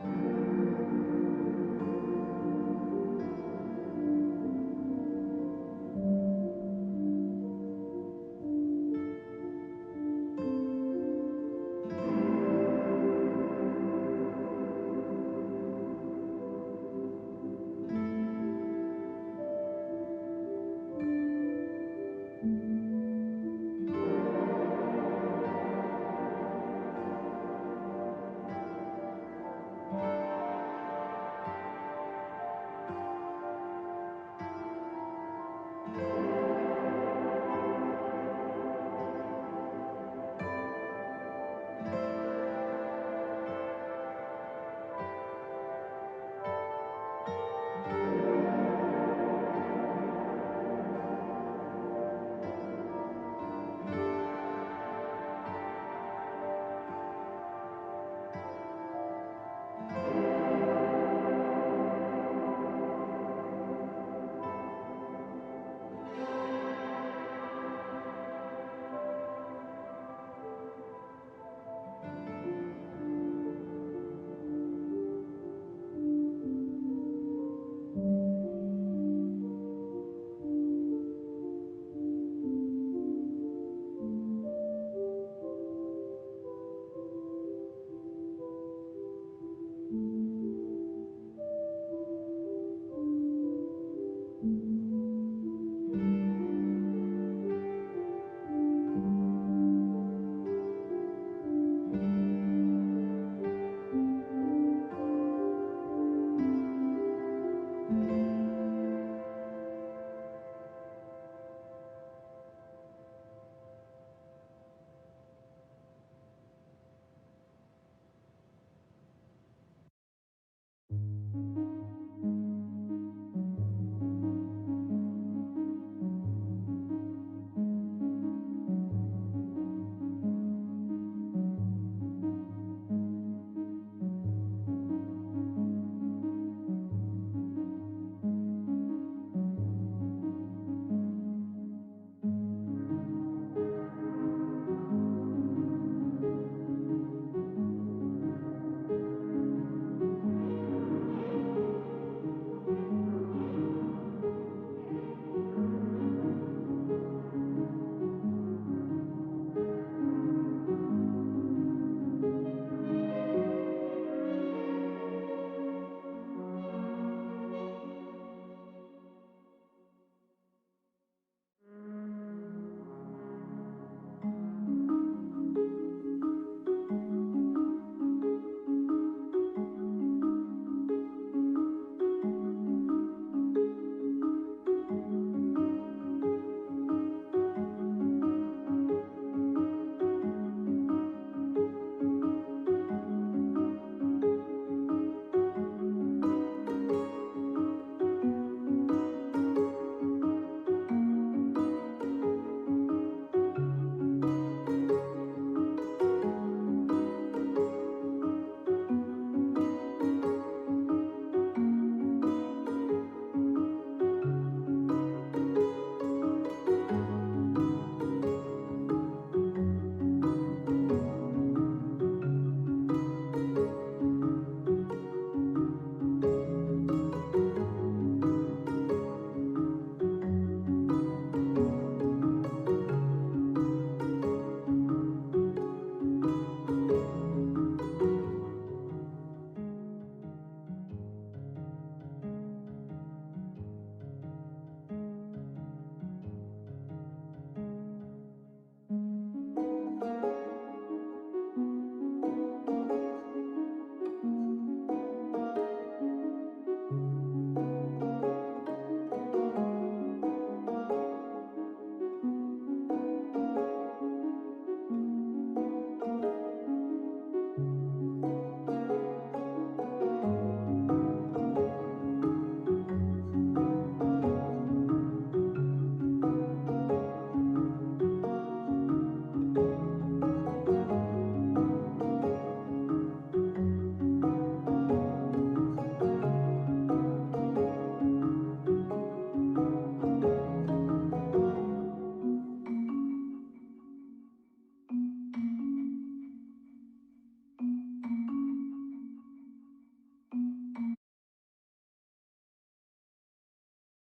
you.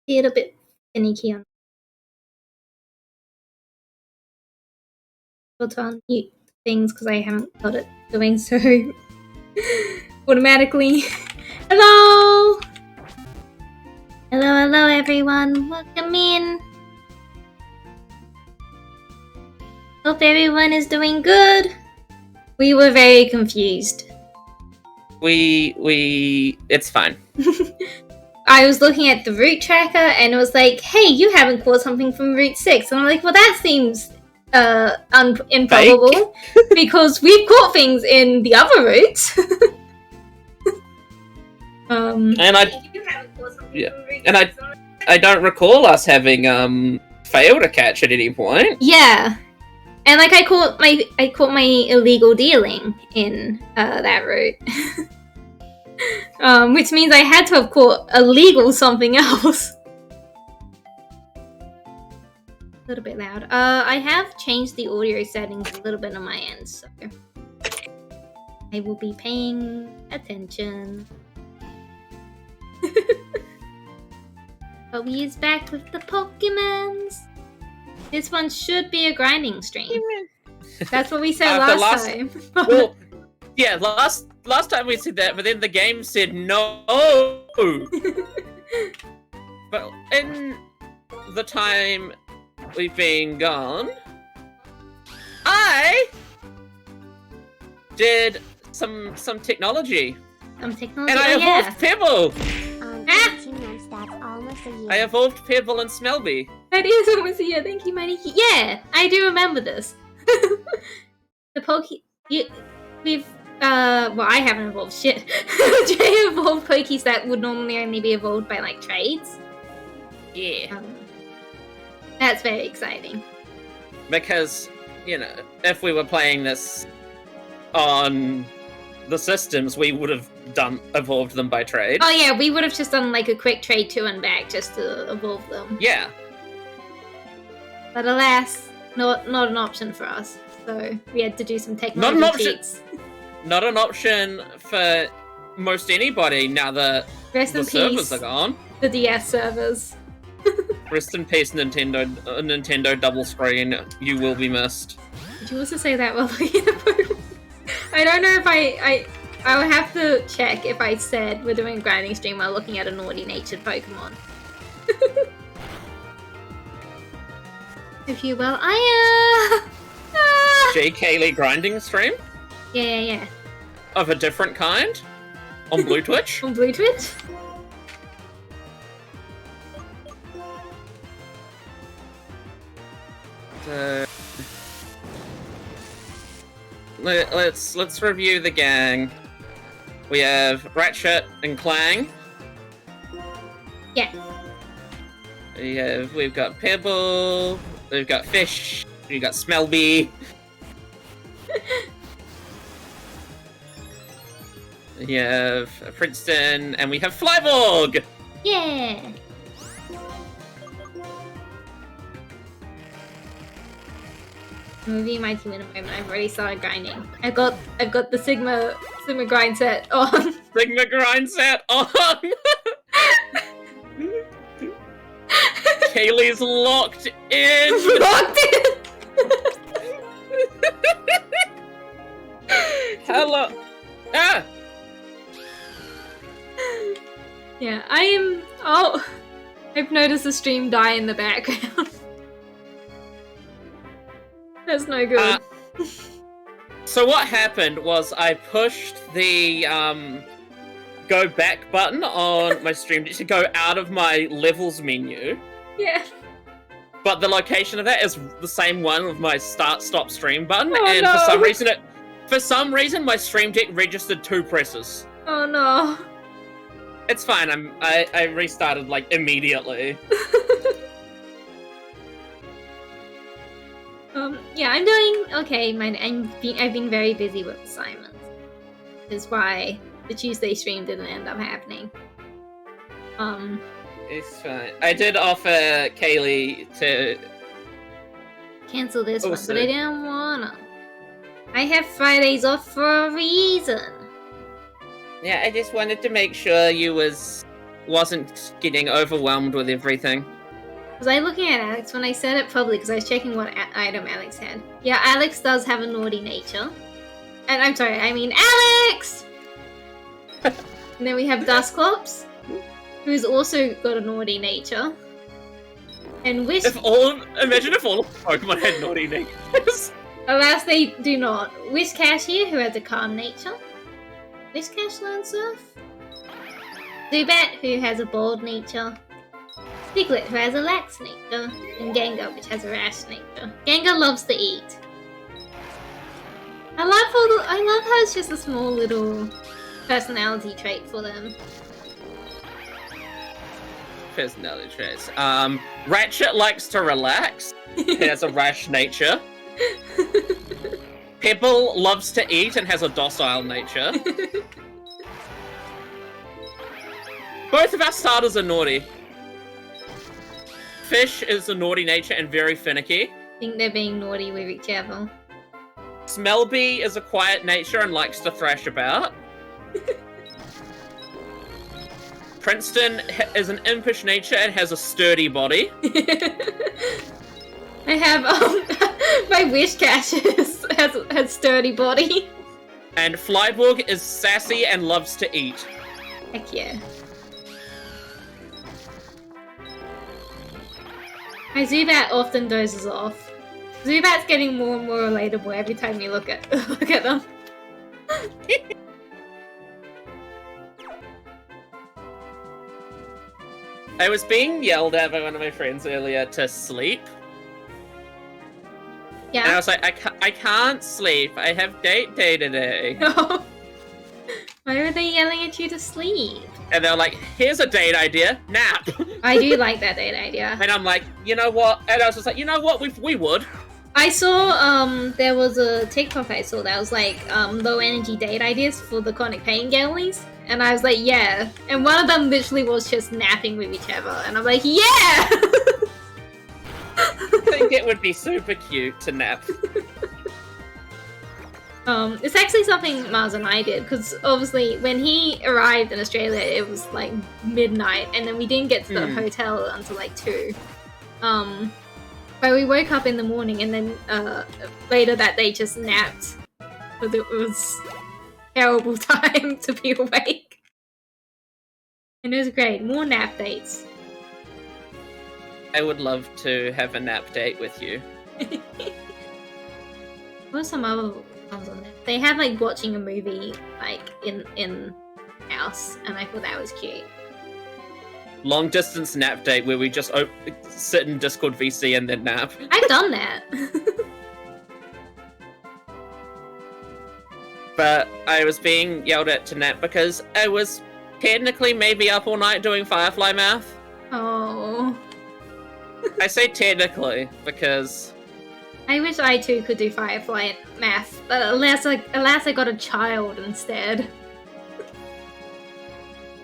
be a little bit finicky on to unmute things because I haven't got it doing so automatically. Hello! Hello everyone. Welcome in. Hope everyone is doing good. We were very confused. It's fine. I was looking at the route tracker and it was like, hey, you haven't caught something from Route 6. And I'm like, well, that seems improbable because we've caught things in the other routes. I don't recall us having failed to catch at any point. Yeah. And like I caught my illegal dealing in that route. Which means I had to have caught illegal something else. A little bit loud. I have changed the audio settings a little bit on my end, so I will be paying attention. But we is back with the Pokemons. This one should be a grinding stream. That's what we said last time. Well, yeah, last time we said that, but then the game said no. But in the time we've been gone, I did some technology. Some technology, and I evolved Pebble. Almost a year. I evolved Pebble and Smelby. That is almost a year. Thank you, Maniki. Yeah, I do remember this. The we've well, I haven't evolved shit. Jay evolved Pokies that would normally only be evolved by like trades. Yeah. That's very exciting. Because, you know, if we were playing this on the systems, we would have evolved them by trade. Oh yeah, we would have just done like a quick trade to and back just to evolve them. Yeah. But alas, not an option for us. So we had to do some technology cheats. Not an option for most anybody now that the servers are gone. The DS servers. Rest in peace, Nintendo double screen. You will be missed. Did you also say that while looking at the Pokemon? I don't know if I would have to check if I said we're doing a grinding stream while looking at a naughty-natured Pokemon. If you will, J. Kaylee grinding stream? Yeah. Of a different kind? On Blue Twitch? On Blue Twitch? Let's review the gang. We have Ratchet and Clang. Yeah. We've got Pebble. We've got Fish. We've got Smelby. We have Princeton, and we have Flyborg! Yeah! I'm reviewing my team in a moment. I've already started grinding. I've got the Sigma grind set on. Sigma grind set on! Kaylee's locked in! Locked in! Hello! Ah! Yeah, I am... Oh! I've noticed the stream die in the background. That's no good. So what happened was I pushed the go back button on my stream to go out of my levels menu. Yeah. But the location of that is the same one with my stop stream button, and no. for some reason my stream deck registered 2 presses. Oh no. It's fine. I restarted like immediately. Yeah, I'm doing okay. I've been very busy with assignments. That's why the Tuesday stream didn't end up happening. It's fine. I did offer Kaylee to cancel this one, but I didn't wanna. I have Fridays off for a reason. Yeah, I just wanted to make sure you was wasn't getting overwhelmed with everything. Was I looking at Alex when I said it? Probably, because I was checking what item Alex had. Yeah, Alex does have a naughty nature. And I'm sorry, I mean Alex! And then we have Dusclops, who's also got a naughty nature. And Wish... Imagine if all of Pokemon had naughty natures. Alas, they do not. Whiscash here, who has a calm nature. Whiscash learns Surf. Zubat, who has a bold nature. Piglet, who has a lax nature. And Gengar, which has a rash nature. Gengar loves to eat. I love how it's just a small little personality trait for them. Personality traits. Ratchet likes to relax. He has a rash nature. Pebble loves to eat and has a docile nature. Both of our starters are naughty. Fish is a naughty nature and very finicky. I think they're being naughty with each other. Smellbee is a quiet nature and likes to thrash about. Princeton is an impish nature and has a sturdy body. I have my Wishcash has sturdy body. And Flyborg is sassy and loves to eat. Heck yeah. My Zubat often dozes off. Zubat's getting more and more relatable every time you look at them. I was being yelled at by one of my friends earlier to sleep. Yeah. And I was like, I can't sleep. I have date day today. Why are they yelling at you to sleep? And they're like, here's a date idea, nap. I do like that date idea. And I'm like, you know what? And I was just like, you know what? We would. I saw, there was a TikTok I saw that was like, low energy date ideas for the chronic pain girlies. And I was like, yeah. And one of them literally was just napping with each other. And I'm like, yeah! I think it would be super cute to nap. It's actually something Mars and I did, because obviously when he arrived in Australia, it was like midnight, and then we didn't get to the hotel until like 2. But we woke up in the morning, and then later that day just napped, because it was a terrible time to be awake. And it was great. More nap dates. I would love to have a nap date with you. What are some other ones on there? They had like watching a movie like in house, and I thought that was cute. Long distance nap date where we just sit in Discord VC and then nap. I've done that. But I was being yelled at to nap because I was technically maybe up all night doing Firefly math. Oh. I say technically because I wish I too could do Firefly math, but alas I got a child instead.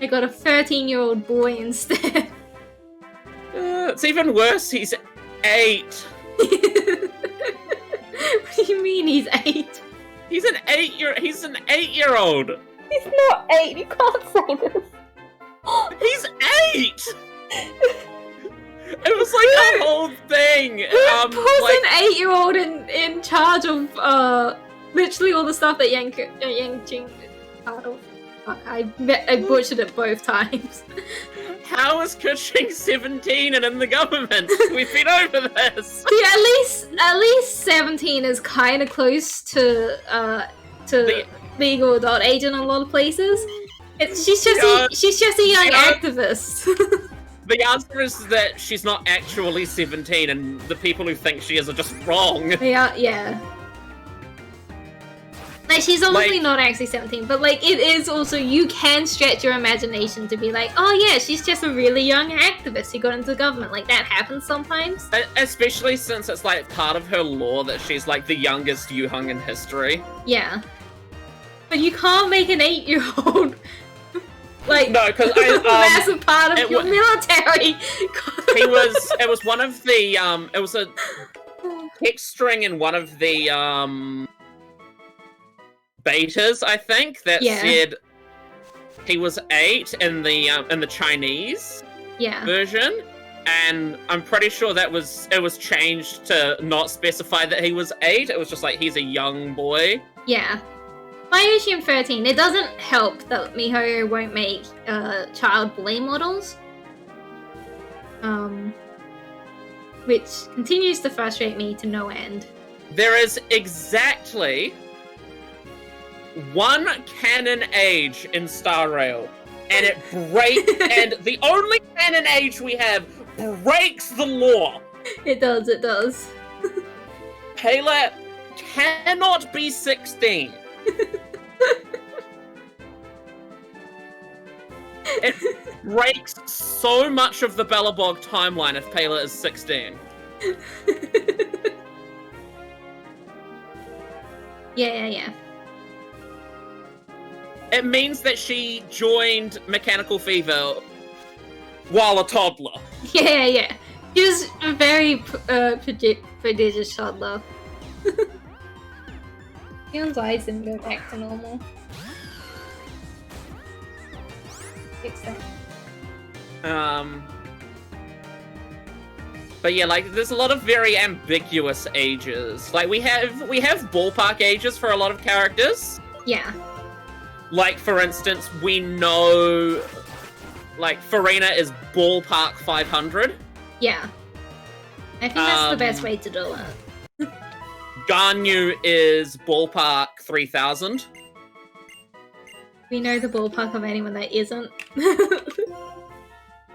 I got a 13-year-old boy instead. It's even worse, he's 8. What do you mean he's 8? He's an 8-year-old. He's not 8, you can't say this. He's 8! It was like a whole thing. Who was an 8-year-old in charge of literally all the stuff that Yang Jing is part of? Fuck, I butchered it both times. How is Kuching 17 and in the government? We've been over this. Yeah, at least 17 is kind of close to legal adult age in a lot of places. She's just a young activist. The answer is that she's not actually 17, and the people who think she is are just wrong. Yeah. Like, she's obviously not actually 17, but, like, it is also, you can stretch your imagination to be like, oh yeah, she's just a really young activist who got into government. Like, that happens sometimes. Especially since it's, like, part of her lore that she's, like, the youngest Yuhung in history. Yeah. But you can't make an 8-year-old... like, no, because massive part of your military. It was one of the it was a text string in one of the betas, I think, that said he was 8 in the Chinese Yeah. version, and I'm pretty sure it was changed to not specify that he was 8. It was just like he's a young boy. Yeah. I assume 13. It doesn't help that MiHoYo won't make child boy models. Which continues to frustrate me to no end. There is exactly one canon age in Star Rail, and it breaks. And the only canon age we have breaks the law. It does. It does. Pela cannot be 16. It breaks so much of the Bellabog timeline if Pela is 16. Yeah. It means that she joined Mechanical Fever while a toddler. Yeah. She was a very prodigious toddler. Leon's eyes didn't go back to normal. Fix that. But yeah, like there's a lot of very ambiguous ages. Like we have ballpark ages for a lot of characters. Yeah. Like for instance, we know like Farina is ballpark 500. Yeah. I think that's the best way to do it. Ganyu is ballpark 3000. We know the ballpark of anyone that isn't.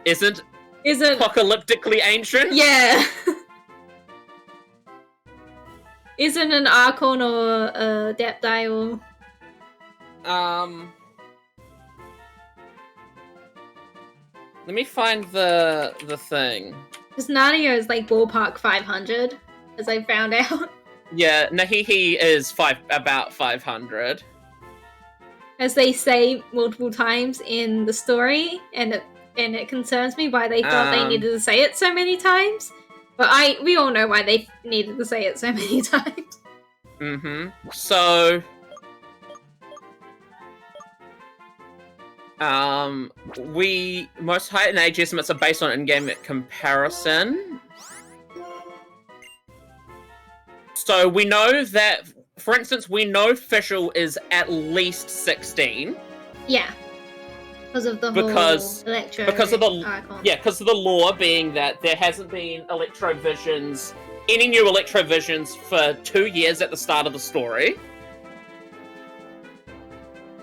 Isn't apocalyptically ancient? Yeah. Isn't an Archon or a Deptile. Let me find the thing. Because Nadia is like ballpark 500, as I found out. Yeah, Nahihi is about 500. As they say multiple times in the story, and it concerns me why they thought they needed to say it so many times. But we all know why they needed to say it so many times. Mm-hmm. So, most height and age estimates are based on in-game comparison. So we know that, for instance, we know Fischl is at least 16. Yeah. Because of the whole Electro because of the icon. Yeah, because of the lore being that there hasn't been any new Electrovisions for 2 years at the start of the story.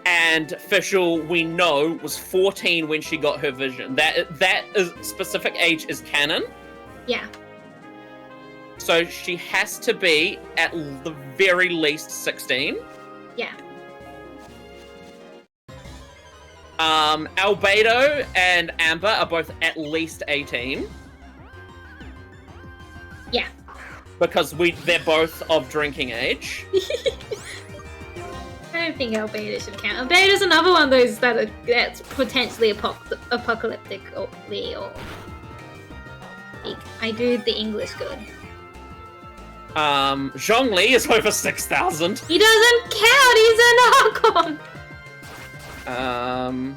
And Fischl, we know, was 14 when she got her vision. That is specific age is canon. Yeah. So she has to be at the very least 16. Yeah. Albedo and Amber are both at least 18. Yeah. Because they're both of drinking age. I don't think Albedo should count. Albedo is another one of those that's potentially apocalyptically or... I do the English good. Zhongli is over 6,000. He doesn't count! He's an Archon!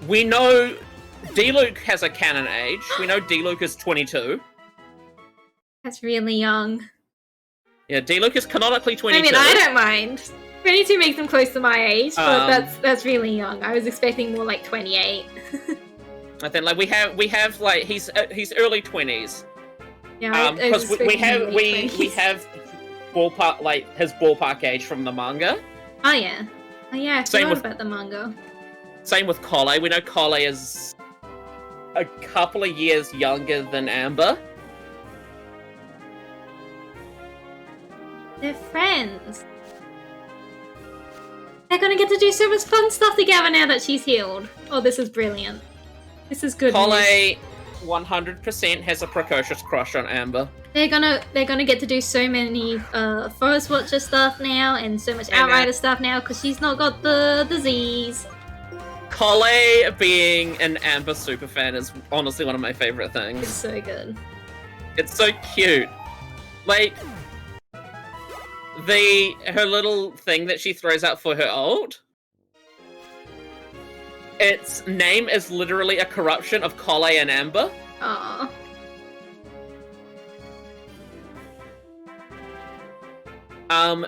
We know D-Luke has a canon age. We know D-Luke is 22. That's really young. Yeah, D-Luke is canonically 22. I mean, I don't mind. 22 makes him close to my age, but that's really young. I was expecting more like 28. I think like we have like he's early 20s. Yeah, because we have ballpark like his ballpark age from the manga. Oh yeah, I forgot about the manga. Same with Collei. We know Collei is a couple of years younger than Amber. They're friends. They're gonna get to do so much fun stuff together now that she's healed. Oh, this is brilliant. This is good. Collei 100% has a precocious crush on Amber. They're gonna get to do so many Forest Watcher stuff now and so much Outrider stuff now because she's not got the disease. Collei being an Amber superfan is honestly one of my favorite things. It's so good. It's so cute. Like her little thing that she throws out for her ult. its name is literally a corruption of Colle and Amber. Aww.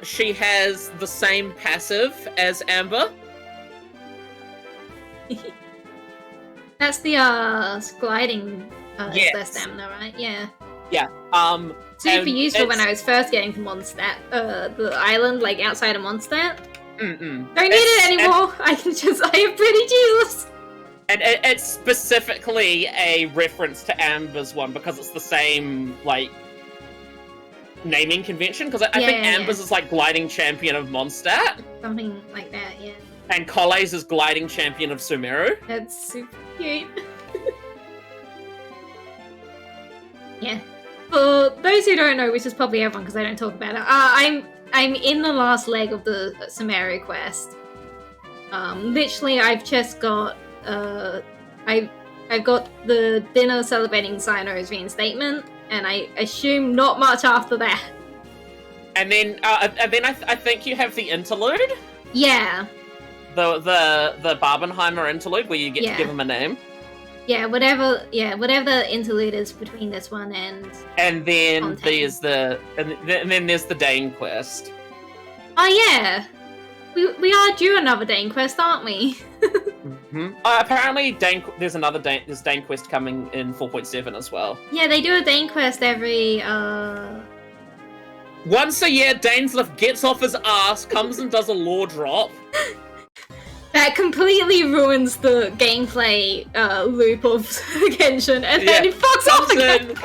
She has the same passive as Amber. That's the gliding Yes. less stamina, right? Yeah. Yeah. Super useful when I was first getting to Mondstadt, the island, like outside of Mondstadt. Don't need it anymore. I am pretty Jesus. And it's specifically a reference to Amber's one because it's the same, like, naming convention. Because I think Amber's is, like, gliding champion of Mondstadt. Something like that, yeah. And Colle's is gliding champion of Sumeru. That's super cute. Yeah. For those who don't know, which is probably everyone because I don't talk about it, I'm in the last leg of the Sumeru quest. Literally, I've just got I've got the dinner celebrating Cyno's reinstatement, and I assume not much after that. And then I think you have the interlude. Yeah. The Barbenheimer interlude where you get to give him a name. Yeah, whatever the interlude is between this one and then content. there's the Dane quest. Oh yeah, we are due another Dane quest, aren't we? Apparently, there's Dane quest coming in 4.7 as well. Yeah, they do a Dane quest every once a year. Dainsliff gets off his ass, comes and does a lore drop. That completely ruins the gameplay loop of Genshin, and then he fucks off again.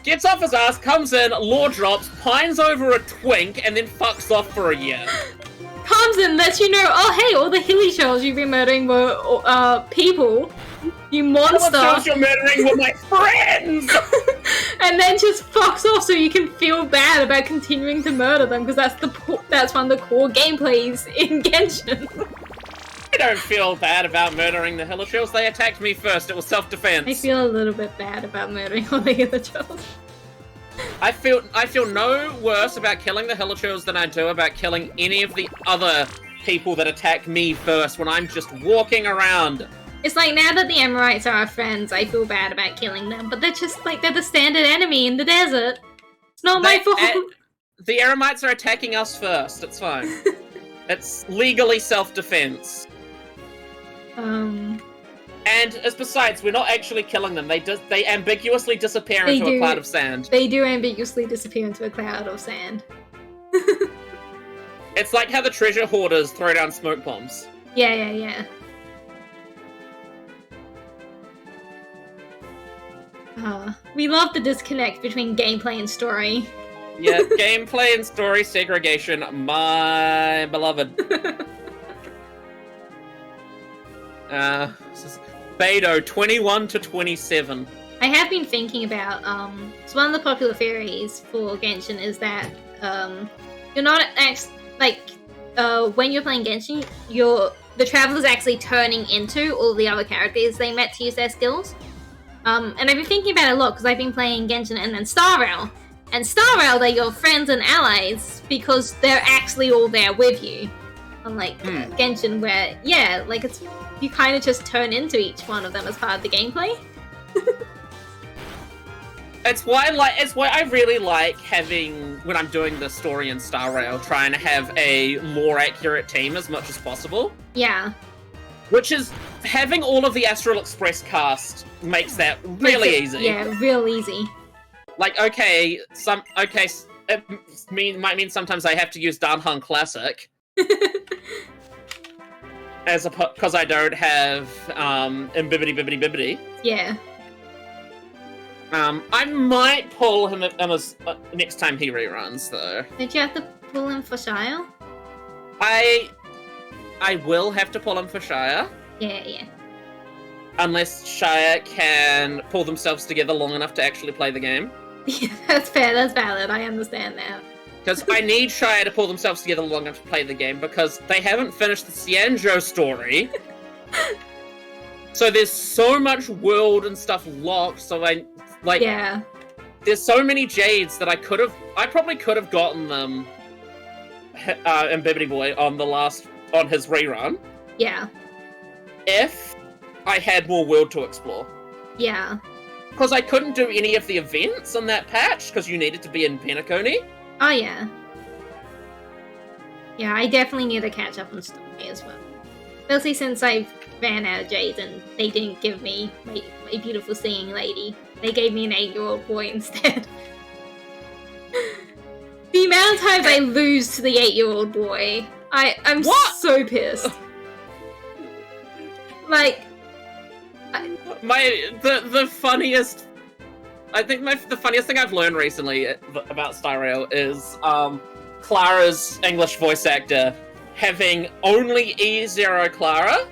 Gets off his ass, comes in, lore drops, pines over a twink, and then fucks off for a year. Comes in, lets you know, oh hey, all the hilly shells you've been murdering were people. You monster! All the shells you're murdering were my friends! And then just fucks off so you can feel bad about continuing to murder them, because that's one of the core gameplays in Genshin. I don't feel bad about murdering the Hillachills. They attacked me first. It was self-defense. I feel a little bit bad about murdering all the Hillachills. I feel no worse about killing the Hillachills than I do about killing any of the other people that attack me first when I'm just walking around. It's like, now that the Emirites are our friends, I feel bad about killing them, but they're just like, they're the standard enemy in the desert. It's not my fault. The Eremites are attacking us first. It's fine. It's legally self-defense. And besides, we're not actually killing them. They ambiguously disappear into a cloud of sand. They do ambiguously disappear into a cloud of sand. It's like how the treasure hoarders throw down smoke bombs. Yeah. We love the disconnect between gameplay and story. Yeah, gameplay and story segregation, my beloved. Beidou, 21 to 27. I have been thinking about, so one of the popular theories for Genshin is that, you're not when you're playing Genshin, the Traveler's actually turning into all the other characters they met to use their skills. And I've been thinking about it a lot because I've been playing Genshin and then Star Rail. And Star Rail, they're your friends and allies because they're actually all there with you. Unlike Genshin, where, you kind of just turn into each one of them as part of the gameplay. It's why I really like having, when I'm doing the story in Star Rail, trying to have a more accurate team as much as possible. Yeah. Which is, having all of the Astral Express cast makes that really easy. Yeah, real easy. Like, it might mean sometimes I have to use Danheng Classic. Because I don't have Bibbidi Bibbidi Bibbidi. Yeah. I might pull him next time he reruns, though. Did you have to pull him for Shire? I will have to pull him for Shire. Yeah. Unless Shire can pull themselves together long enough to actually play the game. Yeah, that's fair, that's valid, I understand that. Because I need Shire to pull themselves together long enough to play the game, because they haven't finished the Xianzhou story. So there's so much world and stuff locked, so yeah. There's so many Jades that I probably could have gotten them in Bibbidi Boy on his rerun. Yeah. if I had more world to explore. Yeah. Because I couldn't do any of the events on that patch, because you needed to be in Penacony. Oh, yeah. Yeah, I definitely need to catch up on story as well. Especially since I ran out of J's and they didn't give me my beautiful singing lady. They gave me an 8-year-old boy instead. The amount of times I lose to the 8-year-old boy, I'm so pissed. Like, the funniest. I think the funniest thing I've learned recently about Styrail is Clara's English voice actor having only E0 Clara,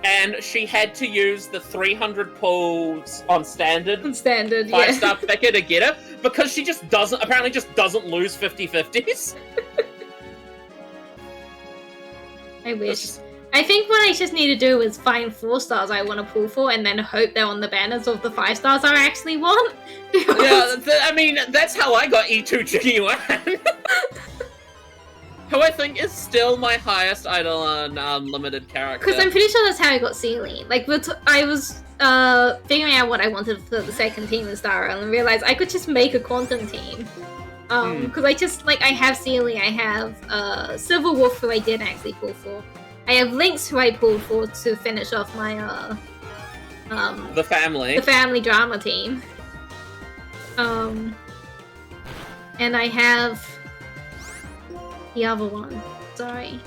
and she had to use the 300 pulls on standard. 5-star picker to get it because she just doesn't lose 50/50s. I wish. I think what I just need to do is find 4 stars I want to pull for and then hope they're on the banners of the 5 stars I actually want. Yeah, I mean, that's how I got E2 Jiggy Wan. Who I think is still my highest Eidolon limited character. Because I'm pretty sure that's how I got Sealy. Like, I was figuring out what I wanted for the second team in Styrail and realized I could just make a Quantum team. Because I have Sealy, I have Silver Wolf, who I did actually pull for. I have Lynx, who I pulled for to finish off my the family drama team. And I have the other one. Sorry,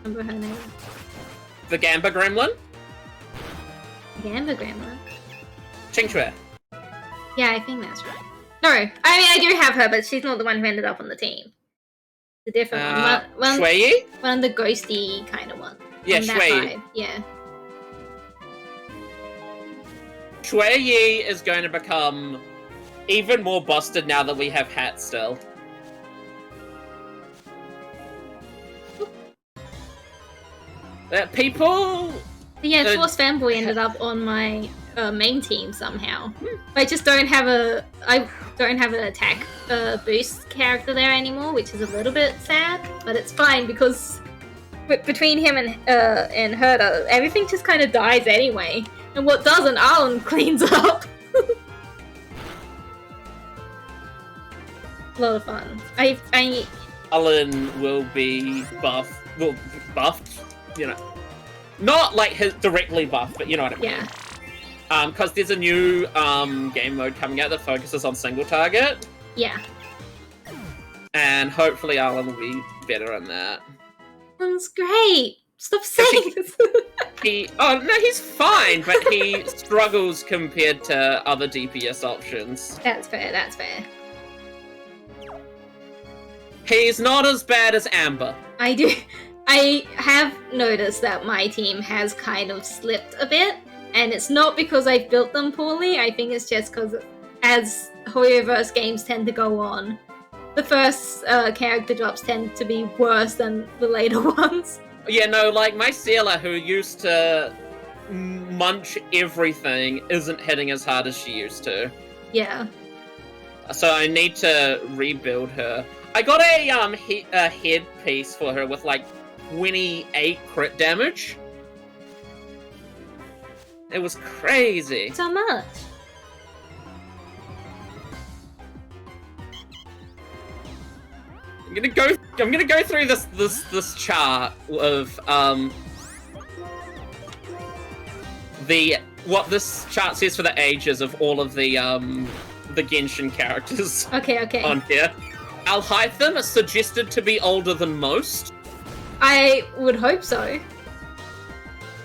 remember her name? The Gamba Gremlin. Gamba Gremlin. Qingxue. Yeah, I think that's right. No, I mean I do have her, but she's not the one who ended up on the team. The different one. Shui? One of the ghosty kind of ones. Yeah, Shui. Yeah. Shui Yi is going to become even more busted now that we have Hat still. People... Yeah, Force Fanboy ended up on my main team somehow. I just don't have an attack boost character there anymore, which is a little bit sad, but it's fine because between him and Herder, everything just kind of dies anyway. And what doesn't, Arlen cleans up. A lot of fun. Arlen will be buffed, you know. Not like his directly buffed, but you know what I mean. Yeah. Because there's a new game mode coming out that focuses on single target. Yeah. And hopefully Arlen will be better on that. That's great. Stop saying this. He's fine, but he struggles compared to other DPS options. That's fair. He's not as bad as Amber. I have noticed that my team has kind of slipped a bit, and it's not because I've built them poorly. I think it's just because as Hoyoverse games tend to go on, the first character drops tend to be worse than the later ones. Yeah, no, like my Sealer, who used to munch everything, isn't hitting as hard as she used to. Yeah. So I need to rebuild her. I got a headpiece for her with like 28 crit damage. It was crazy. So much. I'm gonna go through this chart of what this chart says for the ages of all of the Genshin characters. Okay. On here. Alhaitham is suggested to be older than most. I would hope so.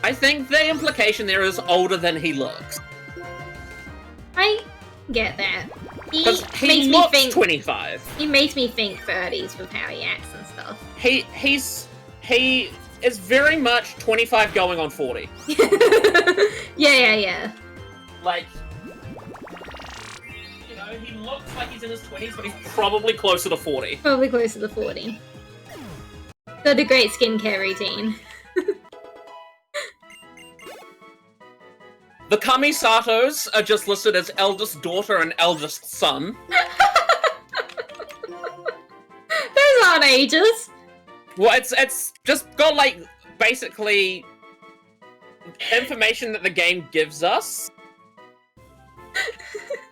I think the implication there is older than he looks. I get that. He looks 25. He makes me think 30s with how he acts and stuff. He is very much 25 going on 40. Yeah. Like, you know, he looks like he's in his 20s, but he's probably closer to 40. Probably closer to 40. Got a great skincare routine. The Kamisatos are just listed as eldest daughter and eldest son. Those aren't ages. Well, it's just got like basically information that the game gives us.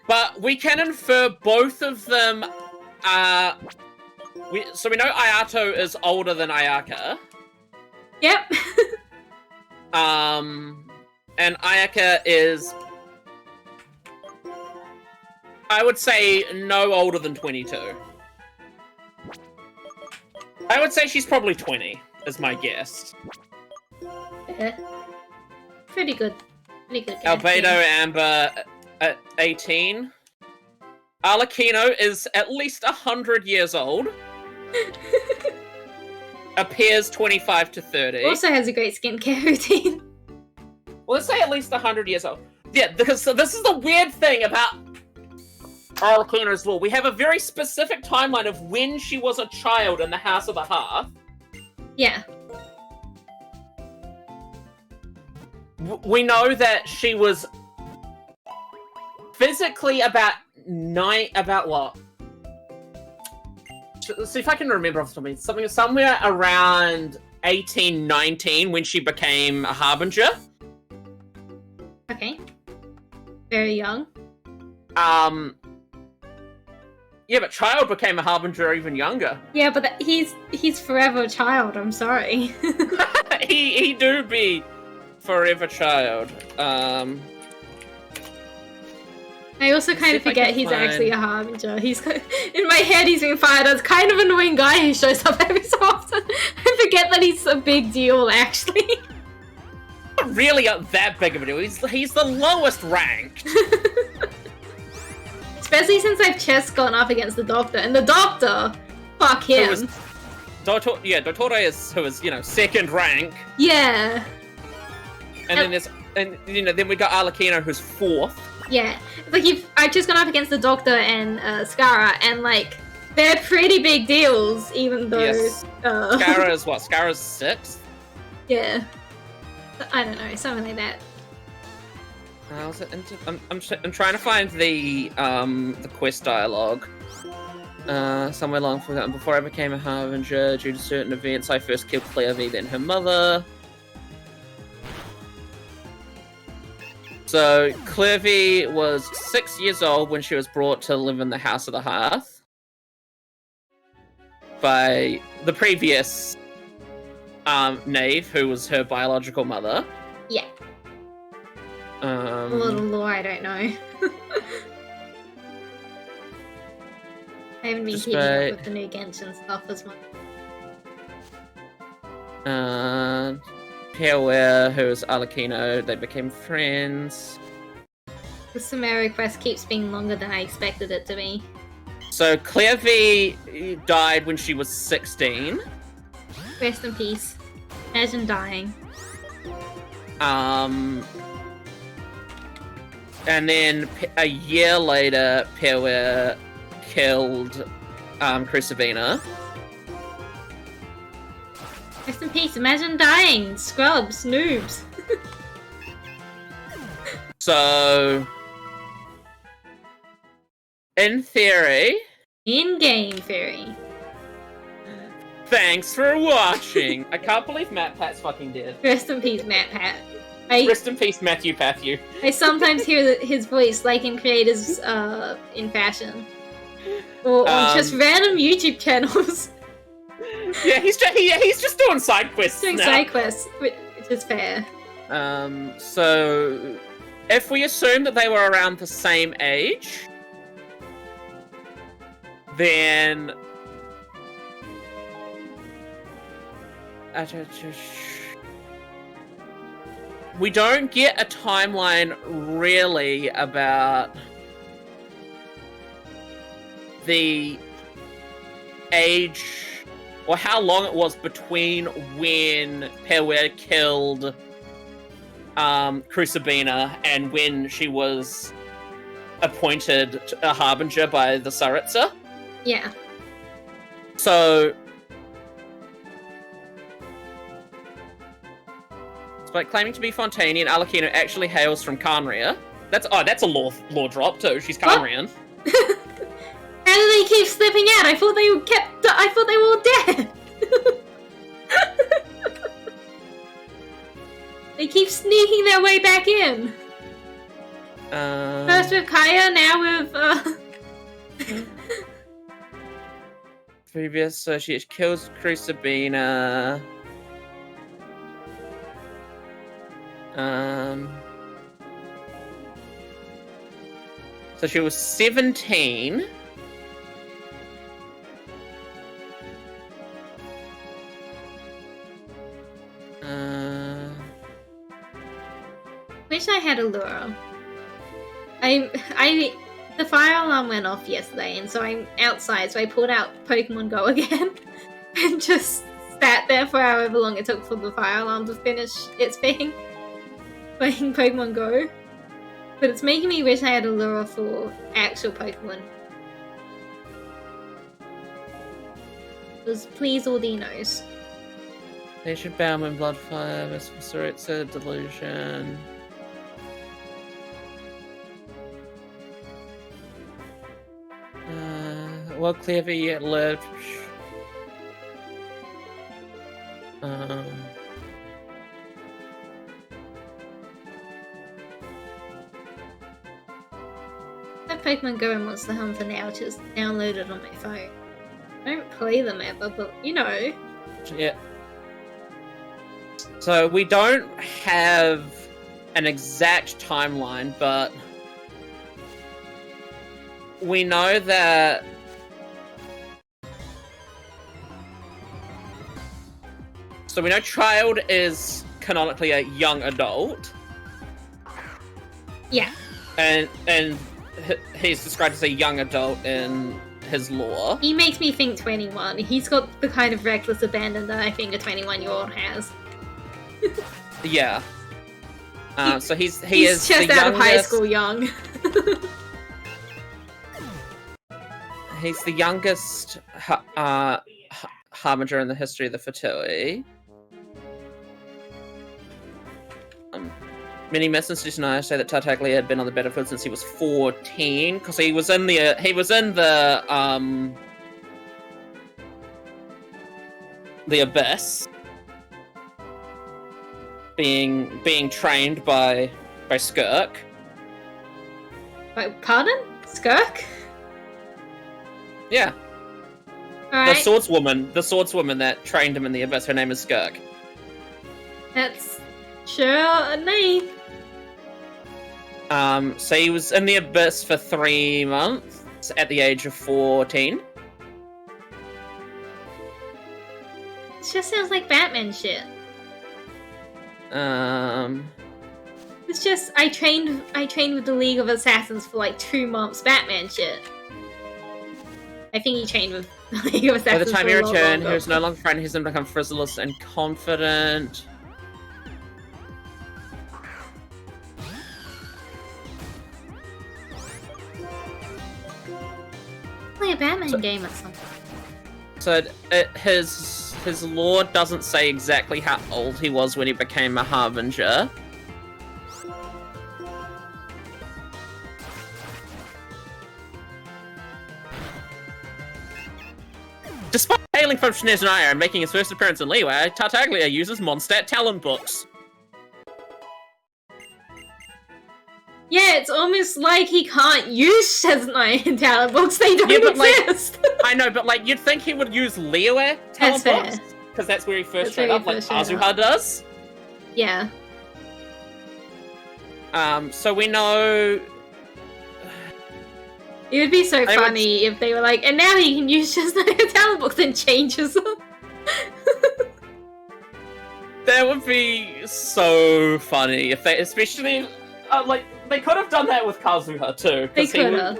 But we can infer both of them so we know Ayato is older than Ayaka. Yep. And Ayaka is, I would say, no older than 22. I would say she's probably 20, is my guess. Yeah. Pretty good. Pretty good. Albedo Amber at 18. Arlecchino is at least 100 years old. Appears 25 to 30. Also has a great skincare routine. Well, let's say at least 100 years old. Yeah, because so this is the weird thing about Arlecchino's law. We have a very specific timeline of when she was a child in the House of the Hearth. Yeah. We know that she was physically about what? Let's see if I can remember off the top of something somewhere around 18, 19 when she became a Harbinger. Okay. Very young. Yeah, but Child became a Harbinger even younger. Yeah, but he's forever a child, I'm sorry. he do be forever Child. I also kind of forget he's actually a Harbinger. He's in my head he's being fired as kind of an annoying guy who shows up every so often. I forget that he's a big deal, actually. Not really that big of a deal. He's the lowest ranked. Especially since I've just gone up against the Doctor, and the Doctor, fuck him. Dottore is who is second rank. Yeah. And then then we got Arlecchino who's fourth. Yeah, like I've just gone up against the Doctor and Skara, and like they're pretty big deals, even though. Yes. Skara is what? Skara's sixth. Yeah. I don't know, something like that. I'm trying to find the quest dialogue. Somewhere long forgotten. Before I became a Harbinger, due to certain events, I first killed Clairvy, then her mother. So, Clairvy was 6 years old when she was brought to live in the House of the Hearth by the previous Knave, who was her biological mother. Yeah. A little lore I don't know. I haven't been keeping up with the new Genshin stuff as much. Pierre, who is Arlecchino, they became friends. The Sumeru quest keeps being longer than I expected it to be. So Clairvy died when she was 16. Rest in peace. Imagine dying. And then a year later, Pierre killed Crucivina. Rest in peace. Imagine dying. Scrubs. Noobs. So, in theory... In-game theory. Thanks for watching. I can't believe Matt Pat's fucking dead. Rest in peace, Matt Pat. Rest in peace, Matthew Patthew. I sometimes hear his voice, like in creators in fashion. Or on just random YouTube channels. Yeah, he's just doing side quests doing now. Side quests, which is fair. So if we assume that they were around the same age, then we don't get a timeline really about the age or how long it was between when Pierre killed Crucibina and when she was appointed a Harbinger by the Tsaritsa. Yeah. So, despite claiming to be Fontanian, Arlecchino actually hails from Carnria. That's a lore drop too. She's Carnrian. How do they keep slipping out? I thought they were all dead. They keep sneaking sneaking their way back in. First with Kaya, now with previous, so she kills Crucibina. So she was 17. Wish I had a lure. The fire alarm went off yesterday, and so I'm outside, so I pulled out Pokemon Go again, and just sat there for however long it took for the fire alarm to finish its thing, playing Pokemon Go. But it's making me wish I had a lure for actual Pokemon. Because please, Ordinos. They should bound when Bloodfire, it's a delusion. Well, clever yet lived. That Pokemon Go and Monster Hunter now just downloaded on my phone. I don't play them ever, but you know. Yeah. So we don't have an exact timeline, but we know that we know Child is canonically a young adult. Yeah. And he's described as a young adult in his lore. He makes me think 21. He's got the kind of reckless abandon that I think a 21-year-old has. Yeah. So he's is just the out of high youngest, school young. He's the youngest harbinger in the history of the fertility. Many messengers now say that Tartaglia had been on the battlefield since he was 14, because he was in the abyss, being trained by Skirk. Wait, pardon? Skirk? Yeah. Alright. The swordswoman that trained him in the abyss, her name is Skirk. That's sure a name. So he was in the abyss for 3 months at the age of 14. It just sounds like Batman shit. It's just I trained with the League of Assassins for like 2 months. Batman shit. I think he trained with the League of Assassins. By the time he returned, he was no longer frightened. He's become frivolous and confident. Play a Batman game at some point. So his lore doesn't say exactly how old he was when he became a harbinger. Despite hailing from Snezhnaya and making his first appearance in Liyue, Tartaglia uses Mondstadt talent books. Yeah, it's almost like he can't use Snezhnaya in talent books. They don't exist. I know, but like you'd think he would use Liyue talent books because that's where he first showed up, like Azuha does. Yeah. So we know. It would be so funny if they were like, and now he can use Snezhnaya talent books and changes them. That would be so funny if they, especially like. They could have done that with Kazuha too. They could have.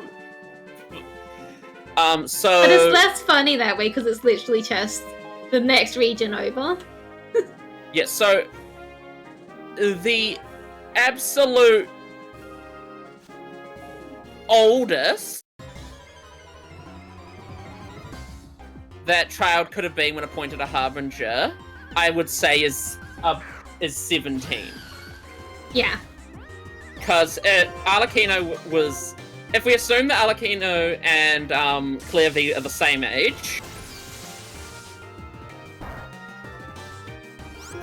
So. But it's less funny that way because it's literally just the next region over. Yeah. So the absolute oldest that child could have been when appointed a harbinger, I would say, is 17. Yeah. Because Arlecchino was... If we assume that Arlecchino and Clairvy are the same age,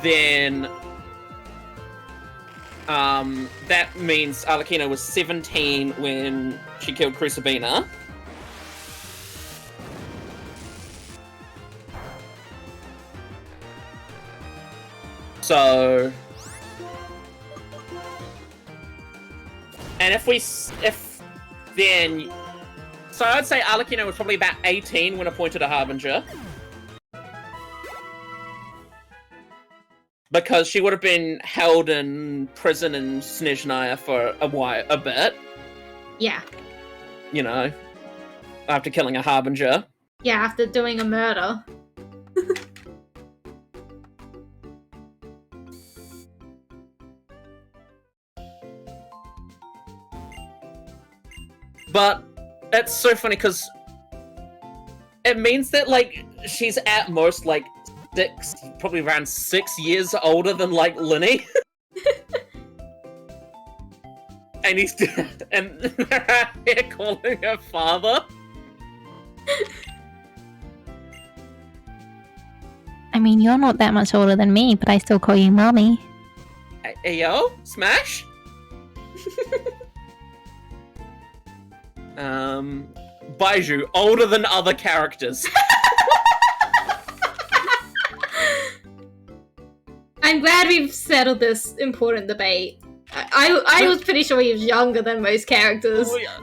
then That means Arlecchino was 17 when she killed Crucibina. So... And So I'd say Arlecchino was probably about 18 when appointed a Harbinger. Because she would have been held in prison in Snezhnaya for a bit. Yeah. You know, after killing a Harbinger. Yeah, after doing a murder. But it's so funny because it means that, like, she's at most, like, probably around 6 years older than, like, Linny. And and they're out here calling her father. I mean, you're not that much older than me, but I still call you mommy. Hey, yo, Smash? Baiju, older than other characters. I'm glad we've settled this important debate. I was pretty sure he was younger than most characters. Oh, yeah.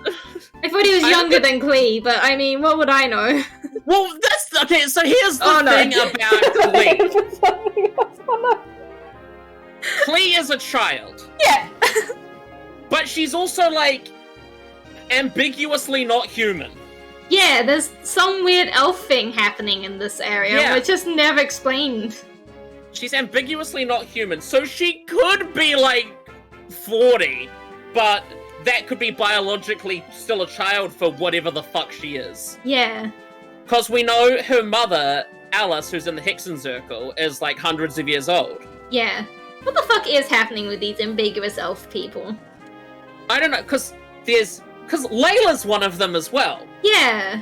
I thought he was younger than Klee, but I mean, what would I know? Well, that's okay. So here's the thing about Klee. Klee is a child. Yeah. But she's also, like, ambiguously not human. Yeah, there's some weird elf thing happening in this area, Yeah. which is never explained. She's ambiguously not human, so she could be, like, 40, but that could be biologically still a child for whatever the fuck she is. Yeah. Because we know her mother, Alice, who's in the Hexen Circle, is, like, hundreds of years old. Yeah. What the fuck is happening with these ambiguous elf people? I don't know, because Layla's one of them as well. Yeah.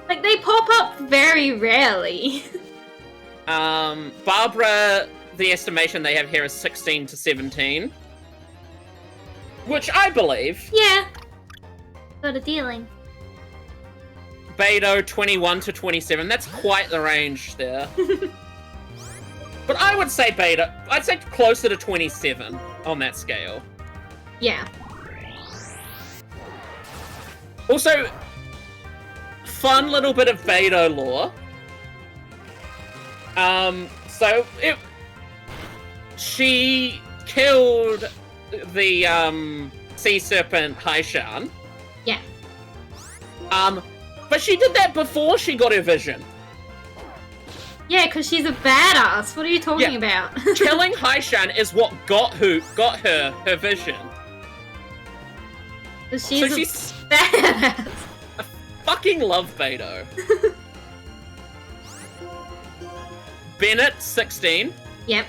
Like, they pop up very rarely. Barbara, the estimation they have here is 16 to 17. Which I believe. Yeah. Got a dealing. Beidou, 21 to 27. That's quite the range there. But I would say Beidou, I'd say closer to 27 on that scale. Yeah. Also, fun little bit of Beidou lore. She killed the sea serpent Haishan. Yeah. But she did that before she got her vision. Yeah, because she's a badass. What are you talking about? Killing Haishan is what got her her vision. She's badass. I fucking love Beidou. Bennett, 16. Yep.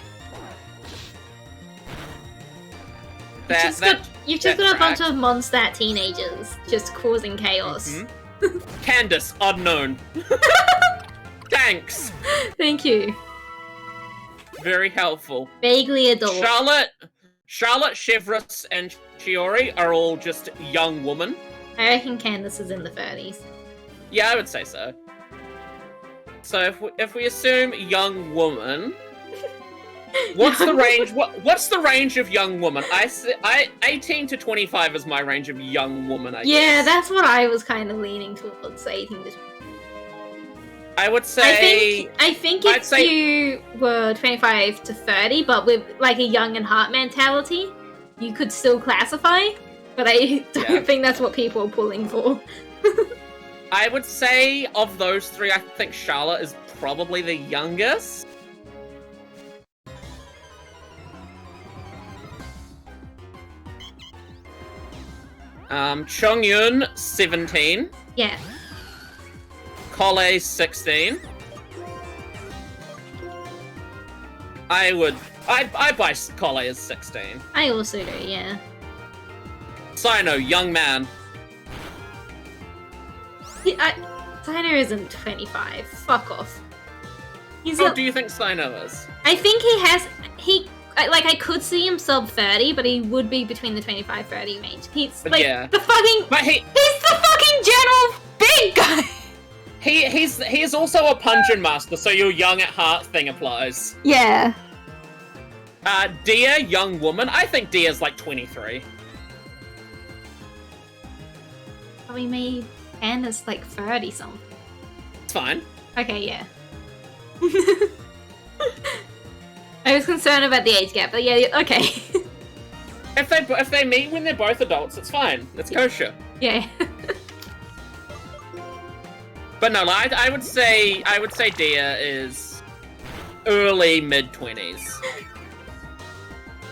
You've just got a bunch of Mondstadt teenagers just causing chaos. Mm-hmm. Candace, unknown. Thanks. Thank you. Very helpful. Vaguely adult. Charlotte, Chevrolet, and Chiori are all just young women. I reckon Candace is in the 30s. Yeah, I would say so. So if we assume young woman, what's the range? What's the range of young woman? I 18 to 25 is my range of young woman. I guess. That's what I was kind of leaning towards. 18 to. I would say. I think if you were 25 to 30, but with like a young and heart mentality, you could still classify. But I don't think that's what people are pulling for. I would say of those three, I think Charlotte is probably the youngest. Chongyun, 17. Yeah. Collei, 16. I buy Collei as 16. I also do, yeah. Sino, young man. Sino isn't 25. Fuck off. How do you think Sino is? I think he I could see him sub 30, but he would be between the 25-30 range. He's like the fucking. But he's the fucking general big guy. He is also a pungeon master, so your young at heart thing applies. Yeah. Dia, young woman. I think Dia's like 23. We made Anna's like 30 something. It's fine. Okay, yeah. I was concerned about the age gap, but yeah, okay. If they meet when they're both adults, it's fine. It's kosher. Yeah. But no, I would say Dia is early mid-20s.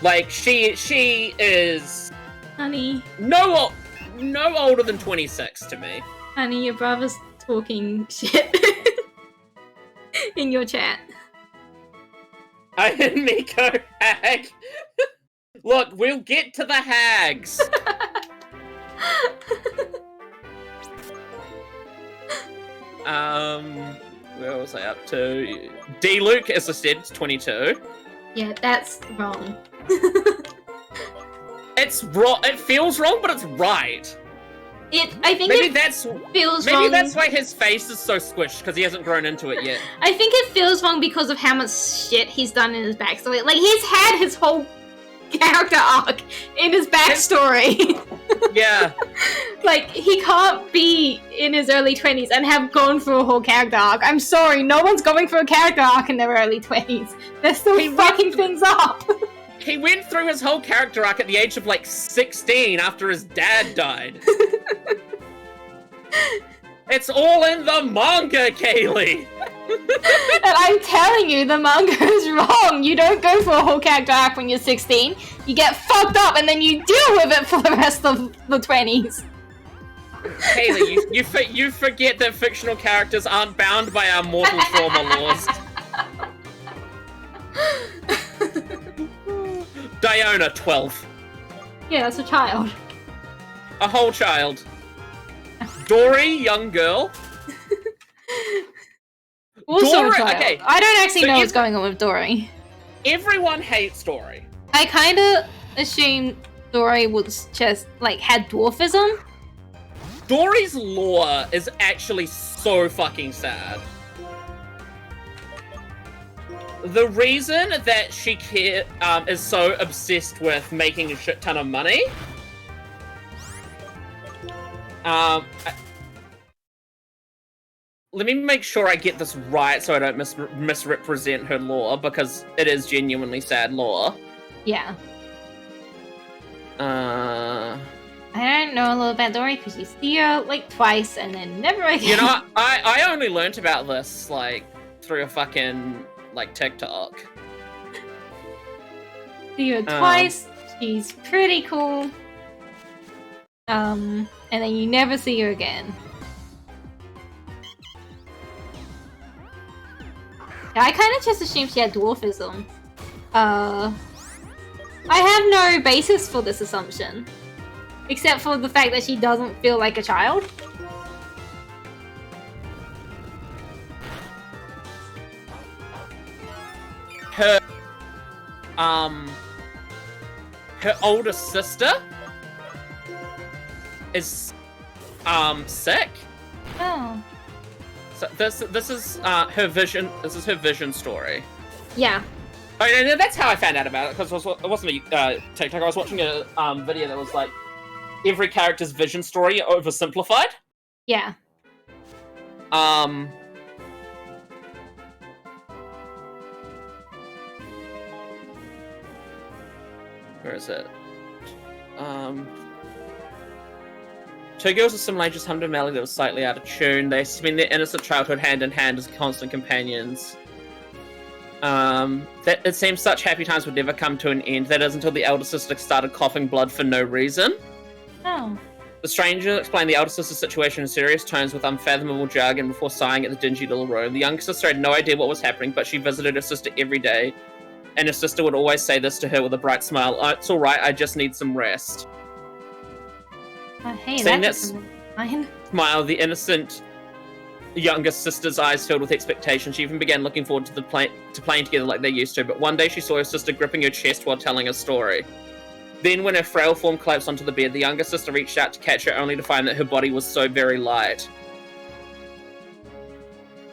Like she is Honey. no older than 26 to me. Honey, your brother's talking shit in your chat. I didn't Miko hag. Look, we'll get to the hags. Where was I up to? D Luke, as I said, is 22. Yeah, that's wrong. It's wrong. It feels wrong, but it's right. I think maybe it that's feels maybe wrong. that's why his face is so squished, because he hasn't grown into it yet. I think it feels wrong because of how much shit he's done in his backstory. Like, he's had his whole character arc in his backstory. Yeah. Like, he can't be in his early 20s and have gone through a whole character arc. I'm sorry, no one's going through a character arc in their early 20s. They're still fucking things up. He went through his whole character arc at the age of, like, 16 after his dad died. It's all in the manga, Kaylee! And I'm telling you, the manga is wrong. You don't go for a whole character arc when you're 16. You get fucked up and then you deal with it for the rest of the 20s. Kaylee, you forget that fictional characters aren't bound by our mortal trauma laws. Diona, 12. Yeah, that's a child. A whole child. Dory, young girl. Also Dory, a child. okay. I don't actually know what's going on with Dory. Everyone hates Dory. I kind of assumed Dory was just, like, had dwarfism. Dory's lore is actually so fucking sad. The reason that she is so obsessed with making a shit ton of money, let me make sure I get this right so I don't misrepresent her lore, because it is genuinely sad lore. Yeah. I don't know a little about Dory because you see her, like, twice and then never again. You know, I only learnt about this, like, through a fucking, like, TikTok. See her twice, she's pretty cool. And then you never see her again. Yeah, I kind of just assumed she had dwarfism. I have no basis for this assumption. Except for the fact that she doesn't feel like a child. Her older sister is sick. Oh. So this is her vision. This is her vision story. Yeah. Oh, and that's how I found out about it, because it wasn't a TikTok. I was watching a video that was like every character's vision story oversimplified. Yeah. Where is it? Two girls with similar ages hummed a melody that was slightly out of tune. They spend their innocent childhood hand in hand as constant companions. That it seems such happy times would never come to an end. That is until the elder sister started coughing blood for no reason. Oh. The stranger explained the elder sister's situation in serious tones with unfathomable jargon before sighing at the dingy little room. The younger sister had no idea what was happening, but she visited her sister every day. And her sister would always say this to her with a bright smile. Oh, it's alright, I just need some rest. Hey, Seeing that's fine. smile, the innocent younger sister's eyes filled with expectation. She even began looking forward to playing together like they used to, but one day she saw her sister gripping her chest while telling a story. Then when her frail form collapsed onto the bed, the younger sister reached out to catch her, only to find that her body was so very light.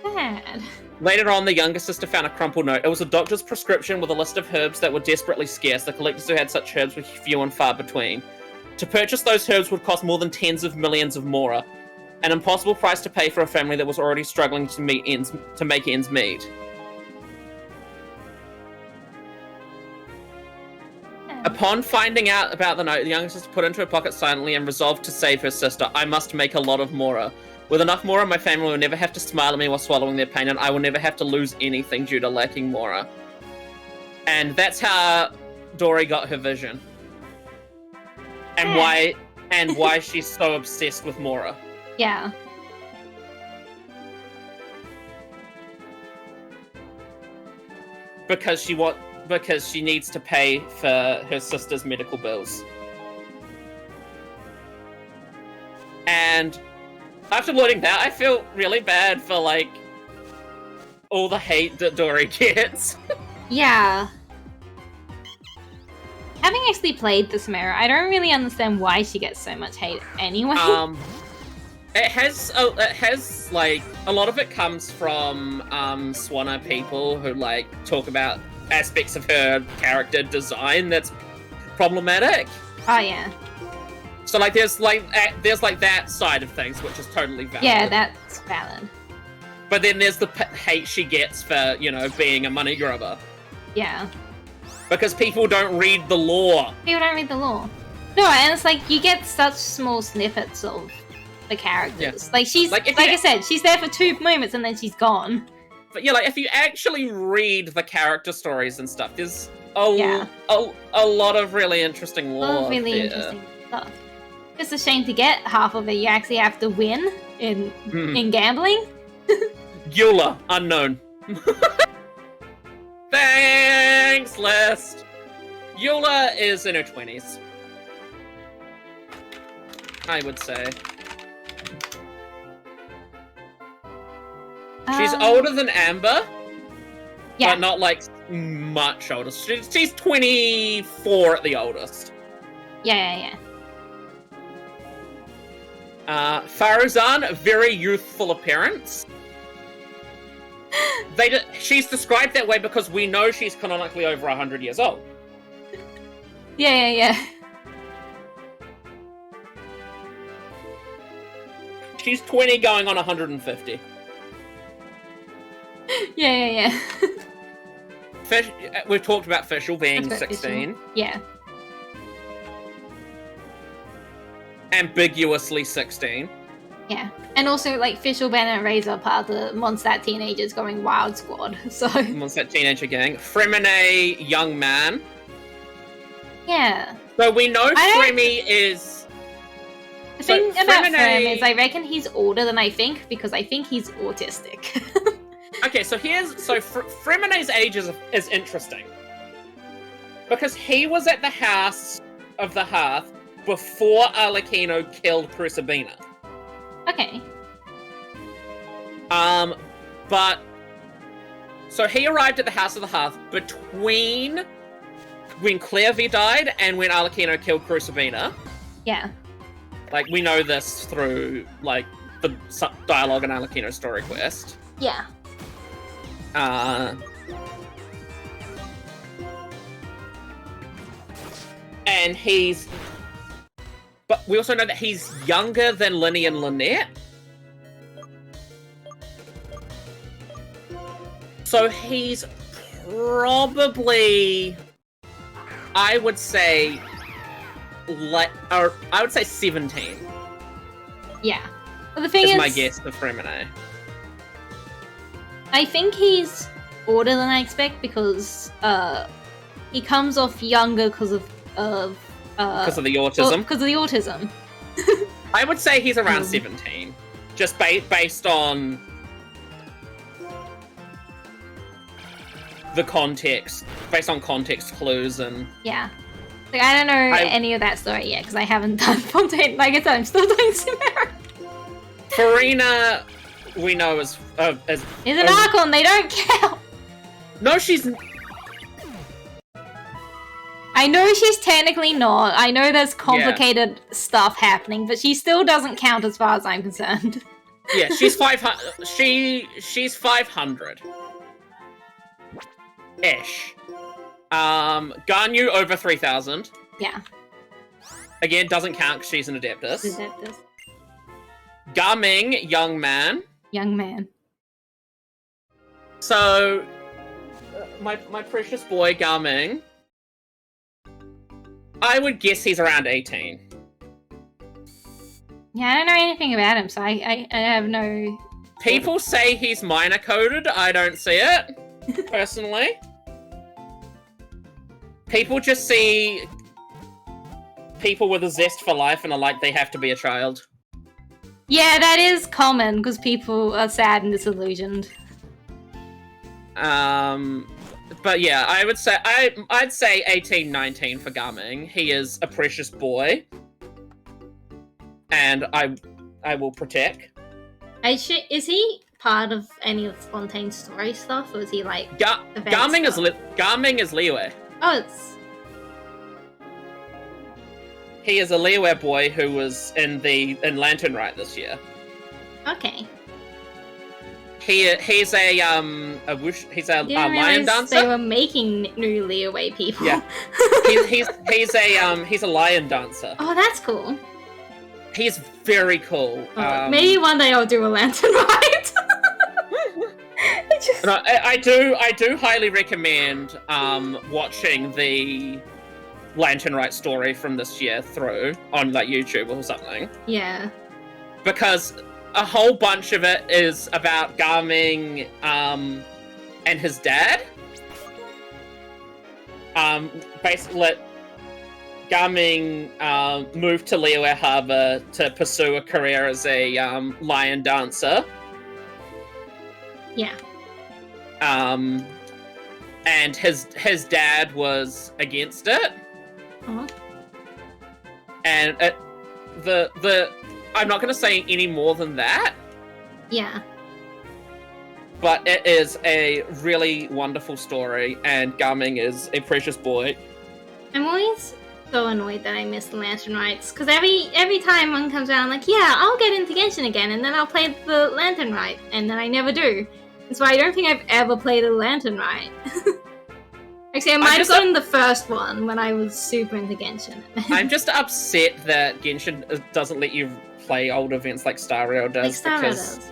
Sad. Later on, the younger sister found a crumpled note. It was a doctor's prescription with a list of herbs that were desperately scarce. The collectors who had such herbs were few and far between. To purchase those herbs would cost more than tens of millions of mora, an impossible price to pay for a family that was already struggling to make ends meet. Upon finding out about the note, the younger sister put it into her pocket silently and resolved to save her sister. I must make a lot of mora. With enough mora, my family will never have to smile at me while swallowing their pain, and I will never have to lose anything due to lacking mora. And that's how Dory got her vision. And why she's so obsessed with mora. Yeah. Because she needs to pay for her sister's medical bills. And after learning that, I feel really bad for, like, all the hate that Dory gets. Yeah. Having actually played this mirror, I don't really understand why she gets so much hate anyway. It has like, a lot of it comes from Swanna people who, like, talk about aspects of her character design that's problematic. Oh, yeah. So, like, there's that side of things, which is totally valid. Yeah, that's valid. But then there's the hate she gets for, you know, being a money grubber. Yeah. Because people don't read the lore. People don't read the lore. No, and it's like, you get such small snippets of the characters. Yeah. Like, she's, like I said, she's there for 2 moments and then she's gone. But yeah, like, if you actually read the character stories and stuff, there's a lot of really interesting lore. A lot of really interesting stuff. It's a shame to get half of it. You actually have to win in gambling. Eula, unknown. Thanks, list. Eula is in her 20s. I would say. She's older than Amber. Yeah. But not, like, much older. She's 24 at the oldest. Yeah. Faruzan, very youthful appearance. She's described that way because we know she's canonically over 100 years old. Yeah. She's 20 going on 150. Yeah. We've talked about Fischl being 16. Fischl. Yeah. Ambiguously 16. Yeah. And also, like, Fischl, Ben, and Razor are part of the Mondstadt teenagers going wild squad, so... Mondstadt teenager gang. Fremine, young man. Yeah. So we know Fremy is... The thing about Frem is I reckon he's older than I think, because I think he's autistic. Okay, so Fremine's age is interesting. Because he was at the House of the Hearth before Arlecchino killed Crucibina. Okay. But... So he arrived at the House of the Hearth between when Clairvy died and when Arlecchino killed Crucibina. Yeah. Like, we know this through, like, the dialogue in Arlecchino's story quest. Yeah. And he's... But we also know that he's younger than Linny and Lynette. So he's probably... I would say... I would say 17. Yeah. Well, the thing is... my guess for Fremine. I think he's older than I expect because he comes off younger because of the autism. Because of the autism. I would say he's around 17, just based on the context, based on context clues and. Yeah, like I don't know any of that story yet because I haven't done Fontaine. Like I said, I'm still doing Chimera. Farina we know as He's an Archon, they don't count! No, she's... I know she's technically not. I know there's complicated stuff happening, but she still doesn't count as far as I'm concerned. Yeah, she's 500. She's 500. Ish. Ganyu over 3,000. Yeah. Again, doesn't count because she's an Adeptus. Adeptus. Gaming, young man. Young man. So, my precious boy Gaming, I would guess he's around 18. Yeah, I don't know anything about him, so I have no... People say he's minor coded. I don't see it, personally. People just see people with a zest for life and are like, they have to be a child. Yeah, that is common, because people are sad and disillusioned. But yeah, I would say I'd say 18, 19 for Gaming. He is a precious boy, and I will protect. Is he part of any of Fontaine's story stuff, or is he like Gaming is Liyue. Oh, it's... He is a Liyue boy who was in Lantern Rite this year. Okay. He's a lion dancer. They were making new Liyue people. Yeah. he's a lion dancer. Oh, that's cool. He's very cool. Oh, maybe one day I'll do a Lantern Rite. No, I do highly recommend watching the Lantern Rite story from this year through on like YouTube or something. Yeah. Because a whole bunch of it is about Gaming and his dad. Basically, Gaming moved to Liyue Harbor to pursue a career as a lion dancer. Yeah. And his dad was against it. Uh-huh. And I'm not going to say any more than that. Yeah. But it is a really wonderful story, and Gaming is a precious boy. I'm always so annoyed that I miss the Lantern Rites, because every time one comes out, I'm like, yeah, I'll get into Genshin again, and then I'll play the Lantern Rite, and then I never do. And so I don't think I've ever played a Lantern Rite. Actually, I might have gotten the first one when I was super into Genshin. I'm just upset that Genshin doesn't let you play old events like Star Rail does. Like Star Rail does.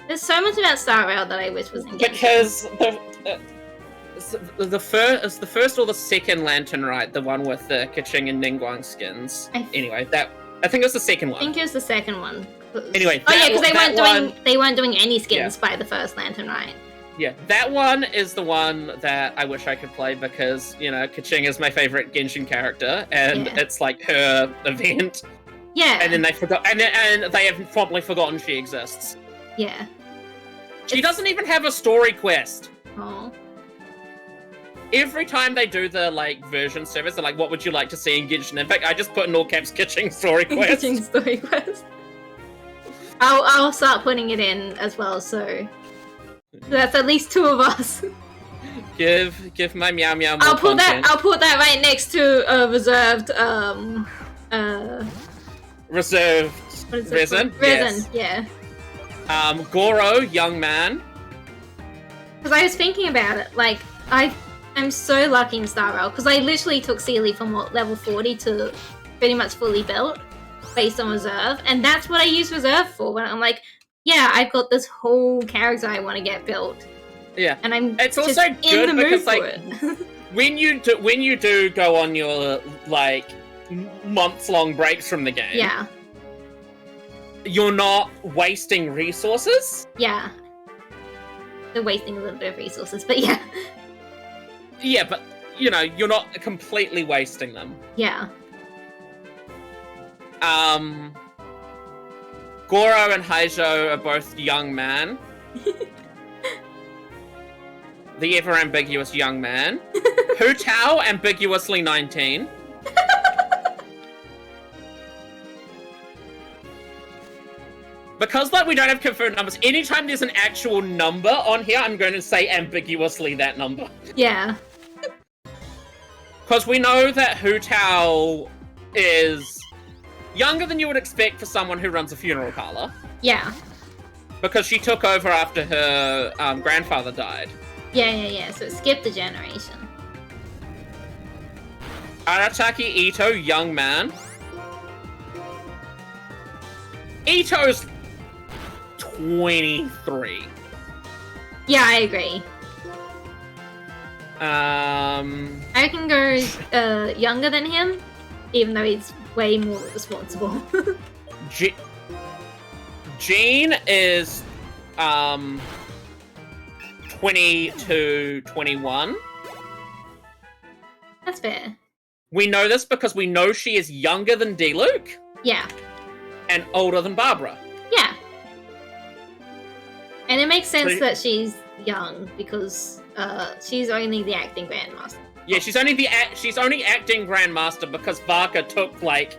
There's so much about Star Rail that I wish was in Genshin. Because the first or the second Lantern Rite, the one with the Keqing and Ningguang skins. Anyway, I think it was the second one. I think it was the second one. Anyway, because they weren't doing any skins by the first Lantern Rite. Yeah, that one is the one that I wish I could play because, you know, Keqing is my favorite Genshin character, and it's like her event. Yeah. And then they forgot, and they have promptly forgotten she exists. Yeah. She doesn't even have a story quest. Oh. Every time they do the like version service, they're like, "What would you like to see in Genshin?" In fact, I just put in all caps Keqing story quest. Keqing story quest. I'll start putting it in as well, so that's at least 2 of us. Give my meow meow more I'll put content. that right next to reserved reserved Resin. Yes. Yeah. Goro, young man. Because I was thinking about it, like I'm so lucky in Star Rail because I literally took Sealy from level 40 to pretty much fully built based on reserve, and that's what I use reserve for. When I'm like, yeah, I've got this whole character I want to get built. Yeah, and it's just also good in the mood because for like it. when you do go on your like months-long breaks from the game, yeah, you're not wasting resources. Yeah, they're wasting a little bit of resources, but yeah. Yeah, but you know, you're not completely wasting them. Yeah. Goro and Haijo are both young man. The ever ambiguous young man. Hu Tao, ambiguously 19. Because, like, we don't have confirmed numbers, anytime there's an actual number on here, I'm going to say ambiguously that number. Yeah. Because we know that Hu Tao is younger than you would expect for someone who runs a funeral parlor. Yeah. Because she took over after her grandfather died. Yeah. So it skipped a generation. Arataki Ito, young man. Ito's 23. Yeah, I agree. I can go younger than him, even though he's way more responsible. Jean is 20 to 21. That's fair. We know this because we know she is younger than D-Luke. Yeah. And older than Barbara. Yeah. And it makes sense that she's young because she's only the acting grandmaster. Yeah, she's only acting grandmaster because Varka took like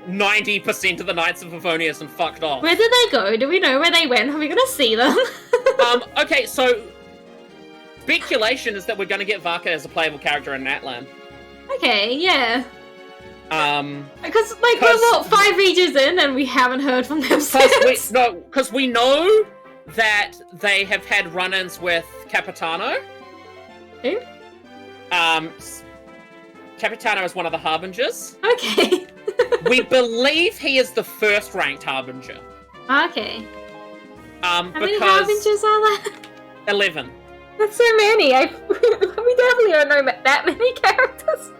90% of the Knights of Favonius and fucked off. Where did they go? Do we know where they went? Are we gonna see them? Okay, so speculation is that we're gonna get Varka as a playable character in Natlan. Okay, yeah. Because we're 5 regions in and we haven't heard from them since. Because we know that they have had run-ins with Capitano. Who? Capitano is one of the Harbingers. Okay. We believe he is the first-ranked Harbinger. Okay. How many Harbingers are there? 11. That's so many. We definitely don't know that many characters.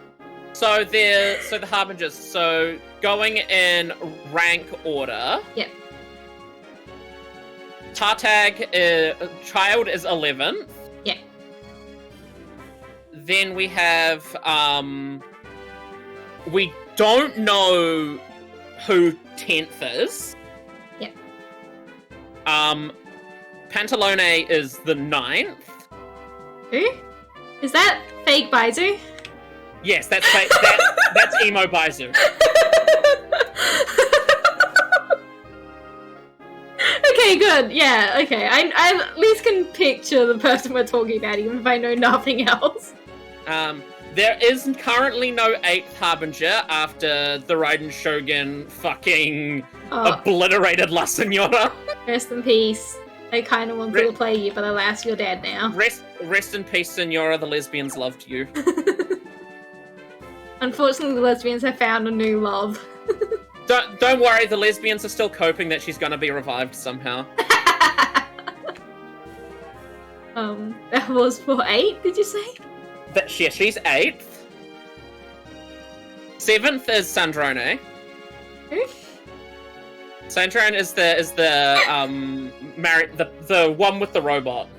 So the Harbingers. So going in rank order. Yep. Tartag, Child is 11th. Yeah. Then we have we don't know who 10th is. Yep. Pantalone is the 9th. Who? Is that fake Baizu? Yes, that's fake. That's emo Baizu. Okay, good. Yeah, okay. I at least can picture the person we're talking about, even if I know nothing else. There is currently no 8th Harbinger after the Raiden Shogun fucking obliterated La Senora. Rest in peace. I kind of wanted to play you, but alas, you're dead now. Rest in peace, Senora. The lesbians loved you. Unfortunately, the lesbians have found a new love. Don't worry, the lesbians are still coping that she's gonna be revived somehow. That was for 8, did you say? Yeah, she's 8th. 7th is Sandrone. Who? Sandrone is the one with the robot.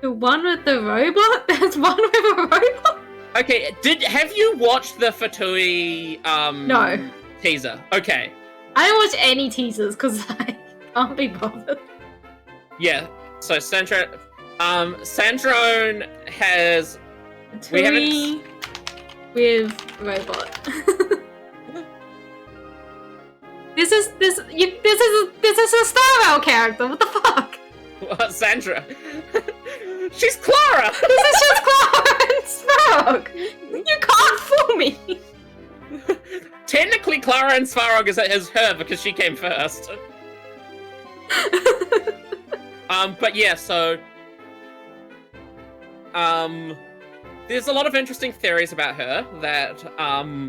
The one with the robot? There's one with a robot? Okay, have you watched the Fatui No. teaser? Okay. I don't watch any teasers because I can't be bothered. Yeah, so Sandrone has Fatui with robot. This is a Star Rail character. What the fuck? What, Sandra? She's Clara. This is just Clara and Svarog. You can't fool me. Technically, Clara and Svarog is her because she came first. But yeah, so there's a lot of interesting theories about her that I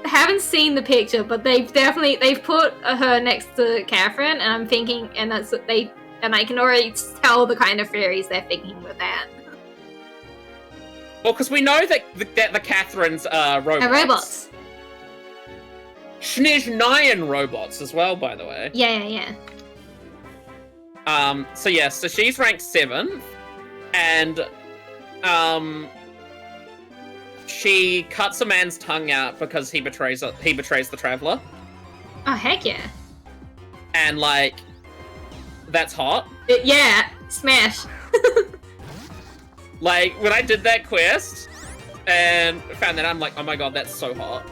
haven't seen the picture, but they've put her next to Catherine, and I'm thinking, and I can already tell the kind of theories they're thinking with that. Well, because we know that the Catherines are robots. Robots. Snezhnayan robots as well, by the way. Yeah. So she's ranked 7th, and she cuts a man's tongue out because he betrays the Traveler. Oh, heck yeah. And, like, that's hot. Yeah, smash. Like, when I did that quest and found that, I'm like, oh my god, that's so hot.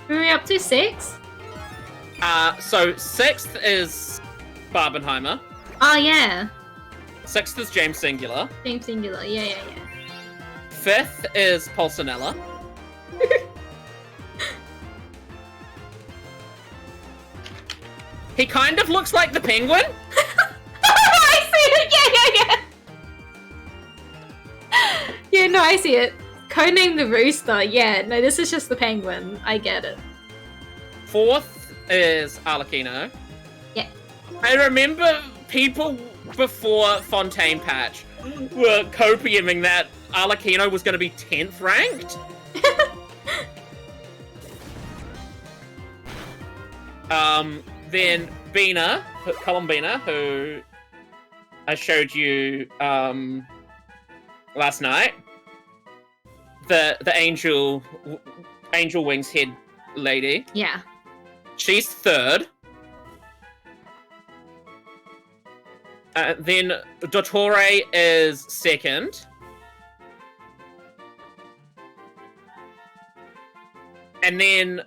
Who are we up to? 6? So 6th is Barbenheimer. Oh, yeah. 6th is James Singular. James Singular, yeah. 5th is Pulcinella. He kind of looks like the penguin. I see it! Yeah. Yeah, no, I see it. Codename the Rooster. Yeah, no, this is just the penguin. I get it. 4th is Arlecchino. Yeah. I remember people before Fontaine Patch were copiuming that Arlecchino was going to be 10th ranked. Then Bina, Columbina, who I showed you last night. The angel wings head lady. Yeah. She's 3rd. Then Dottore is 2nd. And then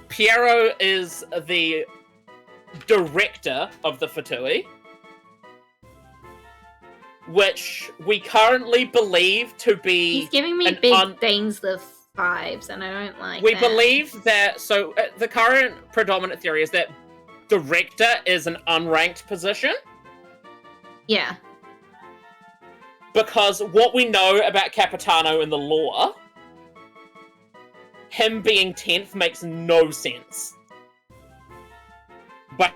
Piero is the director of the Fatui, which we currently believe to be... He's giving me big Dainsliff vibes, and I don't like We that. believe that... So, the current predominant theory is that director is an unranked position. Yeah. Because what we know about Capitano in the lore, him being 10th makes no sense.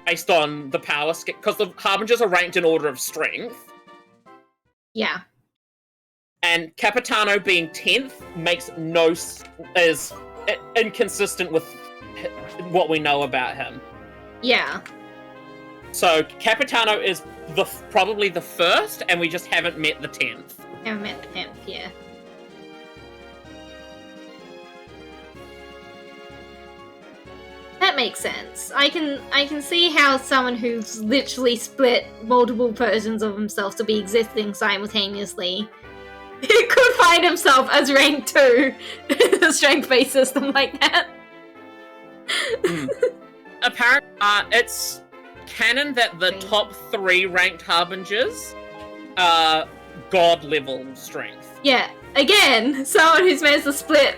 Based on the power scale, because the Harbingers are ranked in order of strength. Yeah. And Capitano being 10th makes is inconsistent with what we know about him. Yeah. So Capitano is probably the 1st, and we just haven't met the 10th. Haven't met the 10th, yeah. That makes sense. I can see how someone who's literally split multiple versions of himself to be existing simultaneously could find himself as rank 2 in a strength-based system like that. Apparently, it's canon that the top 3 ranked Harbingers are god-level strength. Yeah, again, someone who's managed to split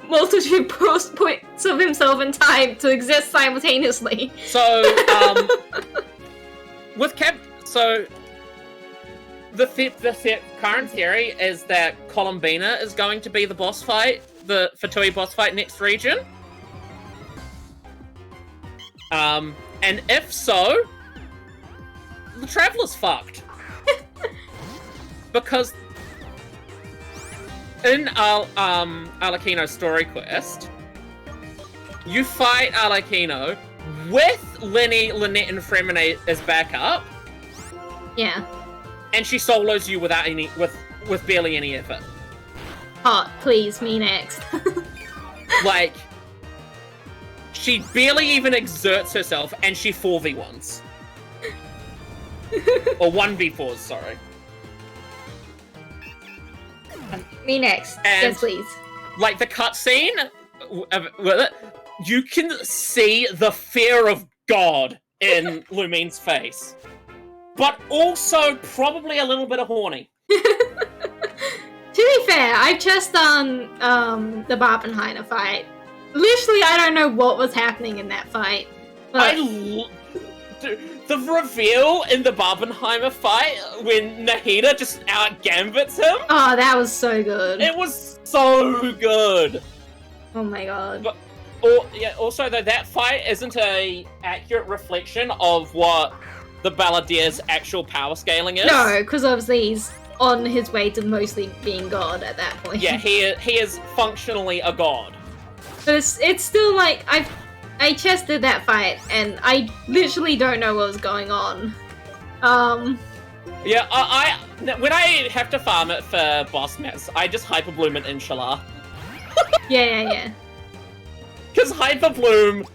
multitude points of himself in time to exist simultaneously. So, the current theory is that Columbina is going to be the boss fight, the Fatui boss fight next region. And if so, the Traveler's fucked. Because in Arlecchino's story quest, you fight Arlecchino with Lynette and Fremine as backup. Yeah. And she solos you without with barely any effort. Hot, please, me next. Like, she barely even exerts herself, and she 4v1s. Or 1v4s, sorry. Me next. And, yes, please. Like, the cutscene, you can see the fear of God in Lumine's face. But also probably a little bit of horny. To be fair, I've just done the Barbenheimer fight. Literally, I don't know what was happening in that fight. But... the reveal in the Barbenheimer fight when Nahida just out-gambits him. Oh, that was so good. It was so good. Oh my god. But, also, though, that fight isn't a accurate reflection of what the Balladier's actual power scaling is. No, because obviously he's on his way to mostly being god at that point. Yeah, he is functionally a god. But it's still like, I just did that fight, and I literally don't know what was going on. Yeah, when I have to farm it for boss mats, I just Hyperbloom it Inshallah. Yeah. Because Hyperbloom,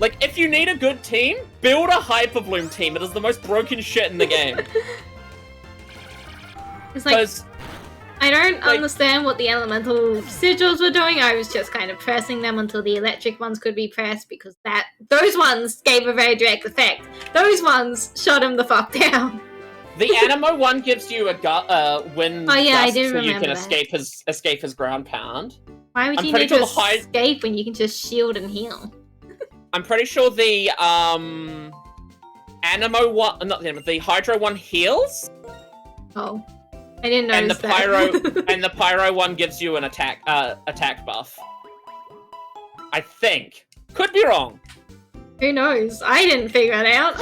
like, if you need a good team, build a Hyperbloom team. It is the most broken shit in the game. It's like, I don't understand what the elemental sigils were doing. I was just kind of pressing them until the electric ones could be pressed because those ones gave a very direct effect. Those ones shut him the fuck down. The Animo one gives you a wind I gust do so you remember can escape his ground pound. Why would you need to escape when you can just shield and heal? I'm pretty sure the Animo one, not the Animo, the Hydro one heals. Oh, I didn't notice and the Pyro one gives you an attack buff. I think. Could be wrong. Who knows? I didn't figure it out.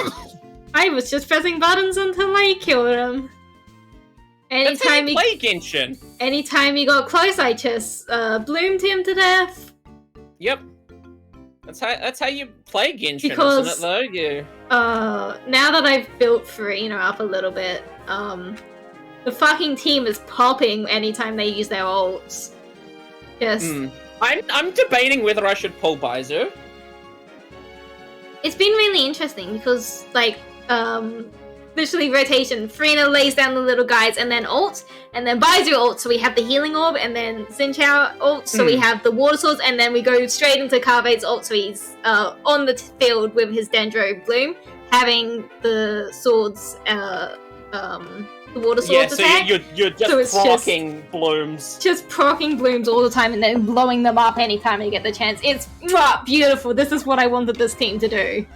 I was just pressing buttons until I killed him. Anytime he got close, I just bloomed him to death. Yep. That's how you play Genshin, isn't it, though? Now that I've built Farina up a little bit, the fucking team is popping anytime they use their ults. Yes. I'm debating whether I should pull Baizu. It's been really interesting because, like, literally rotation. Farina lays down the little guys and then ults, and then Baizu ults, so we have the healing orb, and then Xinqiao ults, so we have the water swords, and then we go straight into Carvade's ult, so he's on the field with his Dendro Bloom, having the swords, the water swords attack. You're just proccing blooms. Just proccing blooms all the time and then blowing them up anytime I get the chance. It's beautiful. This is what I wanted this team to do.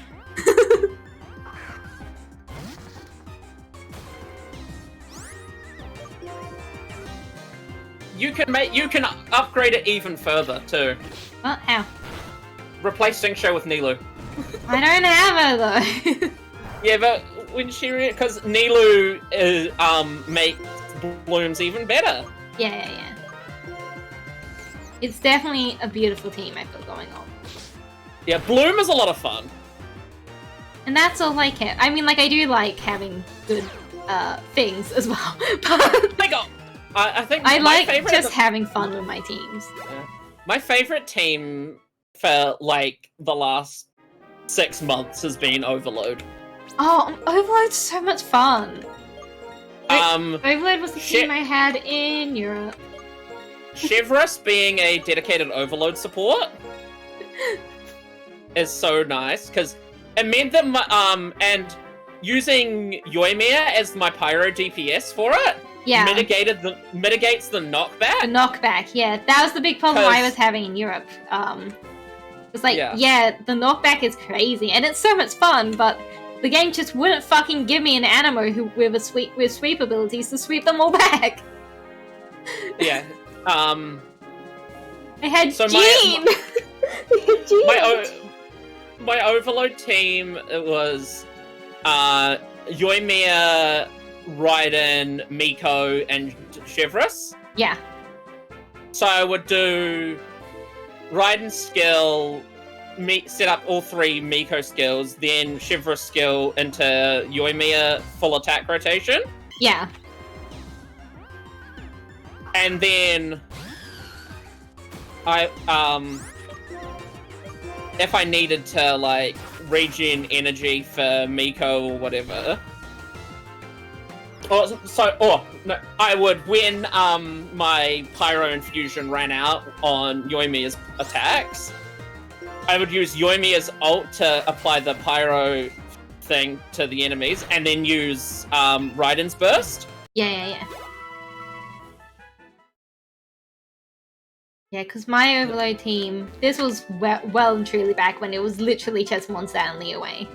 You can upgrade it even further too. What? How? Replace Xingqiu with Nilou. I don't have her though. Yeah, but because Nilou makes blooms even better. Yeah. It's definitely a beautiful team I feel going on. Yeah, Bloom is a lot of fun. And that's all I care. I mean, like, I do like having good things as well. But I think I like just having fun with my teams. Yeah. My favorite team for like the last 6 months has been Overload. Oh, Overload's so much fun. Overload was the Shit. team I had in Europe. Chevrolet being a dedicated Overload support is so nice because it meant that and using Yoimiya as my pyro DPS for it mitigates the knockback. The knockback, yeah, that was the big problem I was having in Europe. It's like the knockback is crazy and it's so much fun, but the game just wouldn't fucking give me an Animo with sweep abilities to sweep them all back. Yeah. I had Jean! My Overload team was Yoimiya, Raiden, Miko, and Chevrolet. Yeah. So I would do Raiden's skill, set up all 3 Miko skills, then Chevrolet skill into Yoimiya full attack rotation. Yeah. And then if I needed to like regen energy for Miko or whatever. I would, when my Pyro Infusion ran out on Yoimiya's attacks, I would use Yoimiya's ult to apply the Pyro thing to the enemies, and then use Raiden's Burst. Yeah. Yeah, because my Overload team, this was well and truly back when it was literally just Monster and Leo away.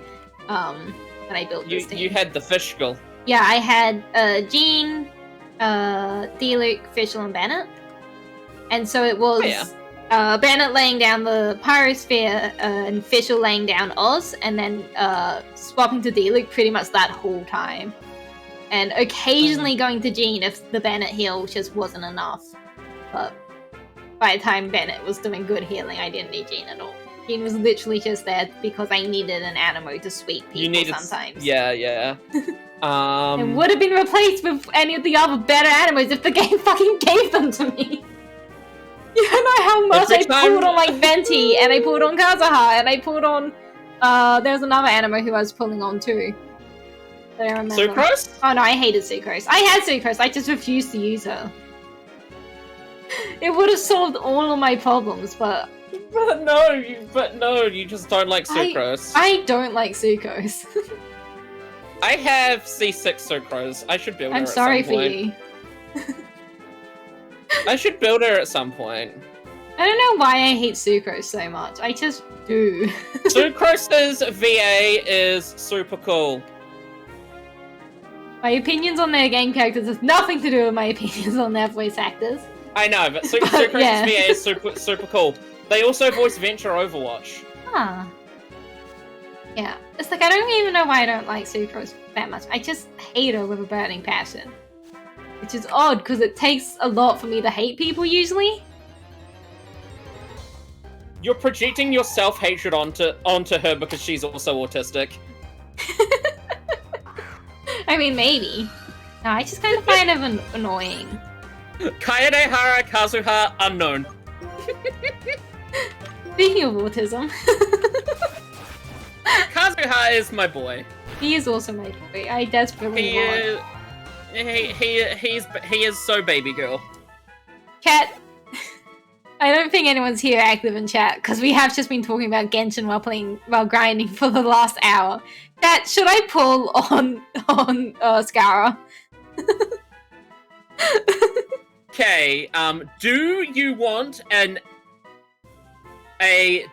When I built this team. You had the fish skull. Yeah, I had Jean, D-Luke, Fischl, and Bennett. And so it was Bennett laying down the Pyrosphere and Fischl laying down Oz, and then swapping to D-Luke pretty much that whole time. And occasionally going to Jean if the Bennett heal just wasn't enough. But by the time Bennett was doing good healing, I didn't need Jean at all. Jean was literally just there because I needed an Animo to sweep people sometimes. Yeah. It would have been replaced with any of the other better Animos if the game fucking gave them to me. You don't know how much I pulled on like Venti, and I pulled on Kazuha, and I pulled on there was another Animo who I was pulling on too. I remember. Sucrose? Oh no, I hated Sucrose. I had Sucrose, I just refused to use her. It would have solved all of my problems, but But no, you just don't like sucrose. I don't like sucrose. I have C6 sucrose. I should build her I'm at sorry some for point. you. I should build her at some point. I don't know why I hate sucrose so much. I just do. Sucrose's VA is super cool. My opinions on their game characters has nothing to do with my opinions on their voice actors. I know, but Sucrose's yeah. VA is super coul. They also voice Venture Overwatch. Huh. Yeah. It's like, I don't even know why I don't like sucrose that much. I just hate her with a burning passion. Which is odd, because it takes a lot for me to hate people, usually. You're projecting your self-hatred onto her because she's also autistic. I mean, maybe. No, I just kind of find it annoying. Kaedehara Kazuha, unknown. Speaking of autism, Kazuha is my boy. he is also my boy. I desperately want. He is so baby girl. Cat, I don't think anyone's here active in chat because we have just been talking about Genshin while grinding for the last hour. Cat, should I pull on Scara? Okay, do you want a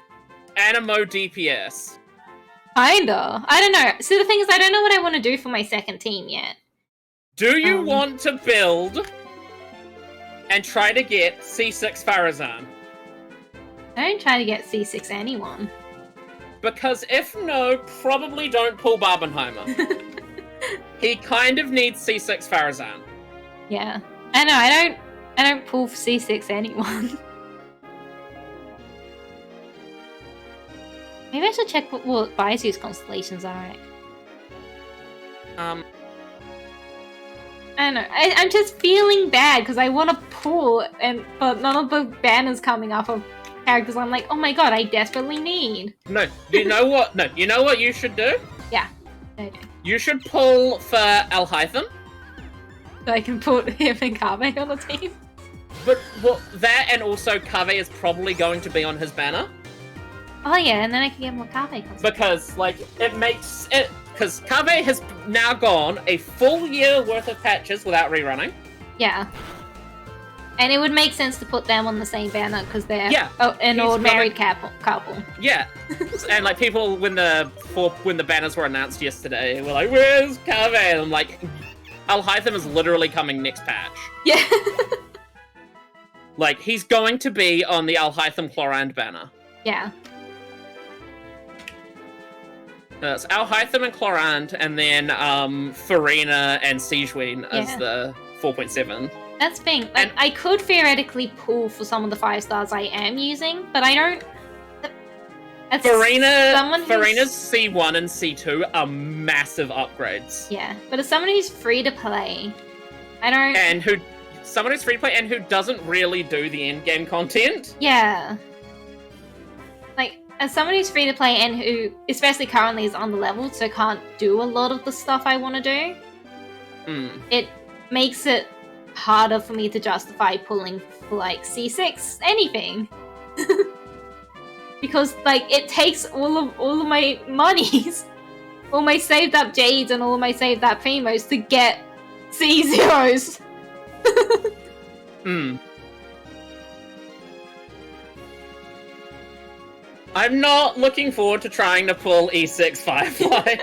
Animo DPS? Kinda. I don't know. See, the thing is, I don't know what I want to do for my second team yet. Do you want to build and try to get C6 Farazan? I don't try to get C6 anyone. Because if no, probably don't pull Barbenheimer. He kind of needs C6 Farazan. Yeah. I know, I don't pull for C6 anyone. Maybe I should check what Baizu's constellations are at. I don't know. I'm just feeling bad because I want to pull, but none of the banners coming up of characters I'm like, oh my god, I desperately need. No, you know what? No, you know what you should do? Yeah, I do. You should pull for Alhaitham. So I can put him and Kave on the team. But well, that and also Kave is probably going to be on his banner. Oh yeah, and then I can get more Kave. Because, like, it makes it... Because Kave has now gone a full year worth of patches without rerunning. Yeah. And it would make sense to put them on the same banner because they're an old married couple. Yeah. And, like, people, when the banners were announced yesterday, were like, where's Kave? And I'm like, Alhaitham is literally coming next patch. Yeah. Like, he's going to be on the Alhaitham Chlorand banner. Yeah. It's Alhaitham and Chlorand, and then Farina and Siegewein as the 4.7. That's the thing. Like, and I could theoretically pull for some of the 5 stars I am using, but I don't... Farina's C1 and C2 are massive upgrades. Yeah, but as someone who's free to play, I don't... Someone who's free to play and who doesn't really do the endgame content. Yeah. Like, as someone who's free to play and who, especially currently, is on the level, so can't do a lot of the stuff I want to do, it makes it harder for me to justify pulling for, like, C6 anything. Because, like, it takes all of my monies, all my saved up Jades and all of my saved up Primos to get C0s. I'm not looking forward to trying to pull E6 Firefly.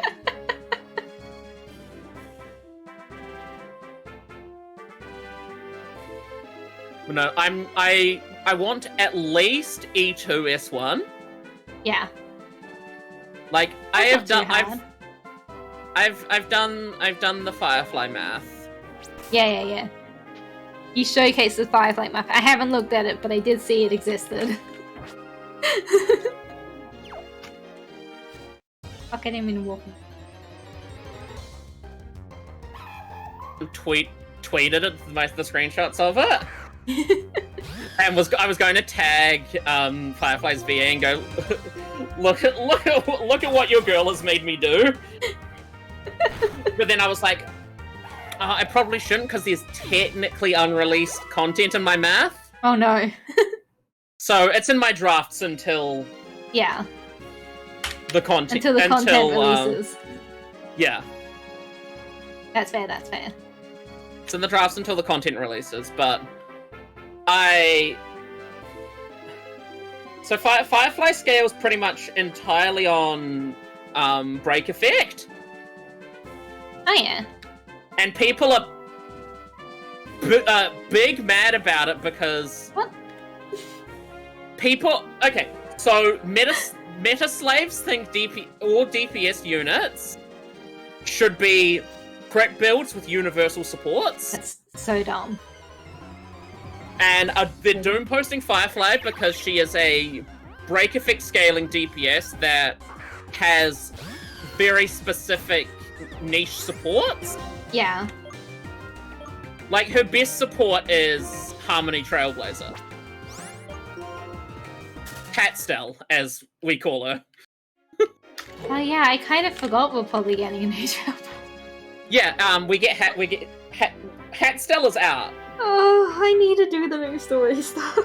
No, I want at least E2 S1. Yeah. Like I've done the Firefly math. Yeah. You showcased the Firefly math. I haven't looked at it, but I did see it existed. Fuck, I didn't mean to walk. Tweeted the screenshots of it. And I was going to tag Firefly's VA and go, look at what your girl has made me do. But then I was like, I probably shouldn't because there's technically unreleased content in my math. Oh no. So it's in my drafts until Yeah. the content Until the content releases. Yeah. That's fair, that's fair. It's in the drafts until the content releases, but So Firefly scales pretty much entirely on break effect. Oh yeah. And people are big mad about it because... What? People... Okay, so meta slaves think all DPS units should be prep builds with universal supports. That's so dumb. And they're doom posting Firefly because she is a break effect scaling DPS that has very specific niche supports. Yeah. Like, her best support is Harmony Trailblazer. Catstel, as we call her. Oh yeah, I kind of forgot we're probably getting a new Trailblazer. Yeah, Hatstel is out. Oh, I need to do the new story stuff.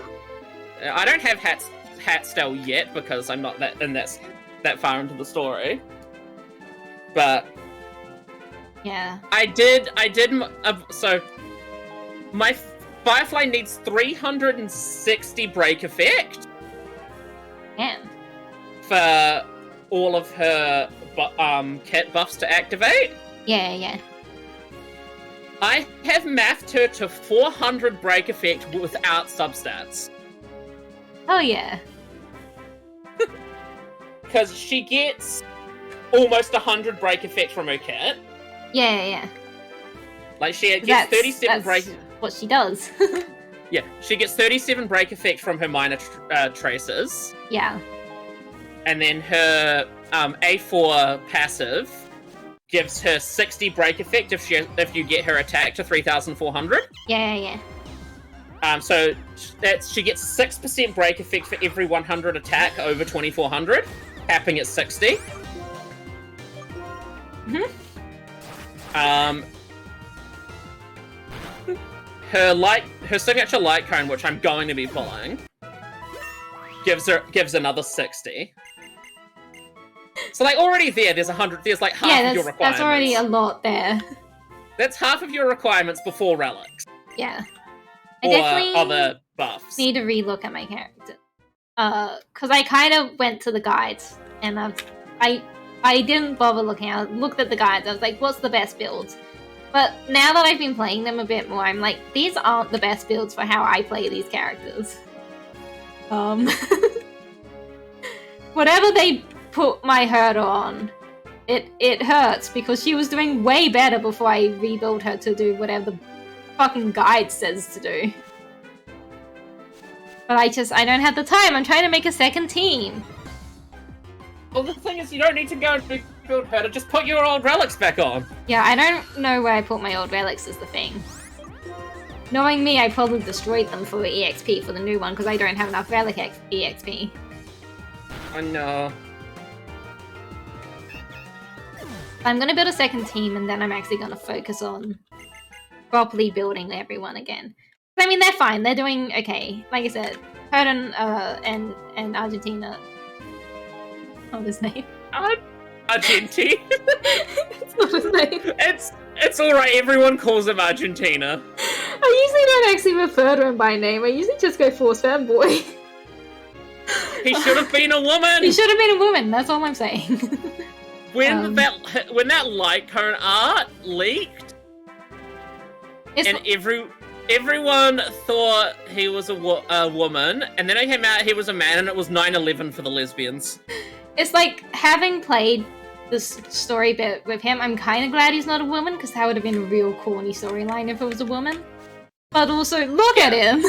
I don't have Hatstel yet because I'm not that far into the story. But yeah, I did. So my Firefly needs 360 break effect. Man. For all of her kit buffs to activate. Yeah. I have mathed her to 400 break effect without substats. Oh yeah. Because she gets almost 100 break effect from her kit. Yeah. Like, she gets 37 break... what she does. Yeah, she gets 37 break effect from her minor traces. Yeah. And then her A4 passive gives her 60 break effect if you get her attack to 3,400. Yeah. So she gets 6% break effect for every 100 attack over 2,400, capping at 60. Her signature light cone, which I'm going to be pulling, gives another 60. So, like, already there's 100. There's like half of your requirements. That's already a lot there. That's half of your requirements before relics. Yeah. I definitely other buffs. Need to relook at my character. Because I kind of went to the guides, and I didn't bother looking. I looked at the guides. I was like, what's the best builds? But now that I've been playing them a bit more, I'm like, these aren't the best builds for how I play these characters. Whatever they put my herder on, it hurts because she was doing way better before I rebuild her to do whatever the fucking guide says to do. But I don't have the time. I'm trying to make a second team. Well, the thing is, you don't need to go and rebuild her to just put your old relics back on. Yeah, I don't know where I put my old relics is the thing. Knowing me, I probably destroyed them for EXP for the new one because I don't have enough relic EXP. I know. I'm gonna build a second team and then I'm actually gonna focus on properly building everyone again. I mean, they're fine. They're doing okay. Like I said, Herden and Argentina. What's his name? Argenti. It's not his name. It's alright. Everyone calls him Argentina. I usually don't actually refer to him by name. I usually just go Force Fanboy. He should have been a woman. He should have been a woman. That's all I'm saying. When that light cone art leaked, and everyone thought he was a woman, and then it came out he was a man, and it was 9/11 for the lesbians. It's like, having played this story bit with him, I'm kind of glad he's not a woman, because that would have been a real corny storyline if it was a woman. But also, look at him!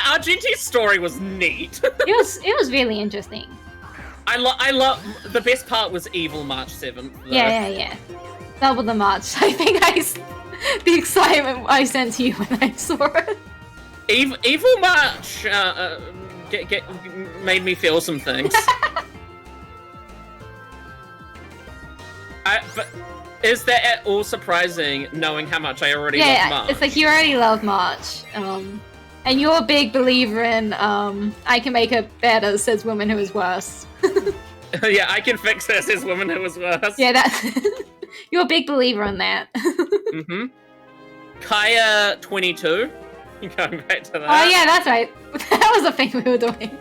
Argenti's story was neat. It was really interesting. I love the best part was Evil March 7th. Though. Yeah. Double the March. I think the excitement I sent to you when I saw it. Evil March made me feel some things. But Is that at all surprising, knowing how much I already love March? It's like you already love March. And you're a big believer in, I can make her better, says woman who is worse. Yeah, I can fix her, says woman who is worse. Yeah, that's... you're a big believer in that. Mm-hmm. Kaya 22. Going back to that. Oh yeah, that's right. That was the thing we were doing.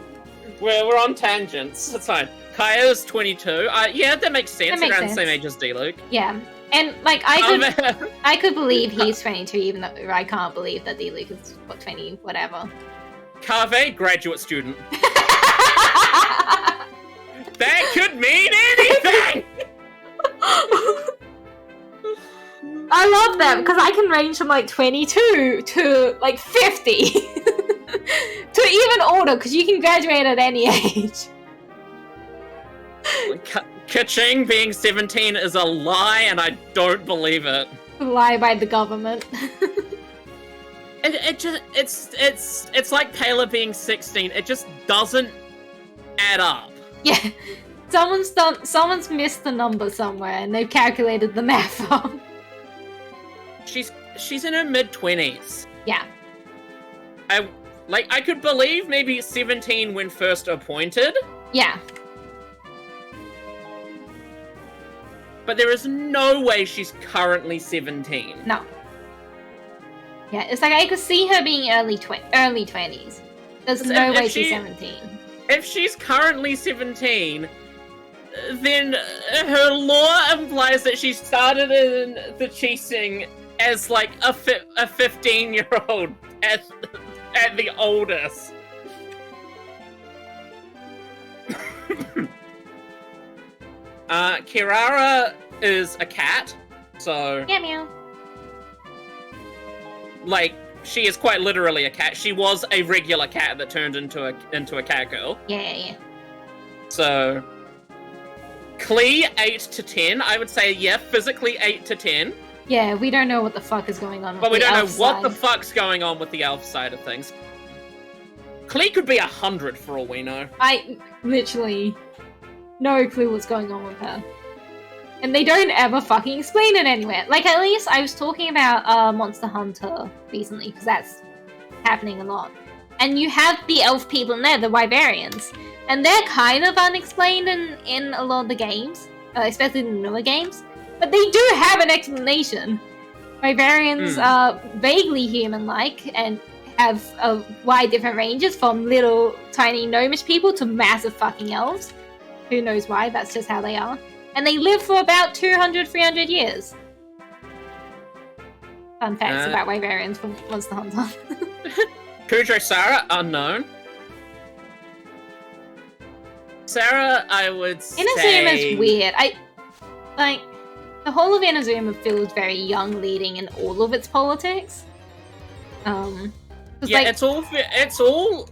We're on tangents. That's fine. Kaya's 22. Yeah, that makes sense. That makes Around sense. the same age as D-Luke. Yeah. And, like, I could believe he's 22, even though I can't believe that D-Luke is, 20, whatever. Kave, graduate student. That could mean anything! I love them, because I can range from, like, 22 to, like, 50. To even older, because you can graduate at any age. Kaching being 17 is a lie, and I don't believe it. Lie by the government. It's like Taylor being 16. It just doesn't add up. Yeah, someone's missed the number somewhere, and they've calculated the math wrong. She's in her mid-20s. Yeah. I could believe maybe 17 when first appointed. Yeah. But there is no way she's currently 17. No. Yeah, it's like I could see her being early 20s. There's no way she's 17. If she's currently 17, then her lore implies that she started in the chasing as like a 15-year-old at the oldest. Kirara is a cat, so... Meow meow. Like, she is quite literally a cat. She was a regular cat that turned into a cat girl. Yeah. So... Klee, 8 to 10. I would say, yeah, physically 8 to 10. Yeah, we don't know what the fuck is going on with But we the don't know elf what side. the fuck's going on with the elf side of things. Klee could be 100 for all we know. I literally no clue what's going on with her. And they don't ever fucking explain it anywhere. Like, at least I was talking about Monster Hunter recently, because that's happening a lot. And you have the elf people in there, the Wyverians. And they're kind of unexplained in a lot of the games, especially the newer games. But they do have an explanation. Wyverians are vaguely human-like and have wide different ranges, from little tiny gnomish people to massive fucking elves. Who knows why, that's just how they are. And they live for about 200-300 years. Fun facts about Wyverians from Monster Hunter. Kudro Sarah, unknown. Sarah, I would say... Inazuma is weird. The whole of Inazuma feels very young leading in all of its politics. Yeah, like, it's all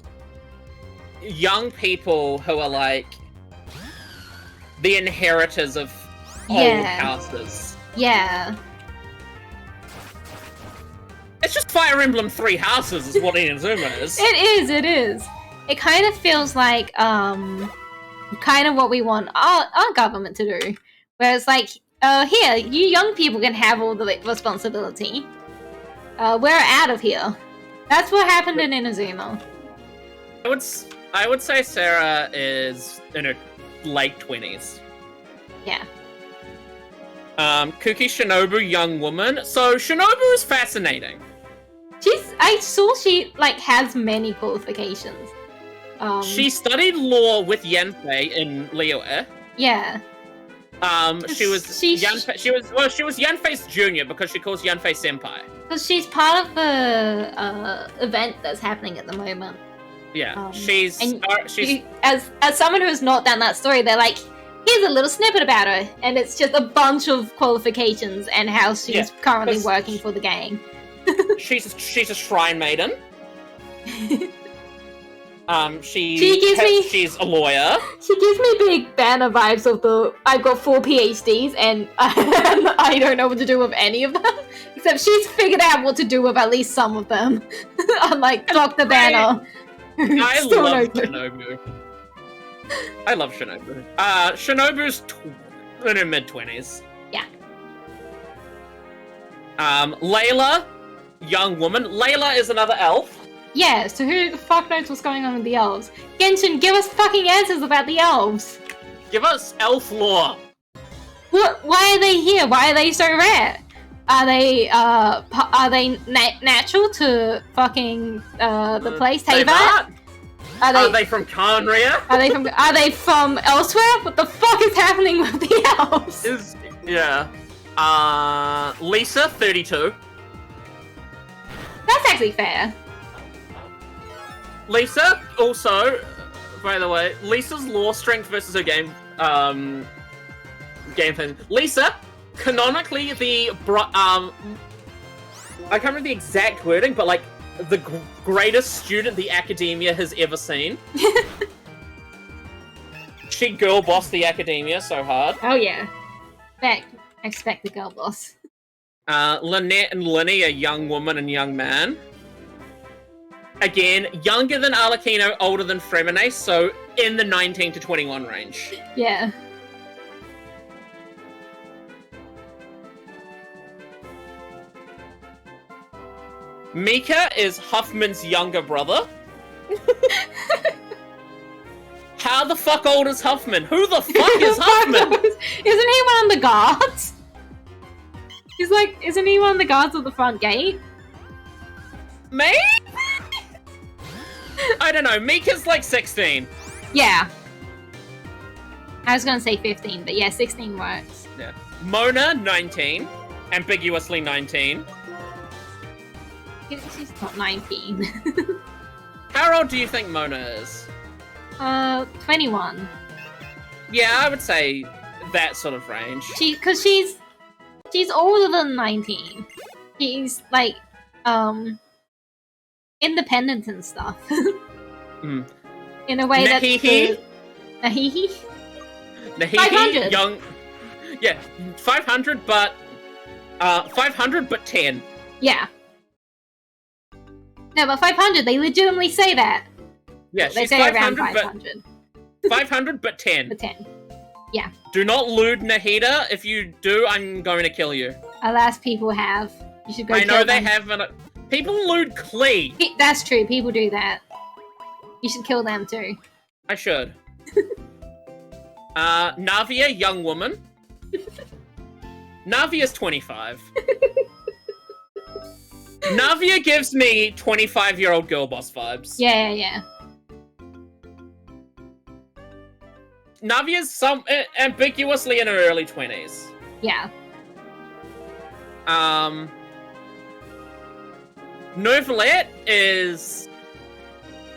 young people who are like the inheritors of old houses. Yeah. It's just Fire Emblem 3 houses is what Inazuma is. It is. It kind of feels like, kind of what we want our government to do. Where it's like, here, you young people can have all the responsibility. We're out of here. That's what happened in Inazuma. I would say Sarah is in her late 20s. Yeah. Kuki Shinobu, young woman. So Shinobu is fascinating. I saw she has many qualifications. She studied law with Yanfei in Liyue. Yeah. She was Yanfei's junior because she calls Yanfei senpai. Because she's part of the event that's happening at the moment. Yeah, as someone who's not done that story, they're like, here's a little snippet about her, and it's just a bunch of qualifications and how she's currently working for the gang. she's a shrine maiden. She's a lawyer. She gives me big banner vibes of I've got 4 PhDs and I don't know what to do with any of them. Except she's figured out what to do with at least some of them. Unlike Dr. Banner. I love Shinobu. I love Shinobu. Shinobu's in her mid-20s. Yeah. Layla, young woman. Layla is another elf. Yeah, so who the fuck knows what's going on with the elves? Genshin, give us fucking answers about the elves! Give us elf lore. What? Why are they here? Why are they so rare? Are they natural to fucking the place Teyvat? Are they from Karnria? Are they from elsewhere? What the fuck is happening with the elves? Lisa, 32. That's actually fair. Lisa, also, by the way, Lisa's lore strength versus her game thing. Lisa, canonically the I can't remember the exact wording, but like the greatest student the academia has ever seen. She girl bossed the academia so hard. Oh yeah. Expect the girl boss. Lynette and Linny, a young woman and young man. Again, younger than Arlecchino, older than Fremine, so in the 19 to 21 range. Yeah. Mika is Huffman's younger brother. How the fuck old is Huffman? Who the fuck is Huffman? Isn't he one of the guards? Isn't he one of the guards at the front gate? Me? I don't know. Mika's like 16. Yeah. I was gonna say 15, but yeah, 16 works. Yeah. Mona, 19. Ambiguously 19. She's not 19. How old do you think Mona is? 21. Yeah, I would say that sort of range. Cause she's older than 19. She's like, independent and stuff. Mm. In a way Nahihi? Nahihi? Nahihi, 500. young... Yeah, 500, but... 500, but 10. Yeah. No, but 500, they legitimately say that. Yeah, they she's say 500, around 500. but... 500, but 10. But 10. Yeah. Do not lewd Nahida. If you do, I'm going to kill you. Alas, people have. You should go I kill know they them. have... People lewd Klee. That's true, people do that. You should kill them too. I should. Navia, young woman. Navia's 25. Navia gives me 25-year-old girl boss vibes. Yeah. Navia's ambiguously in her early 20s. Yeah. Novelette is...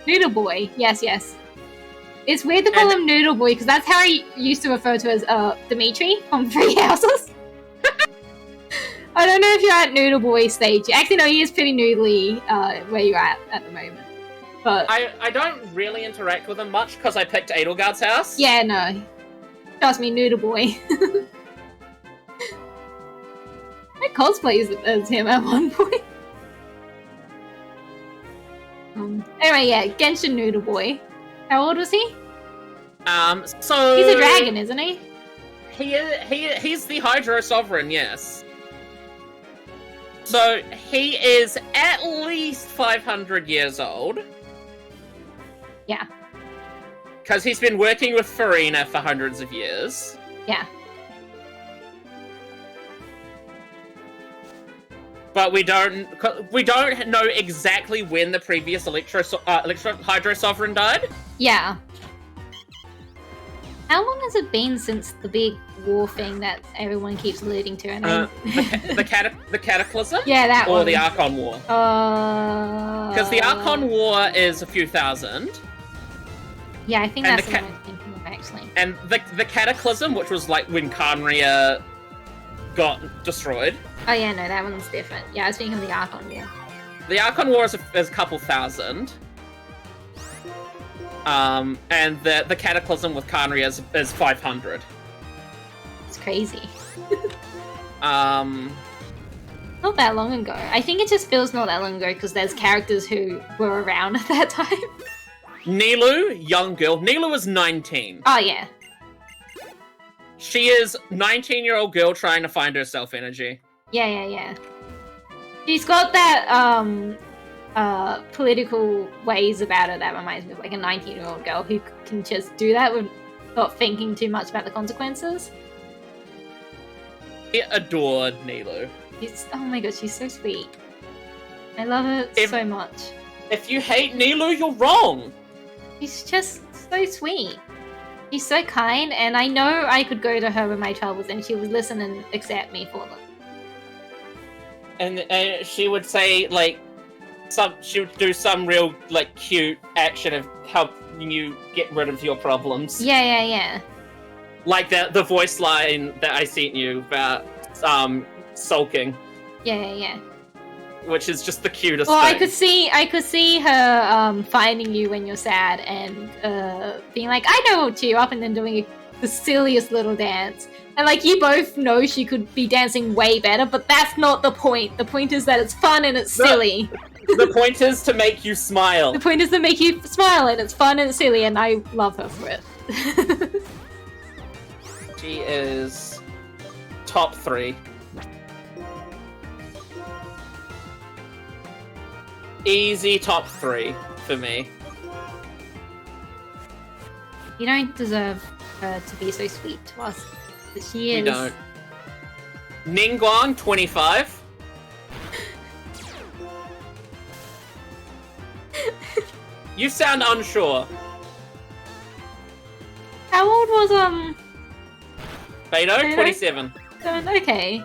Noodle Boy. Yes. It's weird to call him Noodle Boy because that's how he used to refer to as Dimitri from Three Houses. I don't know if you're at Noodle Boy stage. Actually, no, he is pretty noodly where you're at the moment. But I don't really interact with him much because I picked Edelgard's house. yeah, no. Trust me, Noodle Boy. I cosplayed as him at one point. Anyway, yeah, Genshin Noodle Boy. How old was he? So... He's a dragon, isn't he? He's the Hydro Sovereign, yes. So, he is at least 500 years old. Yeah. Because he's been working with Farina for hundreds of years. Yeah. But we don't know exactly when the previous Hydro Sovereign died. Yeah. How long has it been since the big war thing that everyone keeps alluding to? And the Cataclysm? Yeah, that or one. the Archon War? Because the Archon War is a few thousand. Yeah, I think that's what I was thinking of, actually. And the Cataclysm, which was like when Karnria got destroyed. Oh yeah, no, that one's different. Yeah, I was thinking of the Archon War. The Archon War is a couple thousand. And the Cataclysm with Karnria is 500. It's crazy. Not that long ago. I think it just feels not that long ago because there's characters who were around at that time. Nilu, young girl. Nilu is 19. Oh yeah. She is 19-year-old girl trying to find her self-energy. Yeah. She's got that political ways about her that reminds me of like a 19-year-old girl who can just do that without thinking too much about the consequences. I adored Nilu. Oh my god, she's so sweet. I love her so much. If you hate Nilu, you're wrong. She's just so sweet. She's so kind, and I know I could go to her with my troubles and she would listen and accept me for them. And she would say, like, she would do some real, like, cute action of helping you get rid of your problems. Yeah. Like the voice line that I sent you about sulking. Yeah. Which is just the cutest thing. I could see her finding you when you're sad and being like, I know what you up, and then doing the silliest little dance. And like, you both know she could be dancing way better, but that's not the point. The point is that it's fun and it's silly. The point is to make you smile. The point is to make you smile, and it's fun and it's silly, and I love her for it. She is top 3. Easy top 3 for me. You don't deserve her to be so sweet to us, but she is. You don't. Ningguang, 25. You sound unsure. How old was Beto, 27. Okay.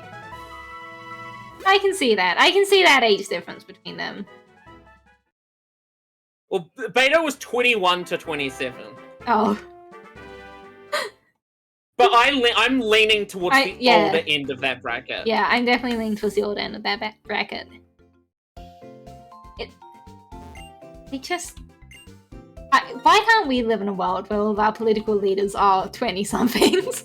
I can see that. I can see that age difference between them. Well, Beto was 21 to 27. Oh. But I'm leaning towards the older end of that bracket. Yeah, I'm definitely leaning towards the older end of that bracket. They just... why can't we live in a world where all of our political leaders are 20-somethings?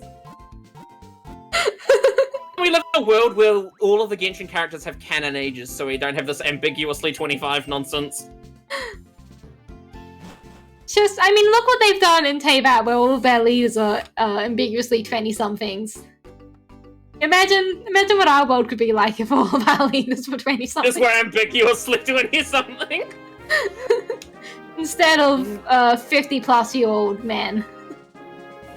We live in a world where all of the Genshin characters have canon ages, so we don't have this ambiguously 25 nonsense. Just, I mean, look what they've done in Teyvat, where all of their leaders are ambiguously 20-somethings. Imagine what our world could be like if all of our leaders were 20-somethings. Just we're ambiguously 20-something. Instead of 50-plus-year-old men.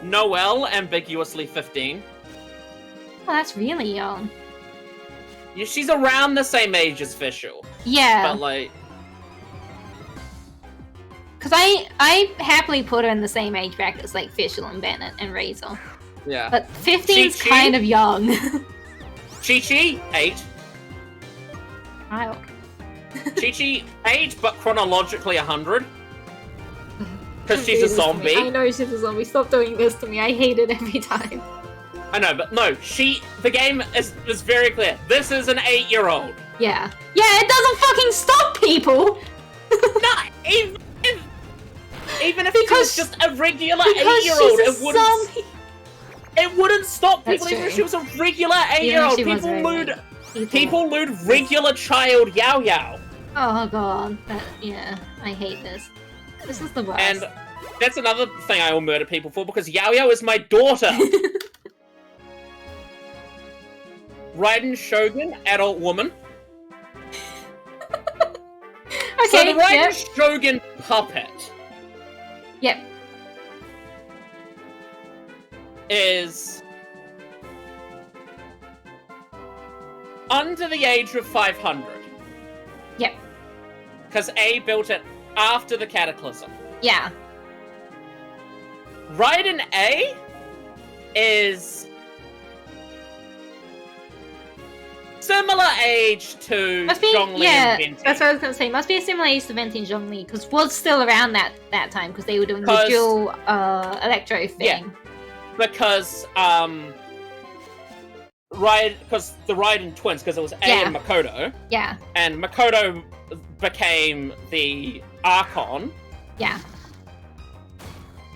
Noelle, ambiguously 15. Oh, that's really young. Yeah, she's around the same age as Fischl. Yeah. But, like... Because I happily put her in the same age bracket as, like, Fischl and Bennett and Razor. Yeah. But 15's kind of young. Chi-Chi, 8. Wow. Chi-Chi, 8, but chronologically 100. Because she's a zombie. I know she's a zombie. Stop doing this to me. I hate it every time. I know, but no, the game is very clear. This is an 8-year-old. Yeah. Yeah, it doesn't fucking stop people! Not even if it was just a regular 8-year-old, it wouldn't stop people even if she was a regular 8-year-old. People lewd regular child Yao Yao. Oh god. Yeah, I hate this. This is the worst. And that's another thing I will murder people for, because Yao Yao is my daughter. Raiden Shogun, adult woman. Okay, so the Raiden Shogun puppet. Yep. Is under the age of 500. Yep. Because A built it after the Cataclysm. Yeah. Raiden A is similar age to Zhongli and Venti. That's what I was going to say. Must be a similar age to Venti and Zhongli, because was still around that time, because they were doing the dual electro thing. Yeah. Because the Raiden twins, because it was A and Makoto. Yeah. And Makoto became the Archon. Yeah.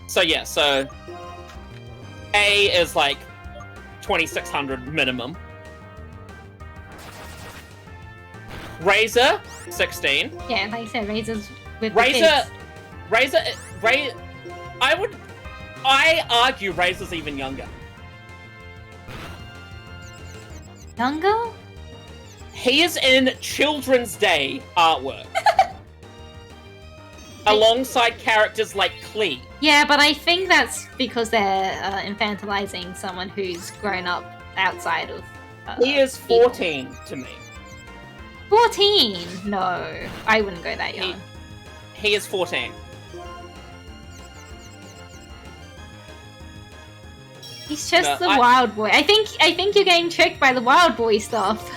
So yeah, so A is like 2600 minimum. Razor, 16. Yeah, like I said, Razor's with Razor, I argue Razor's even younger. Younger? He is in Children's Day artwork. Alongside characters like Klee. Yeah, but I think that's because they're infantilizing someone who's grown up outside of. He is 14 to me. 14? No, I wouldn't go that young. He is 14. He's just the wild boy. I think you're getting tricked by the wild boy stuff.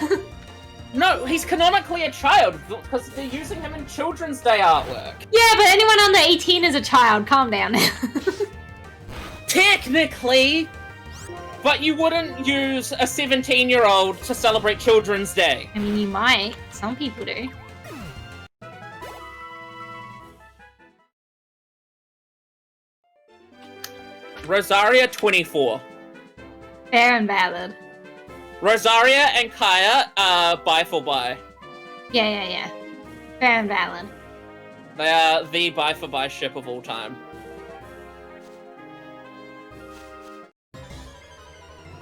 No, he's canonically a child because they're using him in Children's Day artwork. Yeah, but anyone under 18 is a child. Calm down. Technically, but you wouldn't use a 17-year-old to celebrate Children's Day. I mean, you might. Some people do. Rosaria, 24. Fair and valid. Rosaria and Kaya are bi for bi. Yeah. Fair and valid. They are the bi for bi ship of all time.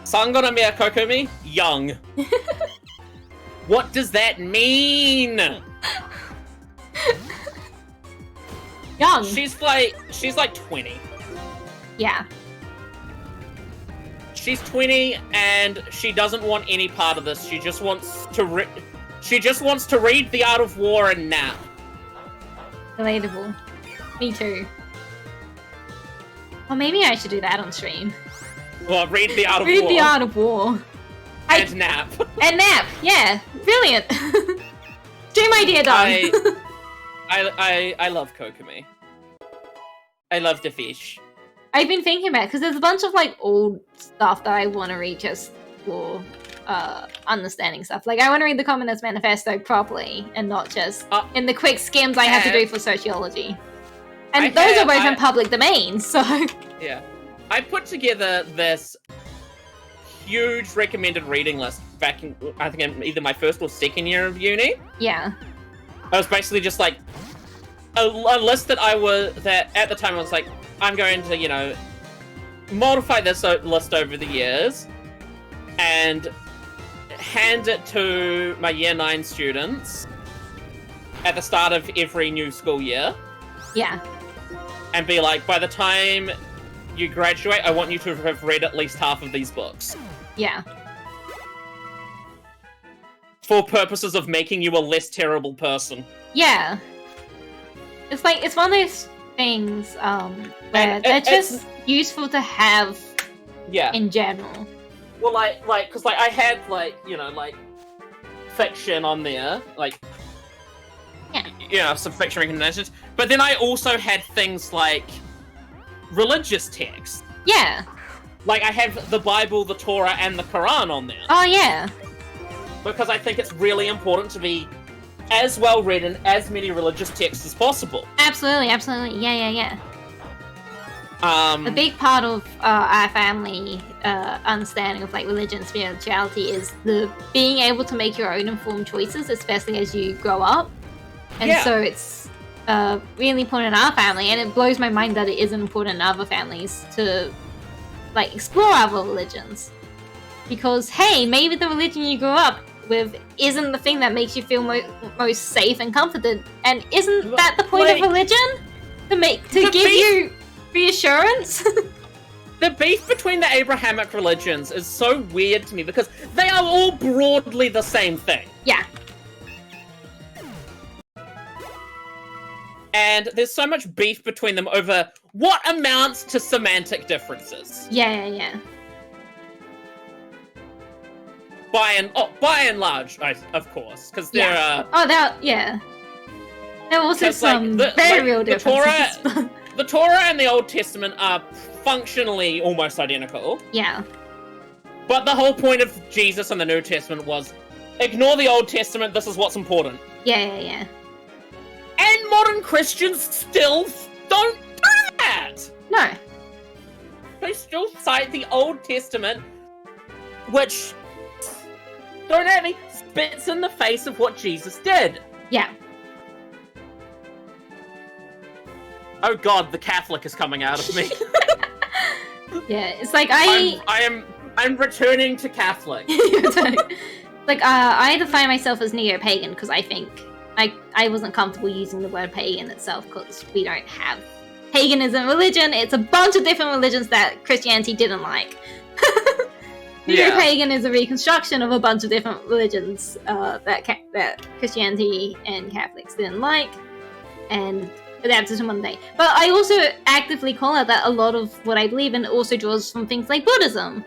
Sangona Mia Kokumi, young. What does that mean? Young. She's like 20. Yeah. She's 20 and she doesn't want any part of this. She just wants to read The Art of War and nap. Relatable. Me too. Well, maybe I should do that on stream. Well, read The Art of War. Read The Art of War. And nap. And nap. Yeah. Brilliant. Stream idea done. I love Kokumi. I love the fish. I've been thinking about it because there's a bunch of like old stuff that I want to read just for understanding stuff. Like I want to read the Communist Manifesto properly and not just in the quick skims I have to do for sociology. And those are both in public domain, so yeah. I put together this huge recommended reading list back in I think in either my first or second year of uni. Yeah. I was basically just like a list that at the time I was like, I'm going to, modify this list over the years and hand it to my year 9 students at the start of every new school year. Yeah. And be like, by the time you graduate, I want you to have read at least half of these books. Yeah. For purposes of making you a less terrible person. Yeah. It's like, it's one of those things where they're just useful to have in general. Well, because I had, fiction on there, some fiction recommendations, but then I also had things like religious texts. Yeah. Like, I have the Bible, the Torah, and the Quran on there. Oh, yeah. Because I think it's really important to be as well read in as many religious texts as possible. Absolutely. Yeah. A big part of our family understanding of religion and spirituality is the being able to make your own informed choices, especially as you grow up. And so it's really important in our family, and it blows my mind that it isn't important in other families to explore other religions. Because hey, maybe the religion you grew up with isn't the thing that makes you feel most safe and comforted, and isn't that the point of religion? To give you reassurance? The beef between the Abrahamic religions is so weird to me because they are all broadly the same thing. Yeah. And there's so much beef between them over what amounts to semantic differences. Yeah. By and large, of course, because there are... There are also some very real differences. The Torah and the Old Testament are functionally almost identical. Yeah. But the whole point of Jesus and the New Testament was, ignore the Old Testament, this is what's important. Yeah. And modern Christians still don't do that! No. They still cite the Old Testament, which... don't at me, spits in the face of what Jesus did. Yeah. Oh god, the Catholic is coming out of me. Yeah, it's like I'm returning to Catholic. Like, I define myself as neo-pagan because I think I wasn't comfortable using the word pagan itself because we don't have paganism religion. It's a bunch of different religions that Christianity didn't like. Neo-pagan is a reconstruction of a bunch of different religions that Christianity and Catholics didn't like, and adapted to modern day. But I also actively call out that a lot of what I believe in also draws from things like Buddhism,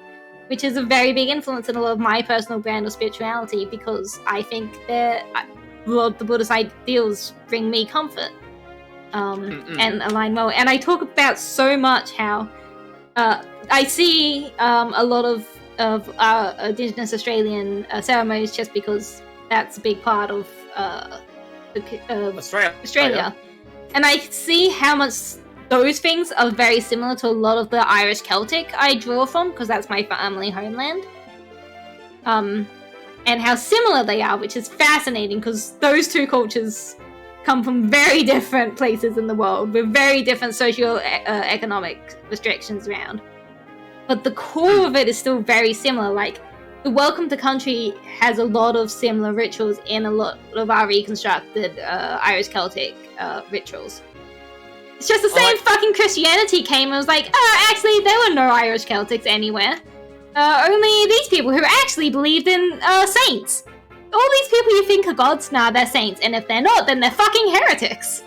which is a very big influence in a lot of my personal brand of spirituality, because I think that a lot of the Buddhist ideals bring me comfort and align well. And I talk about so much how I see a lot of Indigenous Australian ceremonies just because that's a big part of Australia. And I see how much those things are very similar to a lot of the Irish Celtic I draw from, because that's my family homeland. And how similar they are, which is fascinating, because those two cultures come from very different places in the world, with very different socio-economic restrictions around. But the core of it is still very similar. Like, the Welcome to Country has a lot of similar rituals in a lot of our reconstructed Irish Celtic rituals. It's just the same fucking Christianity came and was like, oh, actually, there were no Irish Celtics anywhere. Only these people who actually believed in saints. All these people you think are gods, nah, they're saints. And if they're not, then they're fucking heretics.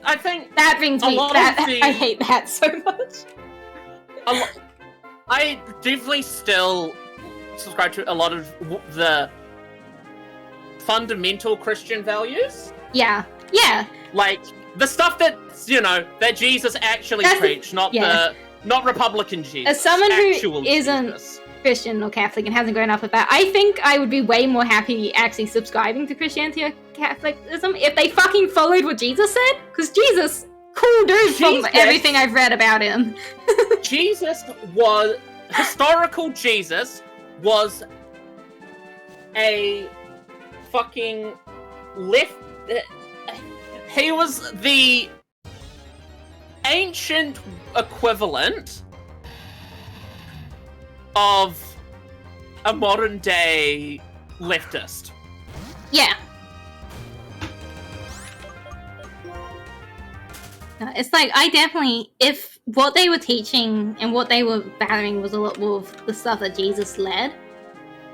I think that brings me... I hate that so much. I definitely still subscribe to a lot of the fundamental Christian values. Yeah. Like, the stuff that, that Jesus actually preached, not Republican Jesus. As someone who isn't Christian or Catholic and hasn't grown up with that, I think I would be way more happy actually subscribing to Christianity or Catholicism if they fucking followed what Jesus said. Because Jesus, cool dude from everything I've read about him. Historical Jesus was a fucking he was the ancient equivalent of a modern day leftist. Yeah. It's like, I definitely, if what they were teaching and what they were battering was a lot more of the stuff that Jesus led,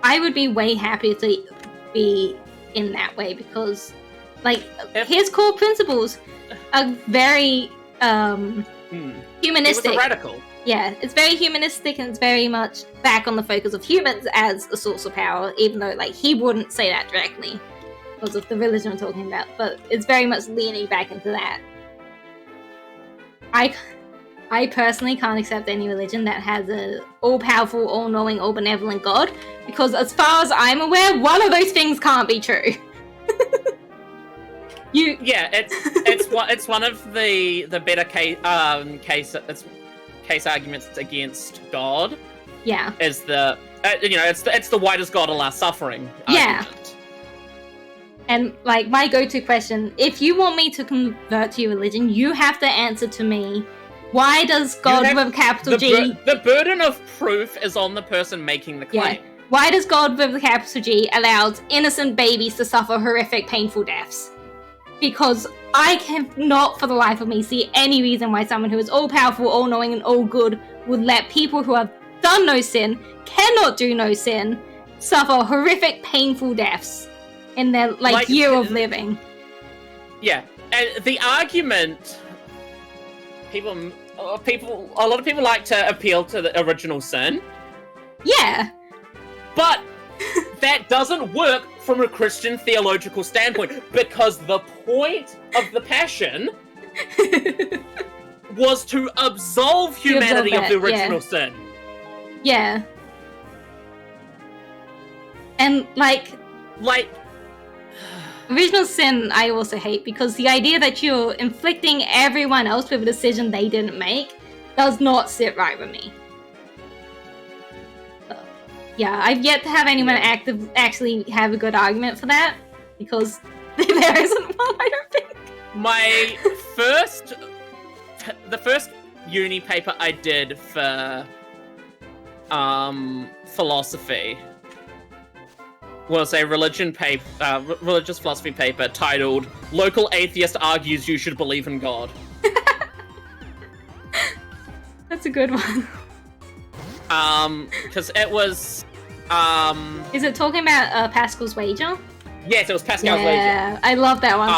I would be way happier to be in that way, because, like, his core principles are very humanistic. It was a radical. Yeah, it's very humanistic, and it's very much back on the focus of humans as a source of power, even though, like, he wouldn't say that directly because of the religion we're talking about, but it's very much leaning back into that. I personally can't accept any religion that has a all-powerful, all-knowing, all-benevolent God, because as far as I'm aware, one of those things can't be true. It's one of the better case arguments against God. Yeah, is the it's the why does God allow suffering argument. And, like, my go-to question, if you want me to convert to your religion, you have to answer to me, why does God with a capital G... The burden of proof is on the person making the claim. Yeah. Why does God with a capital G allow innocent babies to suffer horrific, painful deaths? Because I cannot, for the life of me, see any reason why someone who is all-powerful, all-knowing, and all-good would let people who have done no sin, cannot do no sin, suffer horrific, painful deaths in their year of living. Yeah, and the argument, a lot of people like to appeal to the original sin. Yeah, but that doesn't work from a Christian theological standpoint, because the point of the Passion was to absolve humanity of the original sin. Yeah, and like. Original sin I also hate, because the idea that you're inflicting everyone else with a decision they didn't make does not sit right with me. Yeah, I've yet to have anyone actually have a good argument for that, because there isn't one, I don't think. The first uni paper I did for philosophy was a religious philosophy paper titled "Local Atheist Argues You Should Believe in God." That's a good one. Because it was, Is it talking about Pascal's wager? Yes, it was Pascal's wager. Yeah, I love that one.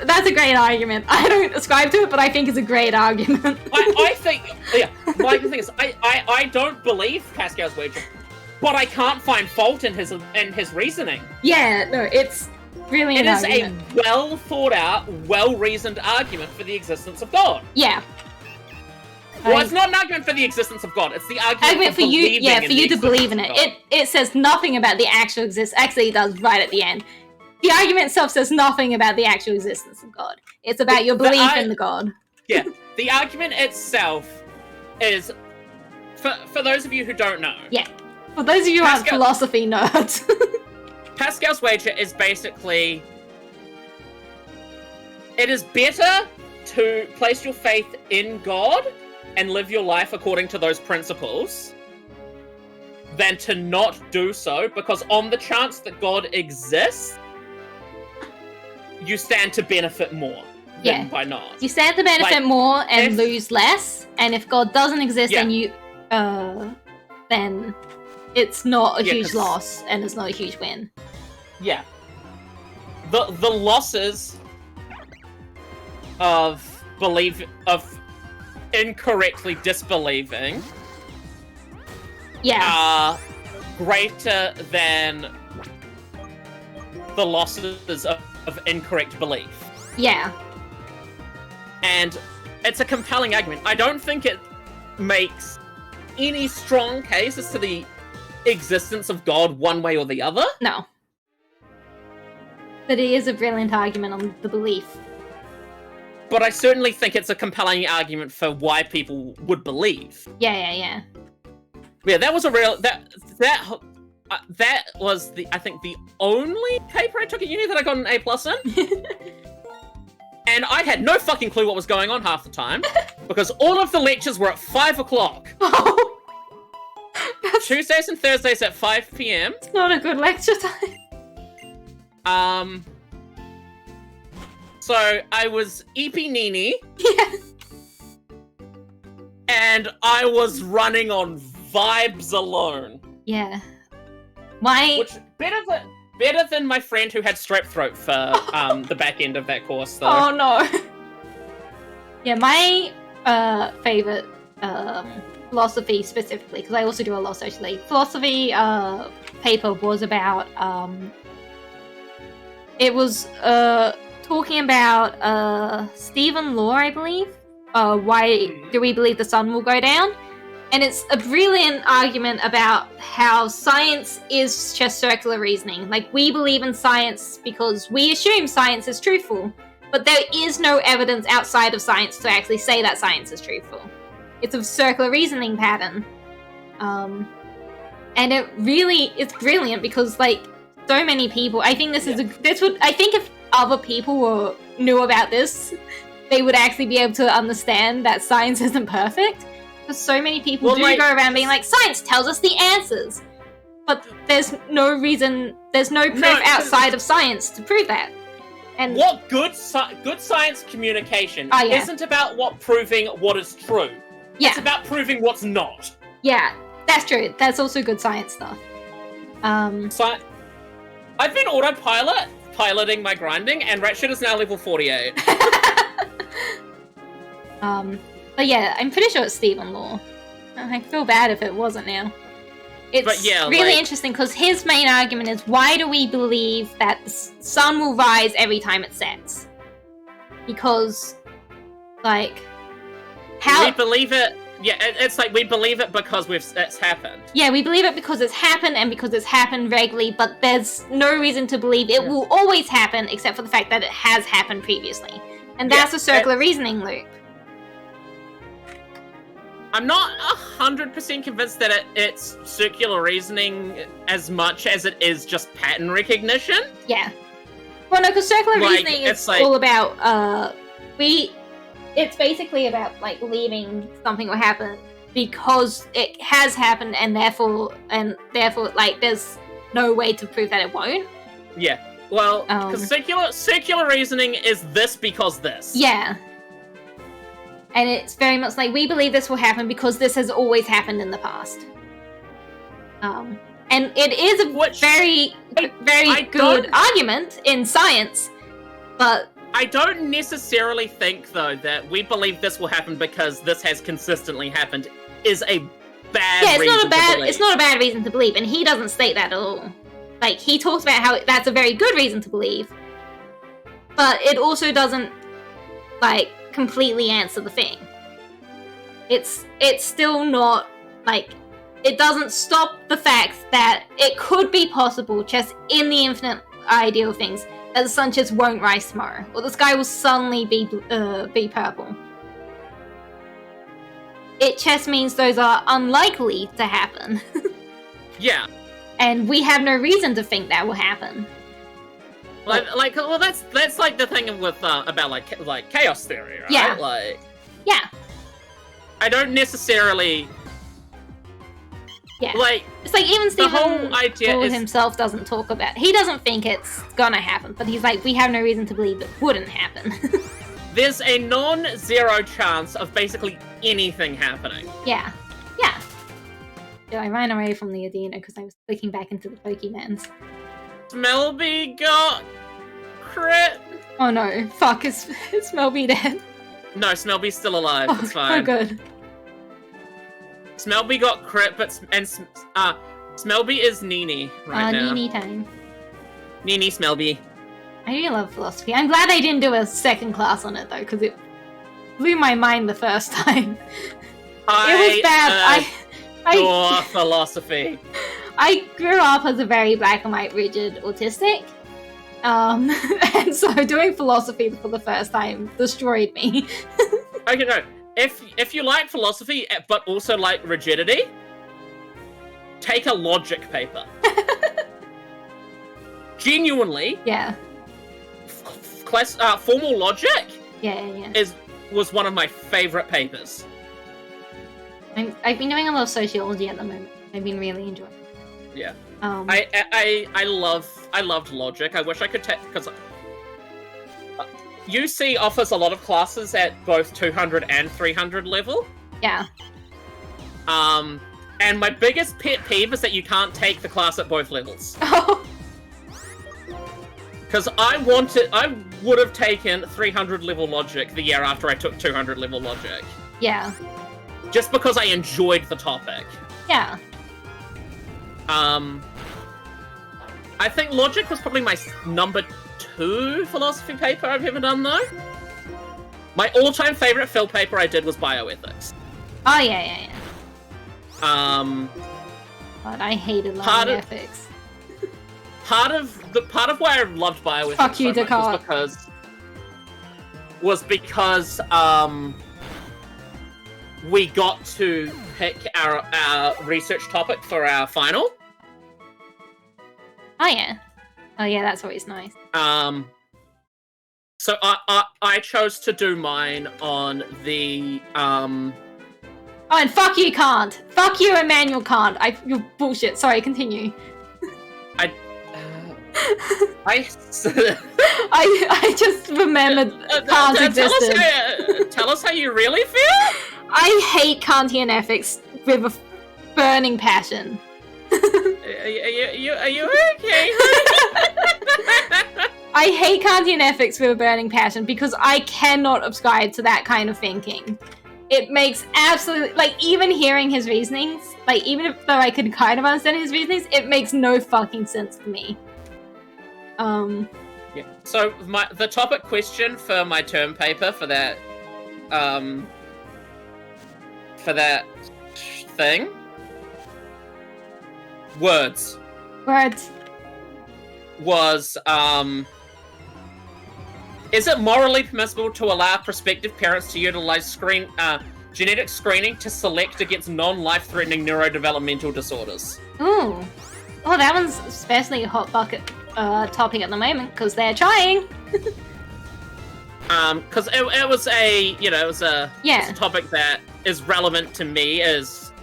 That's a great argument. I don't ascribe to it, but I think it's a great argument. I think, yeah. Like the thing is, I don't believe Pascal's wager, but I can't find fault in his reasoning. Yeah, no, it's really an argument. It is a well thought out, well reasoned argument for the existence of God. Yeah. Well, it's not an argument for the existence of God. It's the argument for you. Yeah, for you to believe in it. It says nothing about the actual existence. Actually, it does right at the end. The argument itself says nothing about the actual existence of God. It's about your belief in the God. Yeah, the argument itself is, for those of you who don't know. Yeah, for those of you who aren't philosophy nerds. Pascal's wager is basically, it is better to place your faith in God and live your life according to those principles than to not do so, because on the chance that God exists, you stand to benefit more than by not. You stand to benefit more and lose less, and if God doesn't exist, then it's not a huge loss and it's not a huge win. Yeah. The losses of incorrectly disbelieving are greater than the losses of incorrect belief. Yeah. And it's a compelling argument. I don't think it makes any strong case as to the existence of God one way or the other. No. But it is a brilliant argument on the belief. But I certainly think it's a compelling argument for why people would believe. Yeah. Yeah, that was a real... That was I think the only paper I took at uni that I got an A+ in. And I had no fucking clue what was going on half the time, because all of the lectures were at 5 o'clock. Oh. Tuesdays and Thursdays at 5 p.m. It's not a good lecture time. So I was Eepy Nini. Yeah. And I was running on vibes alone. Yeah. Which better than my friend who had strep throat for the back end of that course, though. Oh no. Yeah, my favorite philosophy specifically, because I also do a lot socially. Philosophy paper was about it was talking about Stephen Law, I believe. Why do we believe the sun will go down? And it's a brilliant argument about how science is just circular reasoning. Like, we believe in science because we assume science is truthful, but there is no evidence outside of science to actually say that science is truthful. It's a circular reasoning pattern. And it's brilliant because, like, so many people, I think I think if other people knew about this, they would actually be able to understand that science isn't perfect. Because so many people go around being like, science tells us the answers. But there's no proof outside of science to prove that. And what good science communication isn't about proving what is true. Yeah. It's about proving what's not. Yeah, that's true. That's also good science stuff. I've been piloting my grinding, and Ratchet is now level 48. But yeah, I'm pretty sure it's Stephen Law. I feel bad if it wasn't now. It's really interesting because his main argument is, why do we believe that the sun will rise every time it sets? Because, like, how... We believe it... Yeah, it's like we believe it because it's happened. Yeah, we believe it because it's happened and because it's happened regularly, but there's no reason to believe it will always happen except for the fact that it has happened previously. And that's a circular reasoning loop. I'm not 100% convinced that it's circular reasoning as much as it is just pattern recognition. Yeah. Well, no, because circular reasoning is all about, it's basically about, like, believing something will happen because it has happened and therefore, like, there's no way to prove that it won't. Yeah. Well, because circular reasoning is this because this. Yeah. And it's very much like, we believe this will happen because this has always happened in the past. And it is a very good argument in science, but... I don't necessarily think, though, that we believe this will happen because this has consistently happened is a bad reason to believe. It's not a bad reason to believe, and he doesn't state that at all. Like, he talks about how that's a very good reason to believe, but it also doesn't, like, completely answer the thing. It's still not, like, it doesn't stop the fact that it could be possible, just in the infinite ideal of things, that the sun just won't rise tomorrow, or the sky will suddenly be purple. It just means those are unlikely to happen. Yeah. And we have no reason to think that will happen. Well, that's like the thing with about like chaos theory, right? Yeah. Like, yeah. I don't necessarily. Yeah. Like, it's like even Stephen the whole idea himself doesn't talk about. He doesn't think it's gonna happen, but he's like, we have no reason to believe it wouldn't happen. There's a non-zero chance of basically anything happening. Yeah. Yeah. So I ran away from the Adina because I was clicking back into the Pokemans. Smelby got crit. Oh no! Fuck! Is Smelby dead? No, Smelby's still alive. It's fine. Oh good. Smelby got crit, Smelby is Nini right now. Nini time. Nini Smelby. I really love philosophy. I'm glad they didn't do a second class on it though, because it blew my mind the first time. It was bad. I philosophy. I grew up as a very black and white, rigid autistic, and so doing philosophy for the first time destroyed me. Okay, no. If you like philosophy but also like rigidity, take a logic paper. Genuinely. Yeah. Formal logic. Yeah. Was one of my favorite papers. I've been doing a lot of sociology at the moment. I've been really enjoying it. Yeah. I loved logic. I wish I could take, because UC offers a lot of classes at both 200 and 300 level. Yeah. And my biggest pet peeve is that you can't take the class at both levels. Oh. Because I would have taken 300 level logic the year after I took 200 level logic. Yeah. Just because I enjoyed the topic. Yeah. I think logic was probably my number 2 philosophy paper I've ever done, though. My all-time favorite phil paper I did was bioethics. Oh, yeah. But I hated ethics. Part of why I loved bioethics Fuck you, so much Descartes. was because we got to pick our research topic for our final. Oh yeah, that's always nice. So I chose to do mine on the Oh, and fuck you, Kant. Fuck you, Immanuel Kant. You're bullshit. Sorry, continue. I just remembered Kant's existence. Tell us how you really feel? I hate Kantian ethics with a burning passion. Are you okay? I hate Kantian ethics with a burning passion because I cannot subscribe to that kind of thinking. It makes absolutely, like, even hearing his reasonings, like, even though I could kind of understand his reasonings, it makes no fucking sense to me. Yeah. So the topic question for my term paper for that thing, words was is it morally permissible to allow prospective parents to utilize genetic screening to select against non-life-threatening neurodevelopmental disorders? Ooh. Oh, that one's especially a hot bucket topic at the moment because they're trying. Because it was a topic that is relevant to me as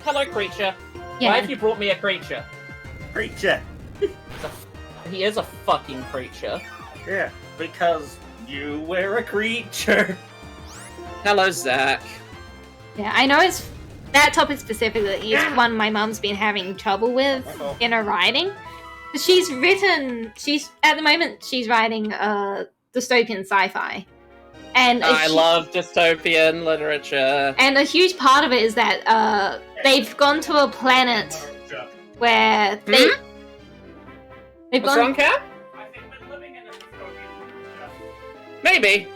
hello creature. Yeah. Why have you brought me a creature? Creature. He is a fucking creature. Yeah, because you were a creature. Hello, Zach. Yeah, I know it's that topic specifically is one my mum's been having trouble with in her writing. She's at the moment she's writing dystopian sci-fi. And I love dystopian literature. And a huge part of it is that they've gone to a planet where they've What's gone. wrong, Cap? I think we're living in a dystopian.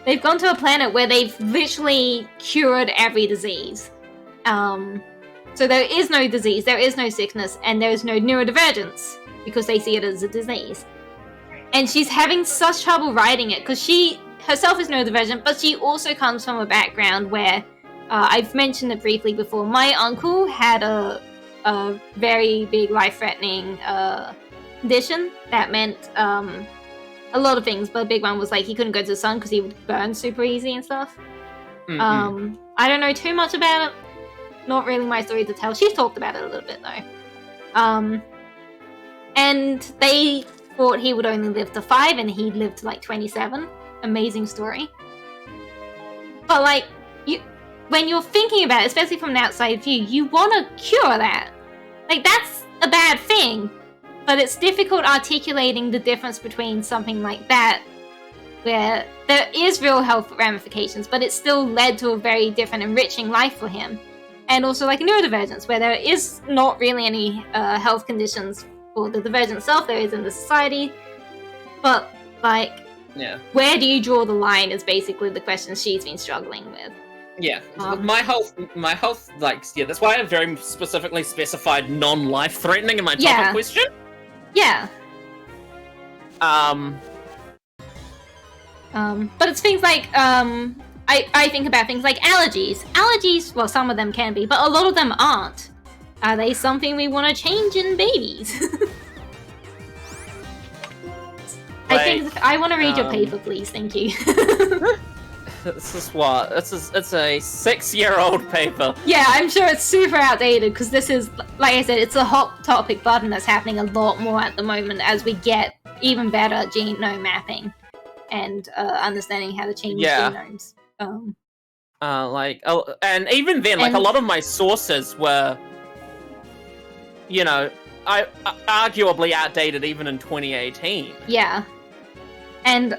They've gone to a planet where they've literally cured every disease. So there is no disease, there is no sickness, and there is no neurodivergence because they see it as a disease. And she's having such trouble writing it because she herself is neurodivergent, but she also comes from a background where I've mentioned it briefly before. My uncle had a very big life-threatening condition that meant a lot of things, but a big one was like he couldn't go to the sun because he would burn super easy and stuff. Mm-hmm. I don't know too much about it. Not really my story to tell. She's talked about it a little bit though. And they thought he would only live to 5 and he lived to like 27. Amazing story. But like, when you're thinking about it, especially from an outside view, you want to cure that. Like, that's a bad thing. But it's difficult articulating the difference between something like that, where there is real health ramifications, but it still led to a very different, enriching life for him. And also like a neurodivergence, where there is not really any health conditions for the divergent itself, there is in the society. But, like, where do you draw the line is basically the question she's been struggling with. Yeah, my health, like, that's why I very specifically specified non-life-threatening in my topic question. Yeah. But it's things like, I think about things like allergies. Allergies, well, some of them can be, but a lot of them aren't. Are they something we want to change in babies? I want to read your paper, please. Thank you. This is what? It's a 6-year-old paper. Yeah, I'm sure it's super outdated because this is, like I said, it's a hot topic button that's happening a lot more at the moment as we get even better genome mapping and understanding how to change genomes. And even then, like, a lot of my sources were, you know, arguably outdated even in 2018. Yeah. And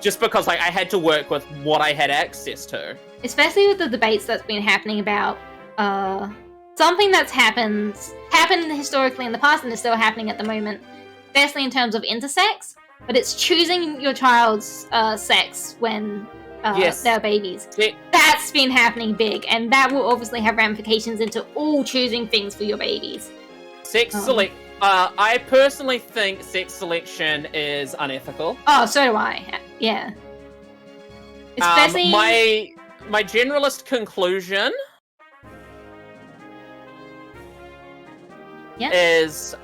just because like I had to work with what I had access to, especially with the debates that's been happening about something that's happened historically in the past and is still happening at the moment, especially in terms of intersex. But it's choosing your child's sex when they're babies. That's been happening big, and that will obviously have ramifications into all choosing things for your babies. I personally think sex selection is unethical. Oh, so do I. Yeah. Especially my generalist conclusion is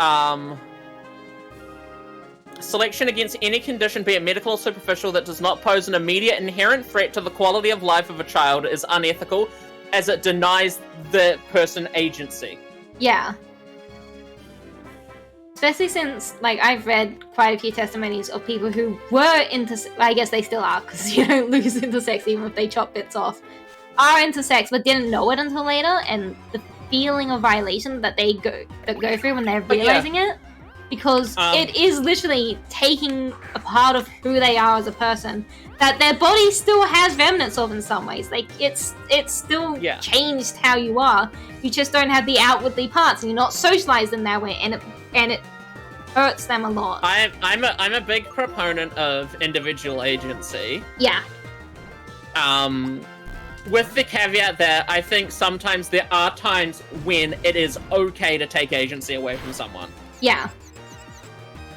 selection against any condition, be it medical or superficial, that does not pose an immediate inherent threat to the quality of life of a child is unethical, as it denies the person agency. Yeah. Especially since, like, I've read quite a few testimonies of people who were I guess they still are, because you don't lose intersex even if they chop bits off, are intersex but didn't know it until later, and the feeling of violation that they go through when they're realizing it, because it is literally taking a part of who they are as a person that their body still has remnants of in some ways. Like, it's still changed how you are. You just don't have the outwardly parts, and you're not socialized in that way, and it hurts them a lot. I'm a big proponent of individual agency. Yeah. With the caveat that I think sometimes there are times when it is okay to take agency away from someone. Yeah.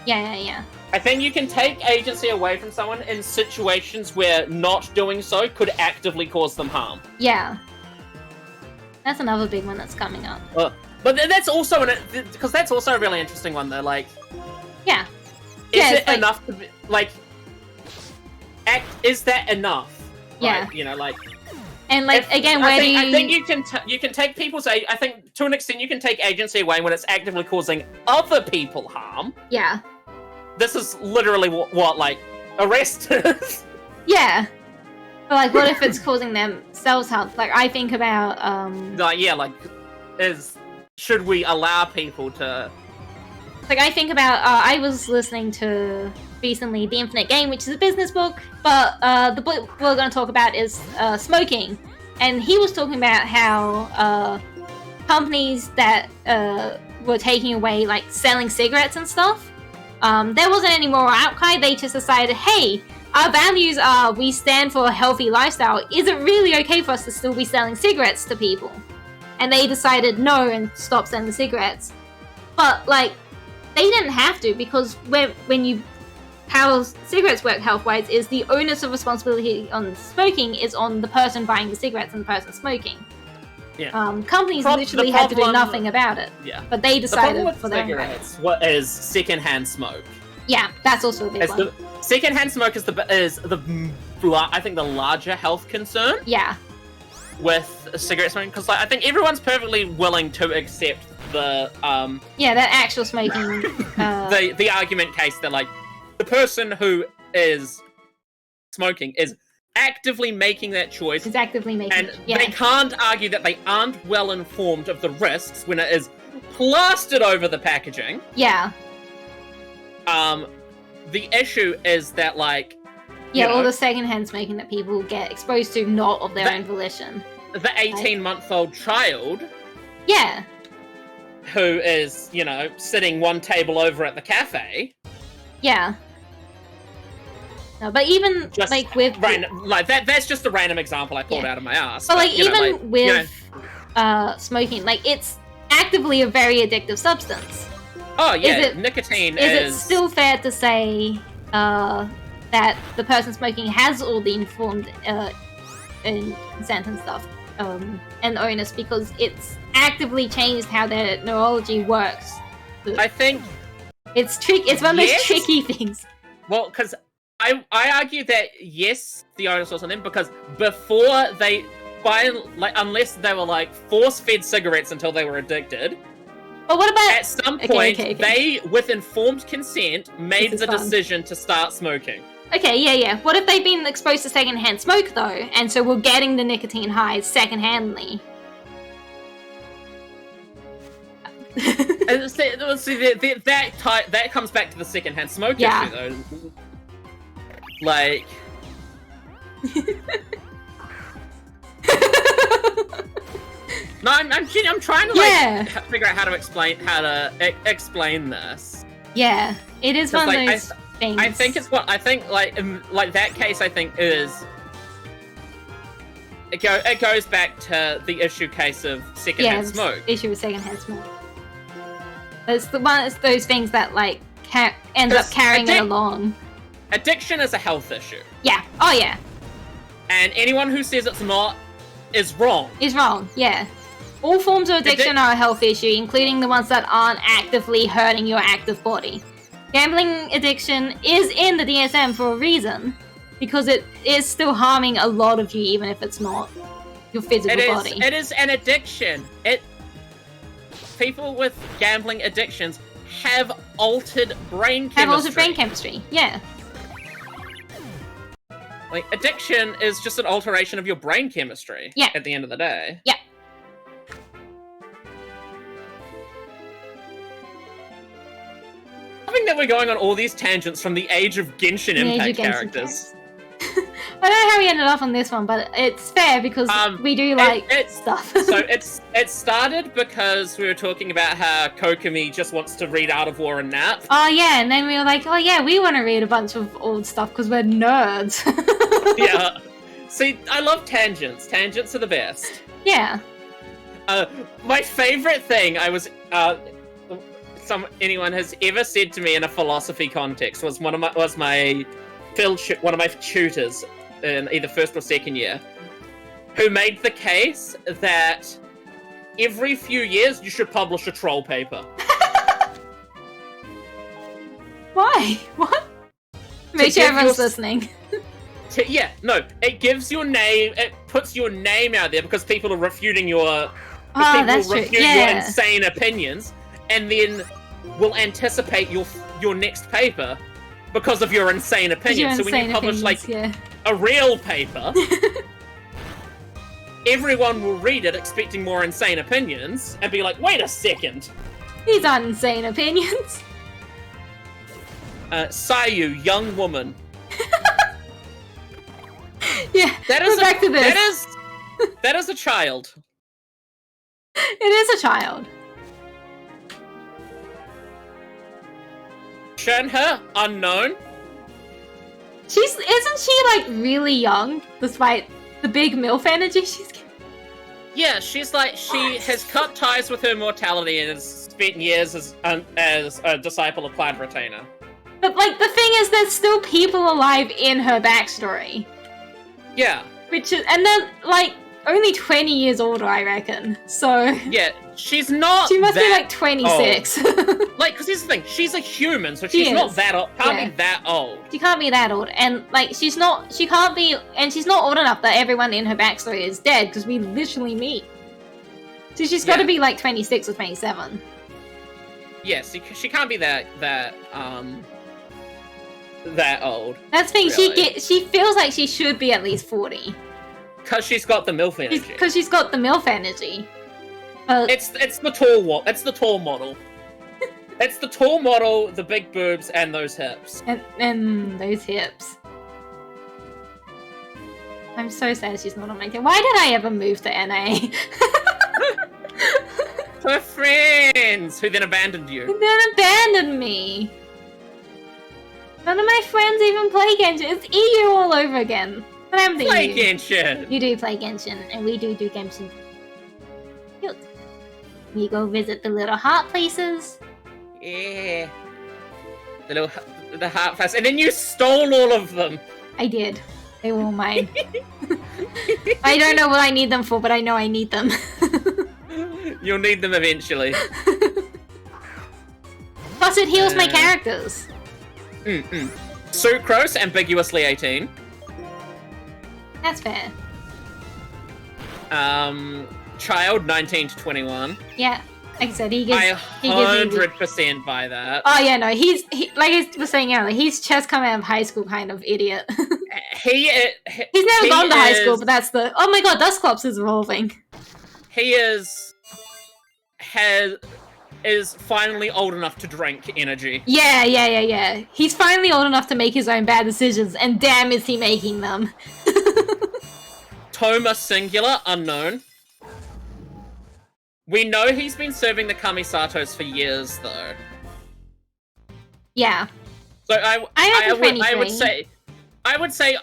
Yeah. I think you can take agency away from someone in situations where not doing so could actively cause them harm. Yeah. That's another big one that's coming up. But that's also because that's also a really interesting one though. Like, is it enough to be, like? Is that enough? Yeah. Like, you know, like, And like again, where I think you can take people's. I think to an extent you can take agency away when it's actively causing other people harm. Yeah. This is literally what like arrest is. Yeah. But like, what if it's causing themselves harm? Like, I think about should we allow people to? Like, I think about I was listening to recently The Infinite Game, which is a business book, but the book we're going to talk about is smoking, and he was talking about how companies that were taking away like selling cigarettes and stuff, there wasn't any more outcry. They just decided, hey, our values are we stand for a healthy lifestyle. Is it really okay for us to still be selling cigarettes to people? And they decided no and stopped selling cigarettes. But like, they didn't have to, because how cigarettes work health-wise is the onus of responsibility on smoking is on the person buying the cigarettes and the person smoking. Yeah. Companies literally had to do nothing about it. Yeah. The But they problem decided with for their own right. cigarettes what is secondhand smoke. Yeah, that's also a big one. Secondhand smoke is I think the larger health concern. Yeah. With cigarette smoking, because like, I think everyone's perfectly willing to accept the that actual smoking the argument case that like the person who is smoking is actively making that choice. is actively making And it. Yeah. they can't argue that they aren't well informed of the risks when it is plastered over the packaging. Yeah. The issue is that like All the secondhand smoking that people get exposed to, not of their own volition. The 18-month-old child. Yeah. Who is, sitting one table over at the cafe. Yeah. No, but even Just like with that's just a random example I pulled out of my ass. But like with smoking, like it's actively a very addictive substance. Oh yeah, nicotine is. Is it still fair to say that the person smoking has all the informed consent and stuff and onus, because it's actively changed how their neurology works? I think it's tricky. It's one of those tricky things. Well, because I argue that yes, the onus was on them, because before unless they were like force-fed cigarettes until they were addicted. But what about at some point they, with informed consent, made the decision to start smoking? Okay, yeah. What if they've been exposed to secondhand smoke though, and so we're getting the nicotine highs secondhandly? And see, that comes back to the secondhand smoke issue though. Like. No, I'm trying to figure out how to explain this. Yeah, it is one of those things. I think in that case I think is it goes back to the issue case of secondhand smoke. Issue with secondhand smoke. It's those things that like ends up carrying it along. Addiction is a health issue. Yeah. Oh yeah. And anyone who says it's not is wrong. Is wrong. Yeah. All forms of addiction are a health issue, including the ones that aren't actively hurting your active body. Gambling addiction is in the DSM for a reason, because it is still harming a lot of you, even if it's not your physical body. It is an addiction. People with gambling addictions have altered brain chemistry. Have altered brain chemistry, yeah. Like, addiction is just an alteration of your brain chemistry. Yeah. At the end of the day. Yeah. I think that we're going on all these tangents from the Age of Genshin Impact characters. I don't know how we ended up on this one, but it's fair because we do like stuff. So it started because we were talking about how Kokomi just wants to read Art of War and nap. Oh yeah, and then we were like, oh yeah, we want to read a bunch of old stuff because we're nerds. Yeah. See, I love tangents. Tangents are the best. Yeah. My favorite thing anyone has ever said to me in a philosophy context was one of my tutors in either first or second year, who made the case that every few years you should publish a troll paper. Why? What? Make sure everyone's listening. It gives your name. It puts your name out there because people are refuting your. That's true. Your insane opinions, and then will anticipate your next paper because of your insane opinions. So when you publish a real paper, everyone will read it expecting more insane opinions and be like, "Wait a second, these aren't insane opinions." Sayu, young woman. Yeah, that is back to this. That is a child. It is a child. Shenhe, unknown. Isn't she like really young, despite the big MILF energy she's getting? Yeah, she's like, she has cut ties with her mortality and has spent years as a disciple of Cloud Retainer. But like, the thing is, there's still people alive in her backstory. Yeah. Which is, and then like, only 20 years older, I reckon. So yeah, she's not. She must be like 26. Like, because here's the thing: she's a human, so she's not that old. Can't be that old. She can't be that old, and like, she's not. She can't be, and she's not old enough that everyone in her backstory is dead because we literally meet. So she's got to be like 26 or 27. Yes, she can't be that old. That's the thing. Really. She feels like she should be at least 40. Because she's got the MILF energy. Because she's got the MILF energy. It's the tall It's the tall model. It's the tall model, the big boobs, and those hips. And those hips. I'm so sad she's not on my team. Why did I ever move to NA? Her friends, who then abandoned you. Who then abandoned me. None of my friends even play Genshin. It's EU all over again. Play Genshin! You do play Genshin, and we do Genshin. Cute. We go visit the little heart places. Yeah. The heart places. And then you stole all of them! I did. They were all mine. I don't know what I need them for, but I know I need them. You'll need them eventually. Plus it heals my characters. Sucrose, ambiguously 18. That's fair. Child, 19 to 21. Yeah, like I said, he gives. I 100% buy that. Oh yeah, no, he's like I was saying earlier, he's just come out of high school kind of idiot. He's never gone to high school, but that's the. Oh my god, Dusclops is evolving. He is finally old enough to drink energy. Yeah. He's finally old enough to make his own bad decisions, and damn is he making them. Toma singular, unknown. We know he's been serving the Kamisatos for years, though. Yeah. So I would say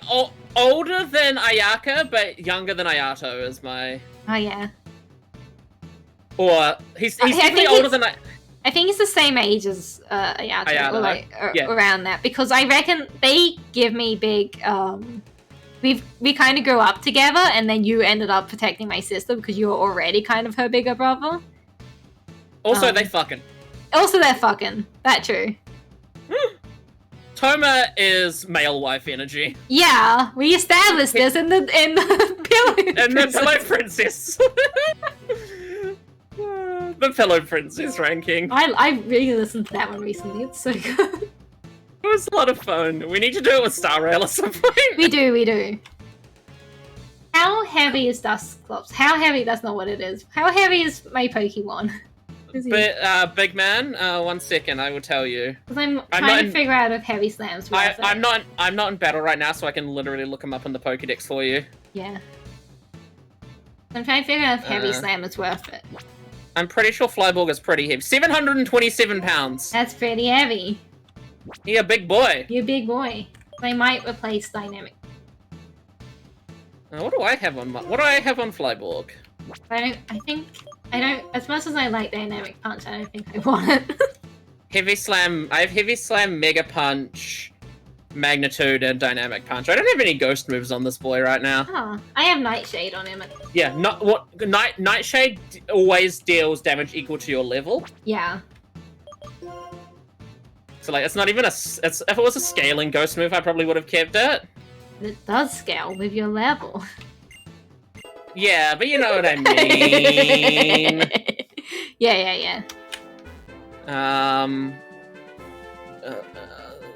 older than Ayaka, but younger than Ayato is my. Oh yeah. Or he's definitely older than I. I think it's the same age as Ayato, or like around that, because I reckon they give me big. We kind of grew up together, and then you ended up protecting my sister because you were already kind of her bigger brother. Also, they fucking. Also, they're fucking. That true. Toma is male wife energy. Yeah, we established this in the Pillow. And the Pillow Princess. The Pillow Princess ranking. I really listened to that one recently. It's so good. It was a lot of fun. We need to do it with Star Rail at some point. We do. How heavy is Dusclops? How heavy? That's not what it is. How heavy is my Pokemon? But big man, 1 second, I will tell you. Because I'm trying to figure out if Heavy Slam's worth it. I'm not in battle right now, so I can literally look him up in the Pokédex for you. Yeah. I'm trying to figure out if Heavy Slam is worth it. I'm pretty sure Flyborg is pretty heavy. 727 pounds. That's pretty heavy. You're a big boy. You're a big boy. They might replace Dynamic. What do I have on Flyborg? I don't, as much as I like Dynamic Punch, I don't think I want it. Heavy Slam, I have Heavy Slam, Mega Punch, Magnitude, and Dynamic Punch. I don't have any ghost moves on this boy right now. Oh, I have Nightshade on him. Yeah, Nightshade always deals damage equal to your level. Yeah. So like, it's not even if it was a scaling ghost move, I probably would have kept it. It does scale with your level. Yeah, but you know what I mean. Yeah.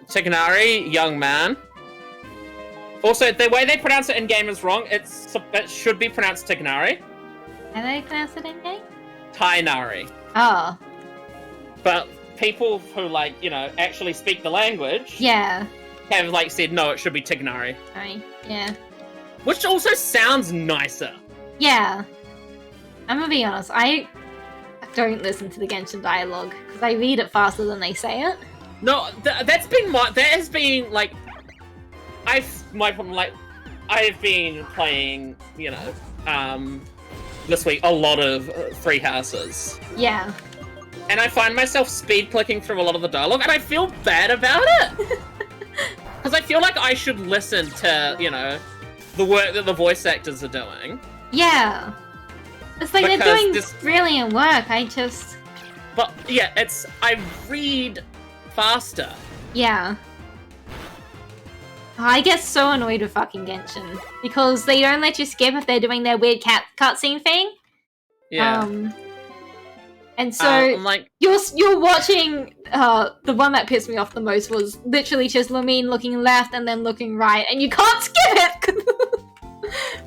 Tignari, young man. Also, the way they pronounce it in game is wrong. It should be pronounced Tignari. How do they pronounce it in game? Tainari. Oh. But people who, like, you know, actually speak the language Yeah. have, like, said, no, it should be Tignari. Yeah. Which also sounds nicer. Yeah. I'm gonna be honest, I don't listen to the Genshin dialogue, because I read it faster than they say it. No, that has been, like, I've been playing, you know, this week a lot of Three Houses. Yeah. And I find myself speed clicking through a lot of the dialogue, and I feel bad about it. Because I feel like I should listen to, you know, the work that the voice actors are doing. Yeah. It's like Because they're doing this- brilliant work, I just... But, yeah, I read faster. Yeah. I get so annoyed with fucking Genshin, because they don't let you skip if they're doing their weird cutscene thing. Yeah. And so I'm like, you're watching. The one that pissed me off the most was literally just Lamine looking left and then looking right, and you can't skip it.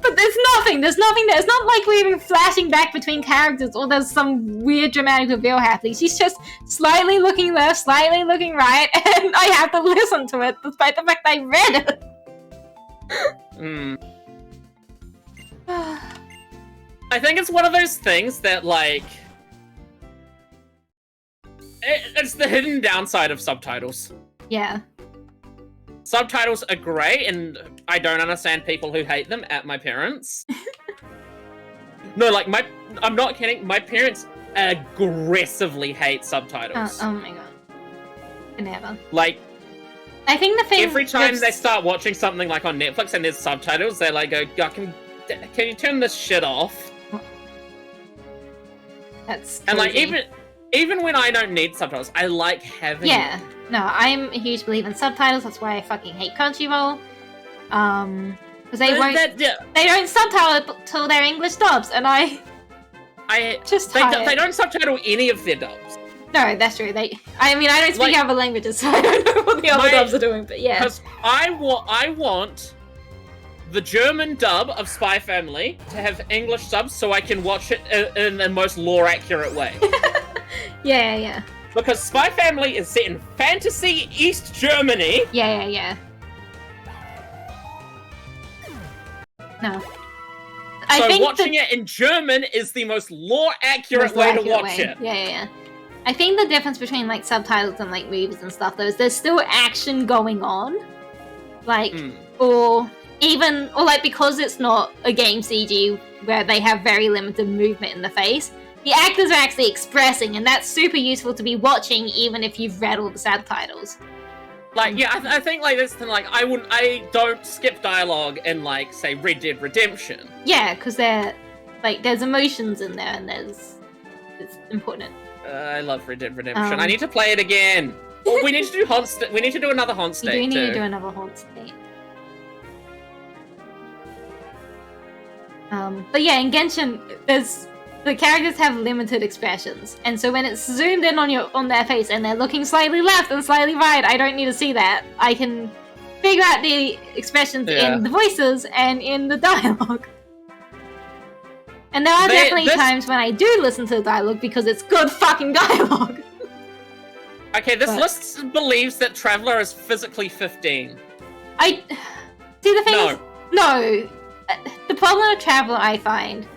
But there's nothing there. It's not like we're even flashing back between characters or there's some weird dramatic reveal happening. She's just slightly looking left, slightly looking right, and I have to listen to it despite the fact I read it. I think it's one of those things that, like, it's the hidden downside of subtitles. Yeah. Subtitles are great, and I don't understand people who hate them at my parents. No, like, I'm not kidding, my parents aggressively hate subtitles. Oh my god. Never. Like, I think the thing every time they start watching something like on Netflix and there's subtitles, they like go, can you turn this shit off? That's crazy. And like, even when I don't need subtitles, I like having Yeah. No, I'm a huge believer in subtitles. That's why I fucking hate Crunchyroll. Because they don't subtitle till their English dubs, and I just they don't subtitle any of their dubs. No, that's true. I don't speak other languages, so I don't know what the other dubs are doing. But yeah, because I want the German dub of Spy Family to have English subs so I can watch it in the most lore accurate way. yeah. Because Spy Family is set in fantasy East Germany. Yeah. No. So I think watching it in German is the most lore accurate way to watch it. Yeah. I think the difference between like subtitles and like movies and stuff though is there's still action going on. Like or because it's not a game CG where they have very limited movement in the face. The actors are actually expressing, and that's super useful to be watching, even if you've read all the subtitles. Like, yeah, I think like this thing. Like, I don't skip dialogue in like, say, Red Dead Redemption. Yeah, because there's emotions in there, and it's important. I love Red Dead Redemption. I need to play it again. Well, we need to do we need to do another Haunt State. We do need to do another Haunt State. But yeah, in Genshin, the characters have limited expressions, and so when it's zoomed in on their face and they're looking slightly left and slightly right, I don't need to see that. I can figure out the expressions in the voices and in the dialogue. And there are definitely times when I do listen to the dialogue because it's good fucking dialogue. Okay, this list believes that Traveler is physically 15. See, the thing is, no. The problem with Traveler, I find,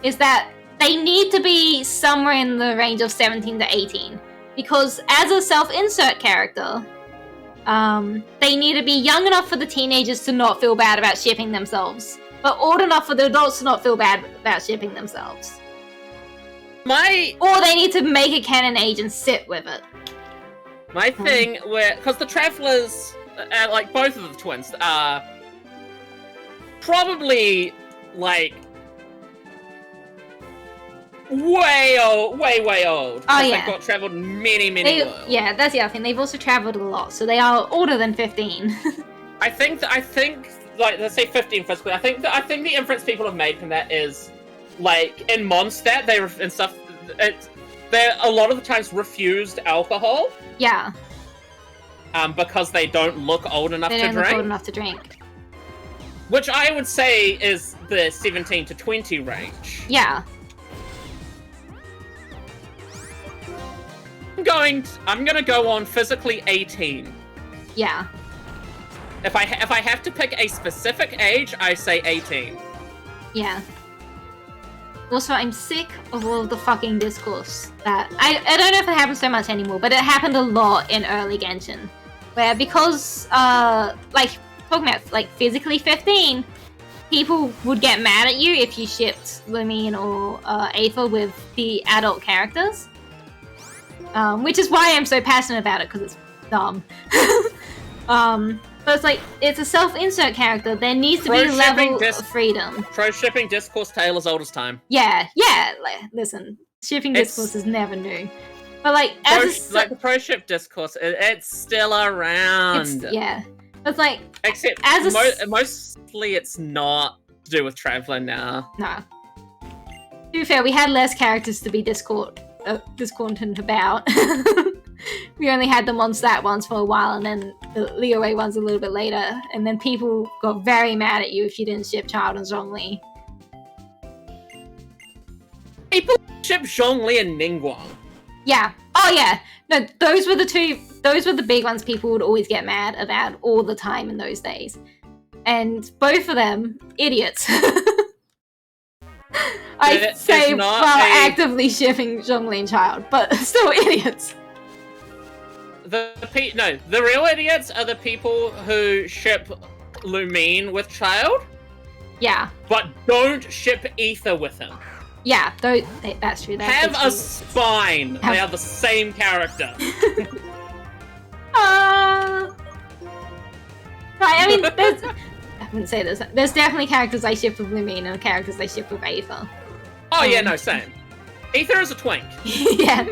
is that they need to be somewhere in the range of 17 to 18. Because as a self-insert character, they need to be young enough for the teenagers to not feel bad about shipping themselves, but old enough for the adults to not feel bad about shipping themselves. Or they need to make a canon age and sit with it. My thing, because the Travelers, like both of the twins, are probably like way old. Oh yeah, they've traveled many worlds. Yeah, that's the other thing. They've also traveled a lot, so they are older than 15. I think like, let's say 15 physically. I think the inference people have made from that is, like, in Mondstadt, they a lot of the times refused alcohol. Yeah. Because they don't look old enough to drink. They don't look old enough to drink. Which I would say is the 17 to 20 range. Yeah. I'm gonna go on physically 18. Yeah. If I have to pick a specific age, I say 18. Yeah. Also, I'm sick of all the fucking discourse that I don't know if it happens so much anymore, but it happened a lot in early Genshin, where because like talking about like physically 15, people would get mad at you if you shipped Lumine or Aether with the adult characters, which is why I'm so passionate about it, because it's dumb. But it's like, it's a self-insert character. There needs to be a level of freedom. Pro-shipping discourse tale as old as time. Yeah. Like, listen, shipping discourse is never new. But like, the pro-ship discourse, it's still around. It's like, except mostly it's not to do with traveling now. No. To be fair, we had less characters to be discordant about. We only had the Mondstadt ones for a while, and then the Liyue ones a little bit later, and then people got very mad at you if you didn't ship Child and Zhongli. People ship Zhongli and Ningguang. Yeah. Oh yeah. No, those were the big ones people would always get mad about all the time in those days. And both of them, idiots. I'd say while actively shipping Zhongli and Child, but still idiots. The real idiots are the people who ship Lumine with Child. Yeah. But don't ship Aether with him. Yeah, that's true. Have a spine. They are the same character. Right, I mean, I wouldn't say this. There's definitely characters I ship with Lumine and characters I ship with Aether. Oh yeah, no, same. Aether is a twink. Yeah.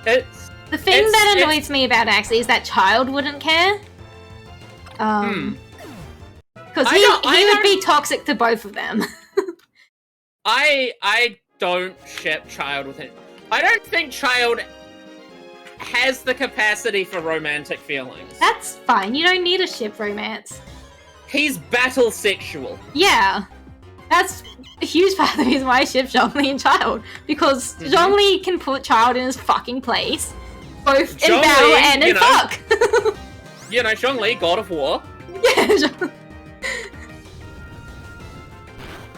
The thing that annoys me about it actually is that Child wouldn't care. Because he would be toxic to both of them. I don't ship Child with him. I don't think Child has the capacity for romantic feelings. That's fine. You don't need a ship romance. He's battle sexual. Yeah. That's a huge part of the reason why I ship Zhongli and Child. Because Zhongli can put Child in his fucking place. Both in battle and in fuck. You know, Zhongli, God of War. Yeah,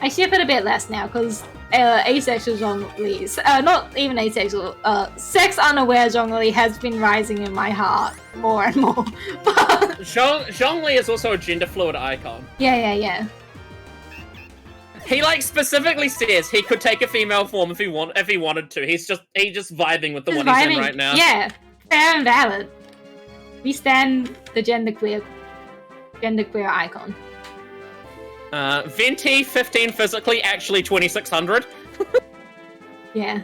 I ship it a bit less now, because asexual Zhongli, not even asexual, sex-unaware Zhongli has been rising in my heart more and more. Zhongli is also a gender-fluid icon. Yeah. He specifically says he could take a female form if he wanted to. He's just vibing with the one he's in right now. Yeah, fair and valid. We stand the genderqueer icon. Venti 15 physically, actually 2600. Yeah.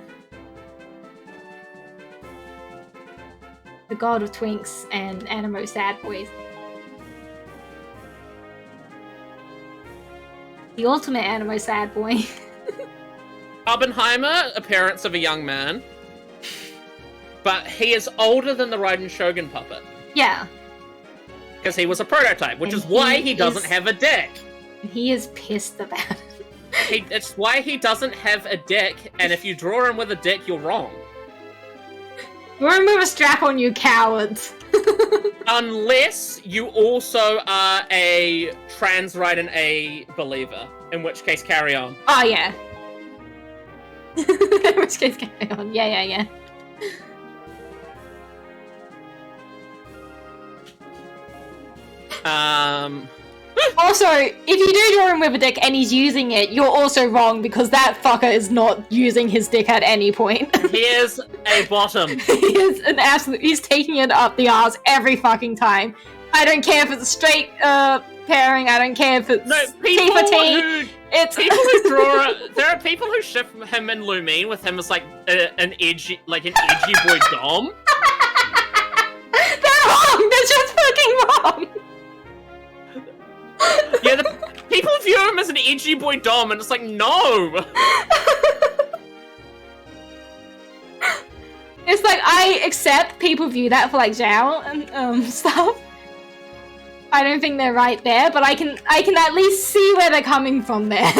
The god of twinks and animo sad boys. The ultimate animo sad boy. Oppenheimer, appearance of a young man. But he is older than the Raiden Shogun puppet. Yeah. Because he was a prototype, which is why he doesn't have a dick. He is pissed about it. It's why he doesn't have a dick, and if you draw him with a dick, you're wrong. Draw him with a strap on, you cowards. Unless you also are a trans Raiden A believer, in which case carry on. Oh, yeah. In which case carry on. Yeah. Also, if you do draw him with a dick and he's using it, you're also wrong, because that fucker is not using his dick at any point. He is a bottom. He is an absolute... He's taking it up the arse every fucking time. I don't care if it's a straight pairing, I don't care if it's T for T. There are people who ship him and Lumine with him as an edgy boy dom. They're wrong! They're just fucking wrong! Yeah, people view him as an edgy boy dom, and it's like, no! It's like, I accept people view that for like Zhao and stuff. I don't think they're right there, but I can at least see where they're coming from there.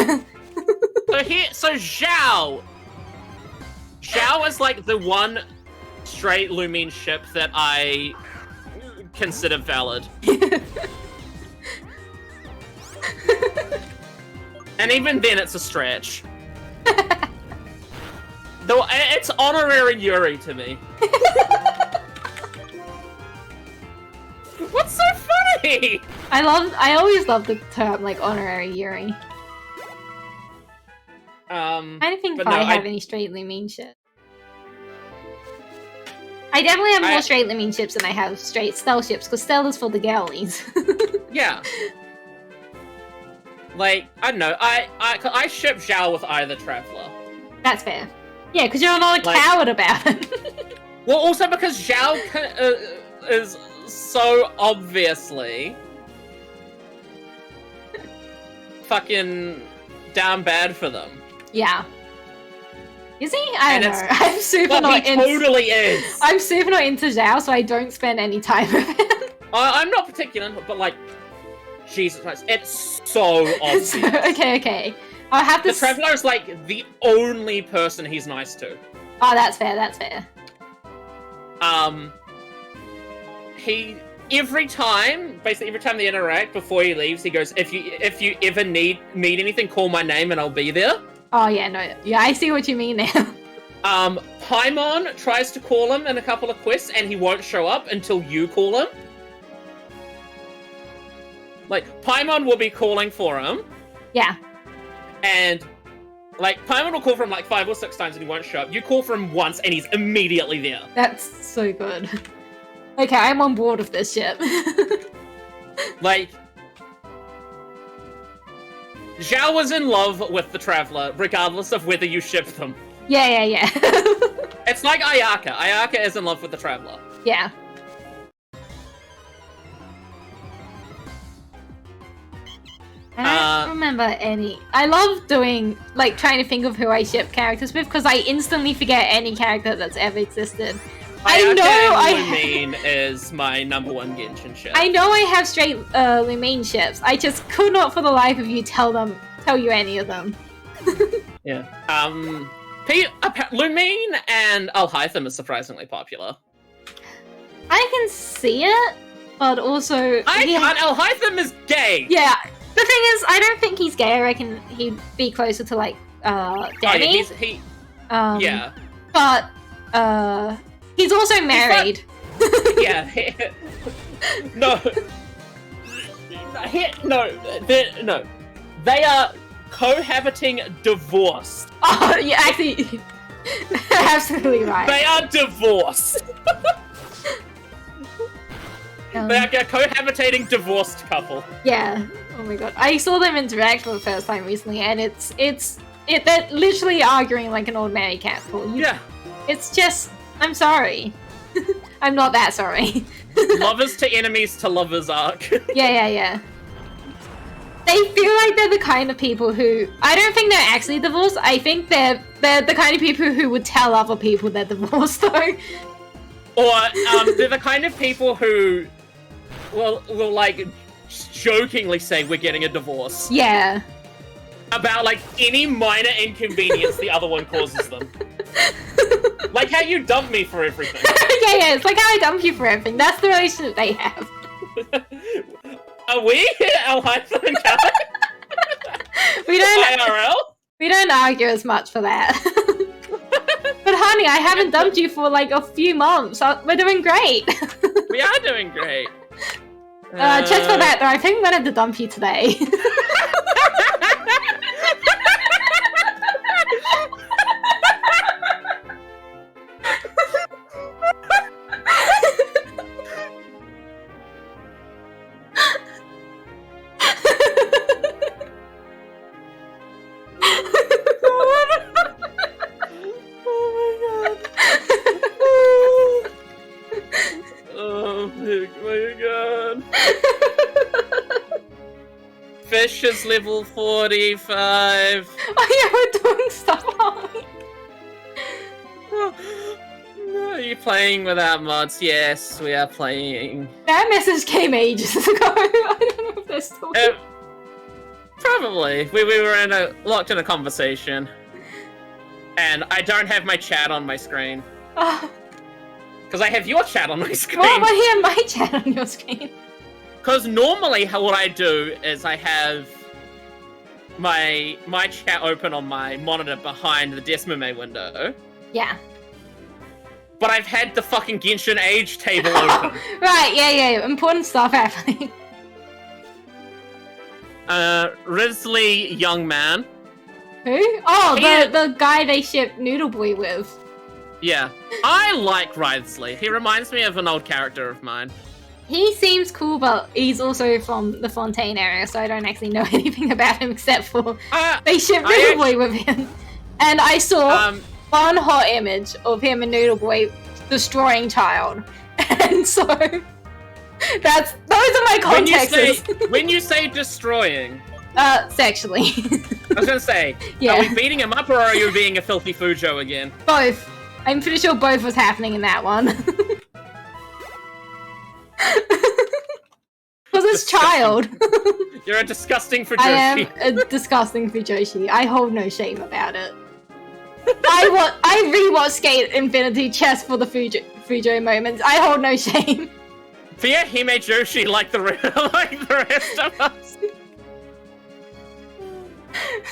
So Zhao is like the one straight Lumine ship that I consider valid. And even then it's a stretch. Though it's honorary Yuri to me. What's so funny? I always love the term like honorary Yuri. I don't think if I have any straight Lumine ships. I definitely have more straight Lumine ships than I have straight Stell ships, because Stell is for the girlies. Yeah. Like, I don't know, I ship Zhao with either Traveler. That's fair. Yeah, because you're not a coward about it. Well, also because Zhao is so obviously fucking down bad for them. Yeah. Is he? I don't know. I'm super not into... He totally is! I'm super not into Zhao, so I don't spend any time with him. I'm not particular, but like, Jesus Christ, it's so obvious. Okay. I'll have to... The Traveler is like the only person he's nice to. Oh, that's fair, that's fair. Every time they interact before he leaves, he goes, if you ever need anything, call my name and I'll be there. Oh yeah, no. Yeah, I see what you mean now. Paimon tries to call him in a couple of quests and he won't show up until you call him. Like, Paimon will be calling for him. Yeah. And, like, Paimon will call for him like 5 or 6 times and he won't show up. You call for him once and he's immediately there. That's so good. Okay, I'm on board with this shit. Like, Zhao was in love with the Traveler, regardless of whether you ship them. Yeah. It's like Ayaka. Ayaka is in love with the Traveler. Yeah. I don't remember any. I love doing, like, trying to think of who I ship characters with, because I instantly forget any character that's ever existed. Lumine is my number 1 Genshin ship. I know I have straight Lumine ships. I just could not for the life of you tell you any of them. Yeah. Lumine and Alhaitham is surprisingly popular. I can see it, but also... Alhaitham is gay! Yeah. The thing is, I don't think he's gay. I reckon he'd be closer to, like, Danny. Oh, yeah, But, he's also married. Yeah. No. They are cohabiting divorced. Oh, yeah, actually, absolutely right. They are divorced. They are a cohabitating divorced couple. Yeah. Oh my god. I saw them interact for the first time recently, and they're literally arguing like an old married couple. Yeah. It's just, I'm sorry. I'm not that sorry. Lovers to enemies to lovers arc. Yeah. They feel like they're the kind of people who... I don't think they're actually divorced. I think they're the kind of people who would tell other people they're divorced, though. Or, they're the kind of people who will like, jokingly say, we're getting a divorce. Yeah. About, like, any minor inconvenience the other one causes them. Like how you dump me for everything. Yeah, it's like how I dump you for everything. That's the relationship they have. Are we? Alhaitham and Callie? IRL? We don't argue as much for that. But honey, I haven't dumped you for like a few months. We're doing great. We are doing great. Just for that though, I think I'm gonna have to dump you today. Fish is level 45. Oh yeah, we're doing stuff, aren't we? No, are you playing without mods? Yes, we are playing. That message came ages ago. I don't know if they're still. Probably. We were locked in a conversation. And I don't have my chat on my screen. Because I have your chat on my screen. Why do you have my chat on your screen? Because normally what I do is I have my chat open on my monitor behind the Desmame window. Yeah. But I've had the fucking Genshin Age table open. Right, yeah. Important stuff happening. Risley Young Man. Who? Oh, the guy they ship Noodle Boy with. Yeah. I like Risley. He reminds me of an old character of mine. He seems cool, but he's also from the Fontaine area, so I don't actually know anything about him except for they ship Noodle Boy with him. And I saw one hot image of him and Noodle Boy destroying child. And so those are my contexts. When you say destroying, sexually. I was gonna say, yeah. Are we beating him up or are you being a filthy Fujo again? Both. I'm pretty sure both was happening in that one. Because it's child. You're a disgusting Fujoshi. I am a disgusting Fujoshi. I hold no shame about it. I rewatched Skate Infinity Chess for the Fujo moments. I hold no shame. Be a Hime Joshi like the rest of us.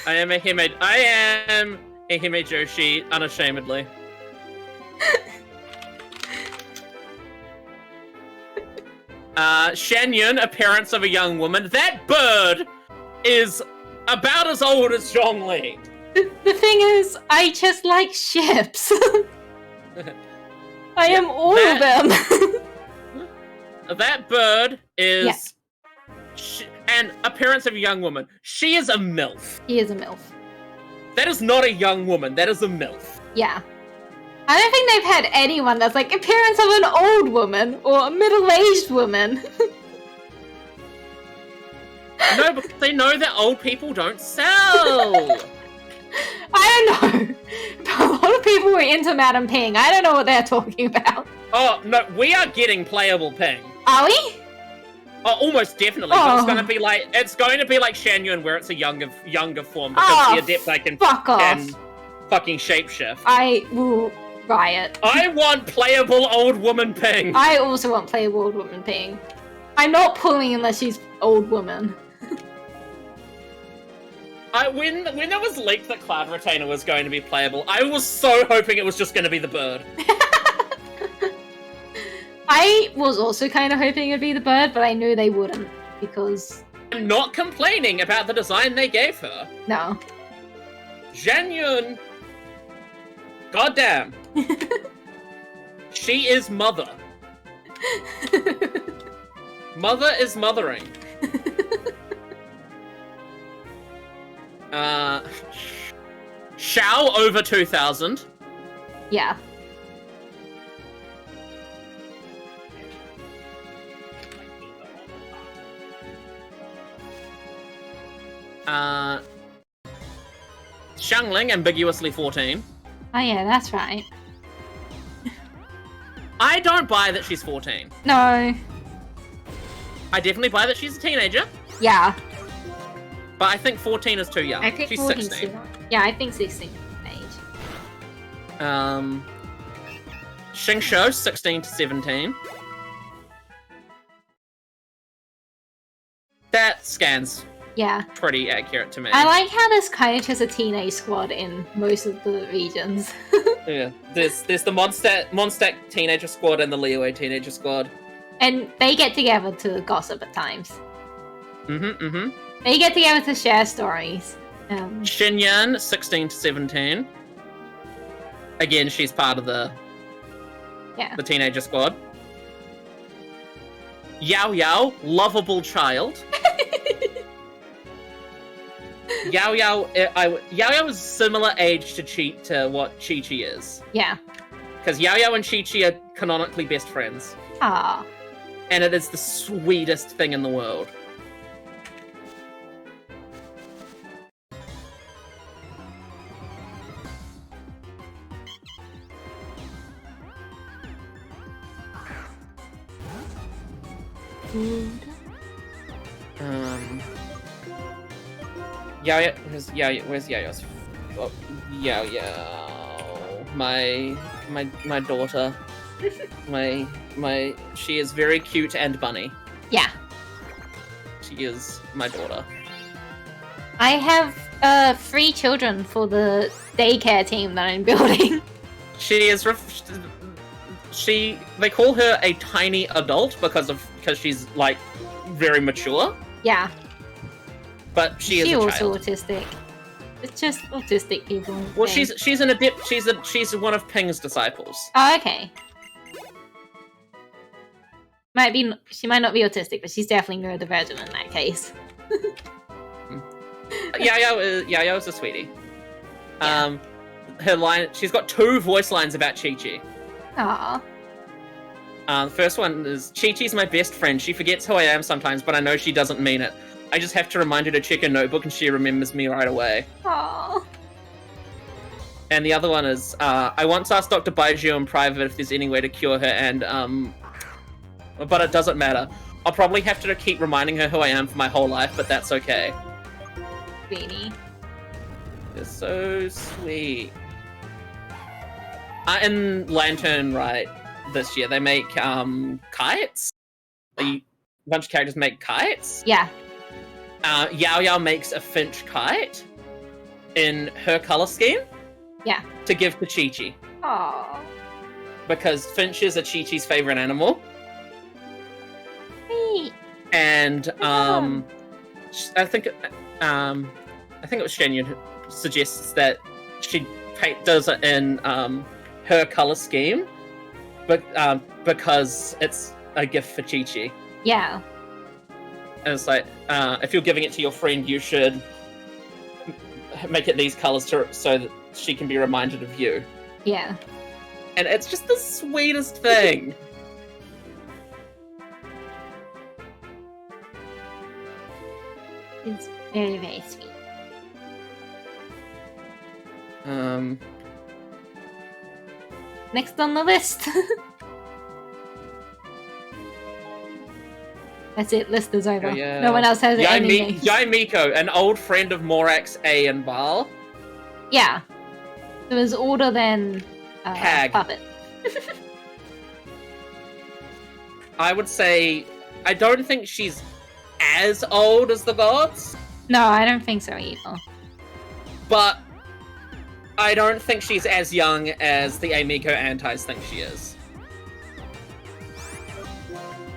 I am a Hime Joshi unashamedly. Shen Yun, appearance of a young woman. That bird is about as old as Zhongli. The thing is, I just like ships. I am all of them. That bird is... and appearance of a young woman. She is a MILF. He is a MILF. That is not a young woman. That is a MILF. Yeah. I don't think they've had anyone that's like appearance of an old woman or a middle-aged woman. No, because they know that old people don't sell. I don't know. But a lot of people were into Madam Ping. I don't know what they're talking about. Oh, no, we are getting playable Ping. Are we? Oh, almost definitely. Oh. But it's going to be like Shan Yun, where it's a younger form because the adept can fucking shapeshift. I will riot. I want playable old woman Ping. I also want playable old woman Ping. I'm not pulling unless she's old woman. When there was leaked that Cloud Retainer was going to be playable, I was so hoping it was just going to be the bird. I was also kind of hoping it'd be the bird, but I knew they wouldn't, because... I'm not complaining about the design they gave her. No. Zhang Yun... Goddamn. She is mother. Mother is mothering. Xiao over 2000. Yeah. Xiangling ambiguously 14. Oh yeah, that's right. I don't buy that she's 14. No. I definitely buy that she's a teenager. Yeah. But I think 14 is too young. I think she's 14's 16. too young. Yeah, I think 16 is age. Xingqiu, 16 to 17. That scans Yeah. pretty accurate to me. I like how there's kind of just a teenage squad in most of the regions. Yeah, there's the Mondstadt teenager squad and the Liyue teenager squad. And they get together to gossip at times. Mm-hmm. They get together to share stories. Xinyan, 16 to 17. Again, she's part of the teenager squad. Yao Yao, lovable child. Yao Yao is similar age to what Chi-Chi is. Yeah. Because Yao Yao and Chi-Chi are canonically best friends. Ah. And it is the sweetest thing in the world. Yao, where's Yao's? Oh, Yao. My daughter. She is very cute and bunny. Yeah. She is my daughter. I have 3 children for the daycare team that I'm building. She is. They call her a tiny adult because she's like very mature. Yeah. But she's also autistic. It's just autistic people. Well, she's an adept. She's one of Ping's disciples. Oh, okay. She might not be autistic, but she's definitely neurodivergent in that case. Yao is a sweetie. Yeah. Her line. She's got 2 voice lines about Chi-Chi. Aww. The first one is, Chi-Chi's my best friend. She forgets who I am sometimes, but I know she doesn't mean it. I just have to remind her to check her notebook and she remembers me right away. Aww. And the other one is, I once asked Dr. Baiju in private if there's any way to cure her and, but it doesn't matter. I'll probably have to keep reminding her who I am for my whole life, but that's okay. Sweetie. They're so sweet. In Lantern, right, this year, they make, kites? A bunch of characters make kites? Yeah. Yao makes a finch kite in her color scheme. Yeah. To give to Chi-Chi. Aww. Because finches are Chi-Chi's favorite animal. Sweet. And I think it was Shenya who suggests that she does it in her color scheme, but because it's a gift for Chi-Chi. Yeah. And it's like, if you're giving it to your friend, you should make it these colors so that she can be reminded of you. Yeah. And it's just the sweetest thing. It's very, very sweet. Next on the list. That's it, list is over. Yeah. No one else has any names. Yai Miko, an old friend of Morax, A, and Baal. Yeah. It was older than Hag. Puppet. I would say, I don't think she's as old as the gods. No, I don't think so either. But I don't think she's as young as the Amiko Antis think she is.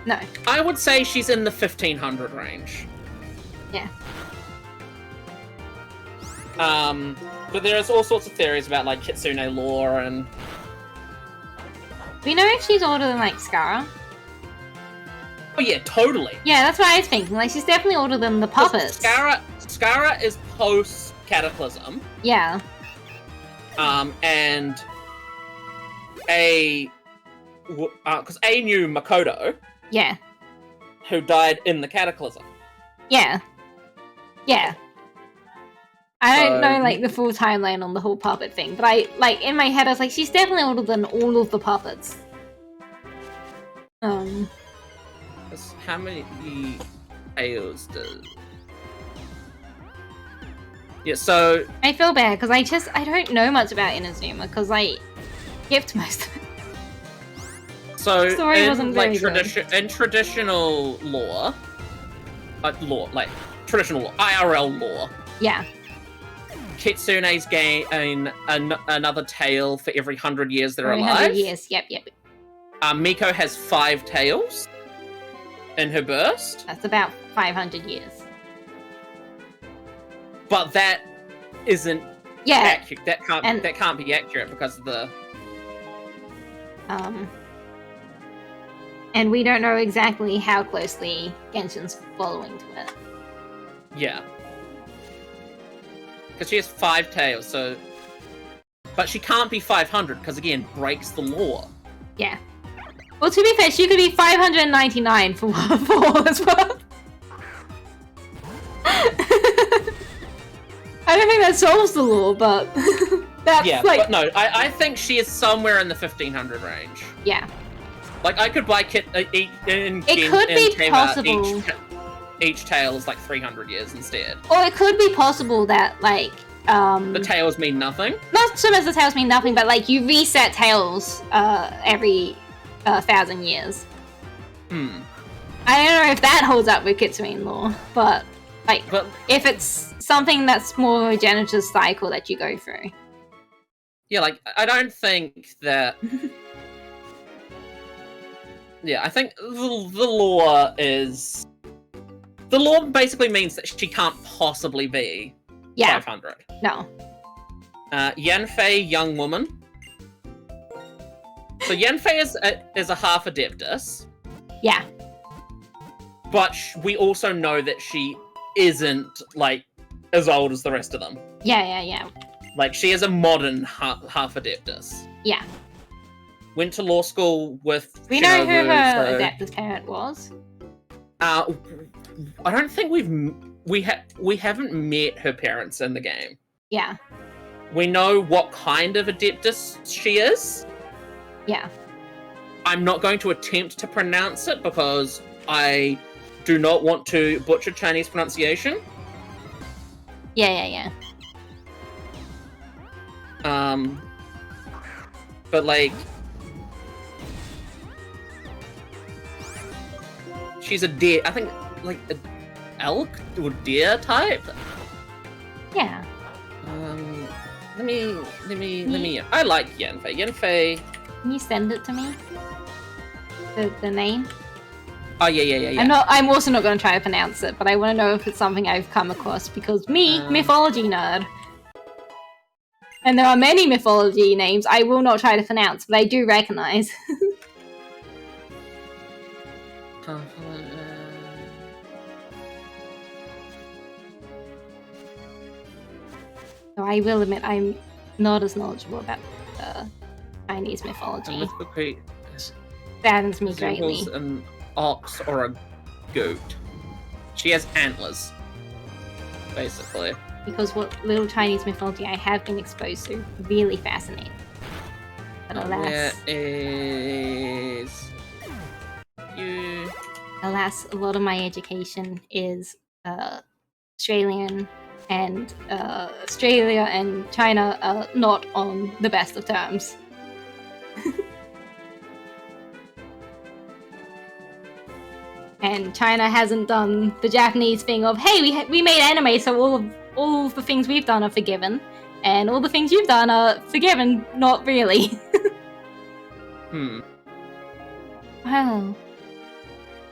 No. I would say she's in the 1500 range. Yeah. But there's all sorts of theories about like Kitsune lore and... Do we know if she's older than like Skara? Oh yeah, totally. Yeah, that's what I was thinking. Like, she's definitely older than the puppets. Skara is post Cataclysm. Yeah. And because A knew Makoto. Yeah. Who died in the Cataclysm. Yeah. Yeah. I don't know, like, the full timeline on the whole puppet thing, but I, like, in my head, I was like, she's definitely older than all of the puppets. How many tales does... Yeah, so... I feel bad, because I don't know much about Inazuma, because I skipped most of it. So, the story wasn't very in traditional lore, traditional lore, IRL lore, yeah, Kitsunes gain another tail for every 100 years they're alive. 100 years, yep. Miko has 5 tails in her burst. That's about 500 years. But that isn't accurate. That can't be accurate because of the... And we don't know exactly how closely Genshin's following to it. Yeah. Because she has 5 tails, so... But she can't be 500, because again, breaks the law. Yeah. Well, to be fair, she could be 599 for all as well. I don't think that solves the law, but... That's but no, I think she is somewhere in the 1500 range. Yeah. Like, I could buy kit It could be possible. Each tale is like 300 years instead. Or it could be possible that, like, the tales mean nothing? Not so much the tales mean nothing, but, like, you reset tales every 1,000 years. I don't know if that holds up with Kitsune lore, but, like, if it's something that's more Genesis cycle that you go through. Yeah, like, I don't think that... Yeah, I think the lore is... The lore basically means that she can't possibly be 500. No. Yanfei, young woman. So Yanfei is a half Adeptus. Yeah. But we also know that she isn't, like, as old as the rest of them. Yeah. Like, she is a modern half Adeptus. Yeah. Went to law school with We know who her Adeptus parent was. I don't think we haven't met her parents in the game. Yeah. We know what kind of Adeptus she is. Yeah. I'm not going to attempt to pronounce it because I do not want to butcher Chinese pronunciation. Yeah. But like, she's a deer. I think like an elk or deer type. Yeah. Let me. I like Yanfei. Yanfei. Can you send it to me? The name. Oh yeah. I'm also not going to try to pronounce it, but I want to know if it's something I've come across because mythology nerd. And there are many mythology names I will not try to pronounce, but I do recognize. So I will admit I'm not as knowledgeable about Chinese mythology. Saddens me greatly. An ox or a goat. She has antlers, basically. Because what little Chinese mythology I have been exposed to really fascinating. But alas... Alas, a lot of my education is Australian, and Australia and China are not on the best of terms. And China hasn't done the Japanese thing of, hey, we made anime, so all of the things we've done are forgiven, and all the things you've done are forgiven, not really. Well,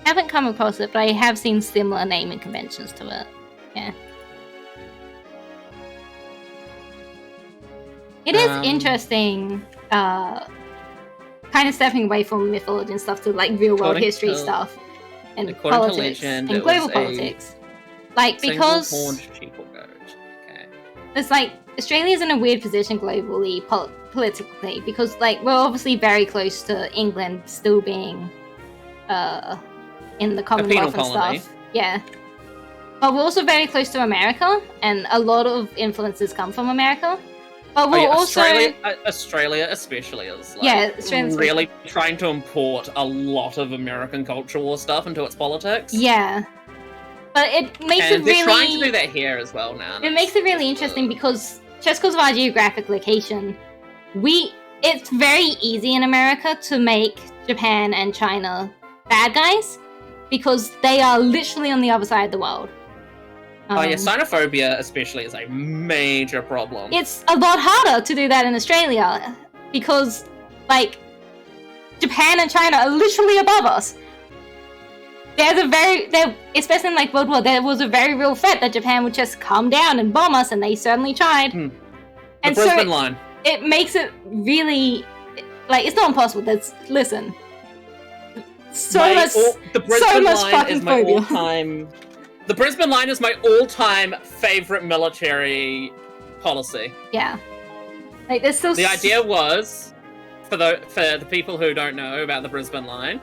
haven't come across it, but I have seen similar naming conventions to it. Yeah. It is interesting, kind of stepping away from mythology and stuff to like real world history stuff and politics and global politics. Like, because it's like Australia's in a weird position globally, politically, because like we're obviously very close to England still being in the Commonwealth and stuff. Yeah. But we're also very close to America, and a lot of influences come from America. But we're also... Australia especially is like really trying to import a lot of American cultural war stuff into its politics. Yeah. But it makes it really... they're trying to do that here as well now. It makes it really interesting because, just because of our geographic location, it's very easy in America to make Japan and China bad guys, because they are literally on the other side of the world. Xenophobia especially is a major problem. It's a lot harder to do that in Australia, because, like, Japan and China are literally above us. Especially in, like, World War, there was a very real threat that Japan would just come down and bomb us, and they certainly tried. The Brisbane line. It makes it really, like, it's not impossible. Listen. So much fucking phobia. The Brisbane line is my all-time favorite military policy. Yeah. Like, there's still... The idea was, for the people who don't know about the Brisbane line,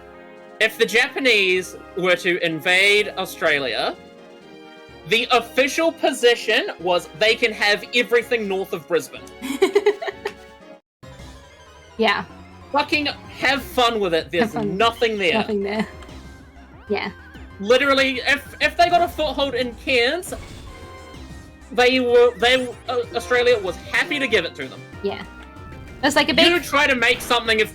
if the Japanese were to invade Australia, the official position was they can have everything north of Brisbane. Yeah. Fucking have fun with it. There's nothing there. Nothing there. Yeah. Literally, if they got a foothold in Cairns, Australia was happy to give it to them. Yeah. That's like a big... You try to make something of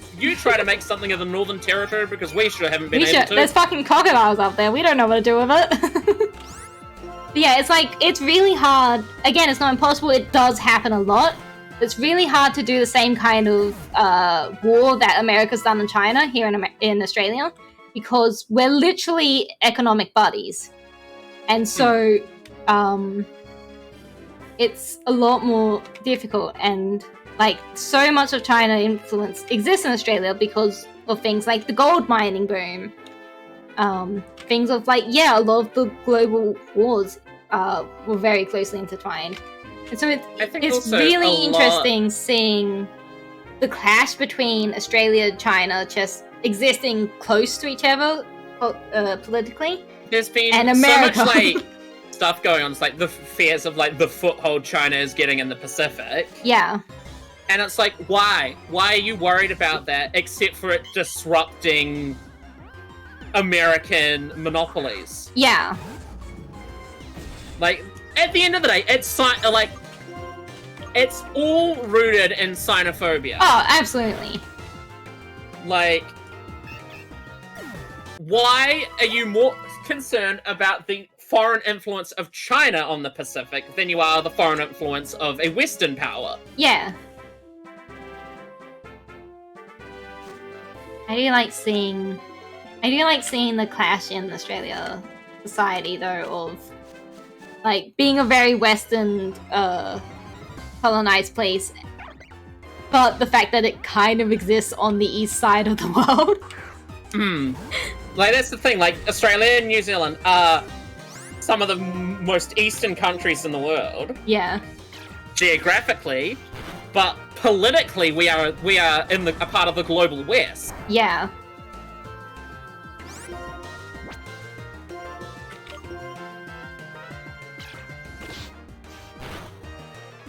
the Northern Territory because we sure haven't been able to. There's fucking crocodiles up there. We don't know what to do with it. Yeah, it's like, it's really hard. Again, it's not impossible. It does happen a lot. It's really hard to do the same kind of war that America's done in China here in Australia, because we're literally economic buddies. And so it's a lot more difficult, and like so much of China influence exists in Australia because of things like the gold mining boom. Things of like, yeah, a lot of the global wars were very closely intertwined. And so it's really interesting seeing the clash between Australia and China just existing close to each other politically. There's been and America. So much like stuff going on. It's like the fears of like the foothold China is getting in the Pacific. Yeah. And it's like, why? Why are you worried about that except for it disrupting American monopolies? Yeah. Like, at the end of the day, it's like, it's all rooted in xenophobia. Oh, absolutely. Like, why are you more concerned about the foreign influence of China on the Pacific than you are the foreign influence of a Western power? Yeah. I do like seeing the clash in Australia society, though, of like being a very Western colonized place, but the fact that it kind of exists on the east side of the world. Like, that's the thing, like, Australia and New Zealand are some of the most eastern countries in the world. Yeah. Geographically, but politically we are in a part of the global west. Yeah.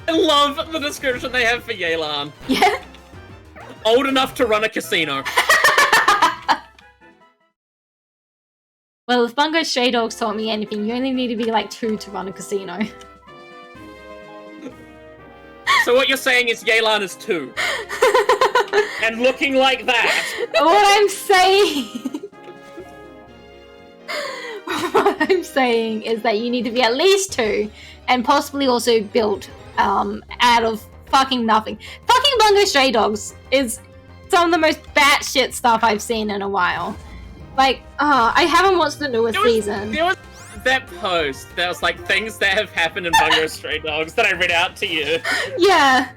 I love the description they have for Yelan. Yeah. Old enough to run a casino. Well, if Bungo Stray Dogs taught me anything, you only need to be like 2 to run a casino. So what you're saying is Yelan is 2. And looking like that. What I'm saying is that you need to be at least 2, and possibly also built out of fucking nothing. Fucking Bungo Stray Dogs is some of the most batshit stuff I've seen in a while. Like, I haven't watched the newest season. There was that post that was like things that have happened in Bungo Stray Dogs that I read out to you. Yeah.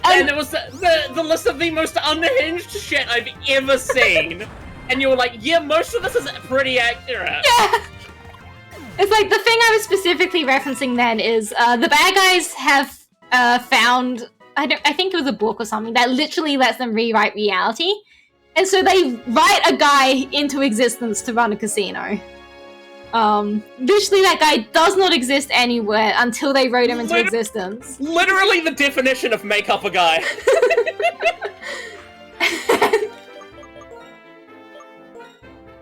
And it was the list of the most unhinged shit I've ever seen. And you were like, yeah, most of this is pretty accurate. Yeah. It's like, the thing I was specifically referencing then is the bad guys have found, I think it was a book or something, that literally lets them rewrite reality. And so they write a guy into existence to run a casino. Literally that guy does not exist anywhere until they wrote him into existence. Literally the definition of make up a guy.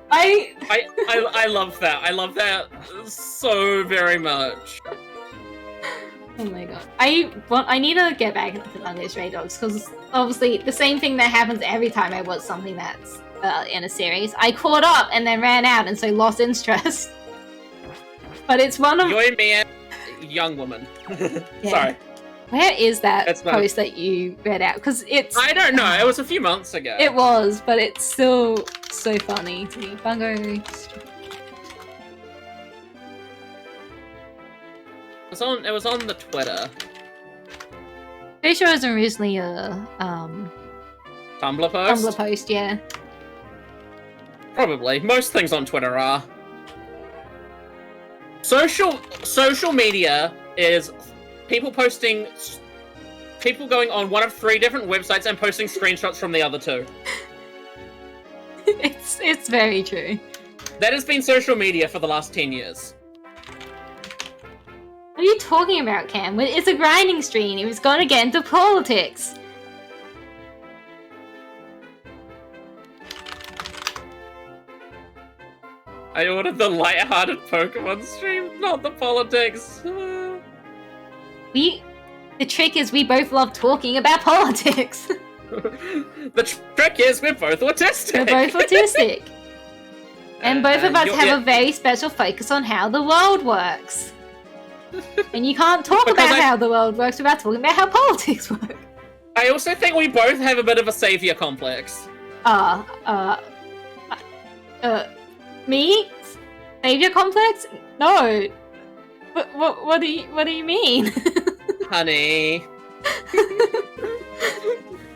I love that. I love that so very much. Oh my god. I need to get back into Bungo Stray Dogs, because obviously the same thing that happens every time I watch something that's in a series. I caught up and then ran out and so lost interest. But it's one of... You're a man, young woman. Yeah. Sorry. Where is that post that you read out? Because it's... I don't know. It was a few months ago. It was, but it's still so funny to me. Bungo... It was on the Twitter. Pretty sure it was originally a Tumblr post? Tumblr post, yeah. Probably. Most things on Twitter are. Social media is people going on one of 3 different websites and posting screenshots from the other 2. It's very true. That has been social media for the last 10 years. What are you talking about, Cam? It's a grinding stream. He was going to get into politics. I ordered the light-hearted Pokemon stream, not the politics. The trick is we both love talking about politics. The trick is we're both autistic. We're both autistic. And both of us have a very special focus on how the world works. And you can't talk about how the world works without talking about how politics work. I also think we both have a bit of a savior complex. Me? Savior complex? No. What do you mean? Honey.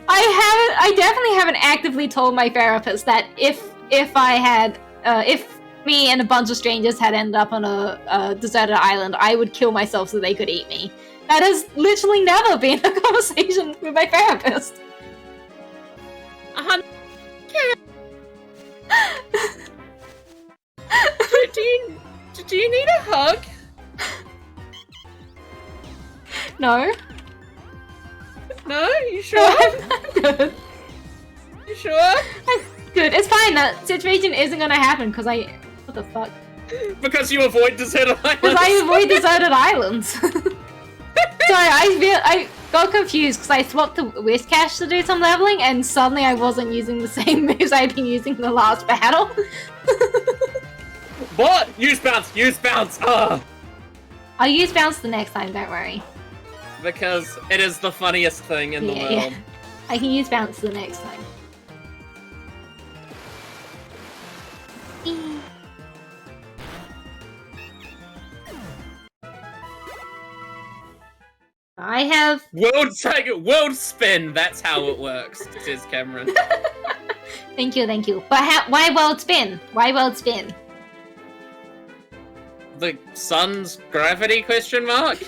I definitely haven't actively told my therapist that if me and a bunch of strangers had ended up on a deserted island, I would kill myself so they could eat me. That has literally never been a conversation with my therapist. Do you need a hug? No. No? You sure? I'm good. You sure? I'm good. It's fine. That situation isn't gonna happen because I... What the fuck? Because you avoid deserted islands. Because I avoid deserted islands. Sorry, I got confused because I swapped to Whiscash to do some leveling and suddenly I wasn't using the same moves I'd been using in the last battle. What? Use bounce! Use bounce! Ugh. I'll use bounce the next time, don't worry. Because it is the funniest thing in the world. Yeah. I can use bounce the next time. I have... World spin! That's how it works, says Cameron. Thank you. But why world spin? Why world spin? The sun's gravity, question mark?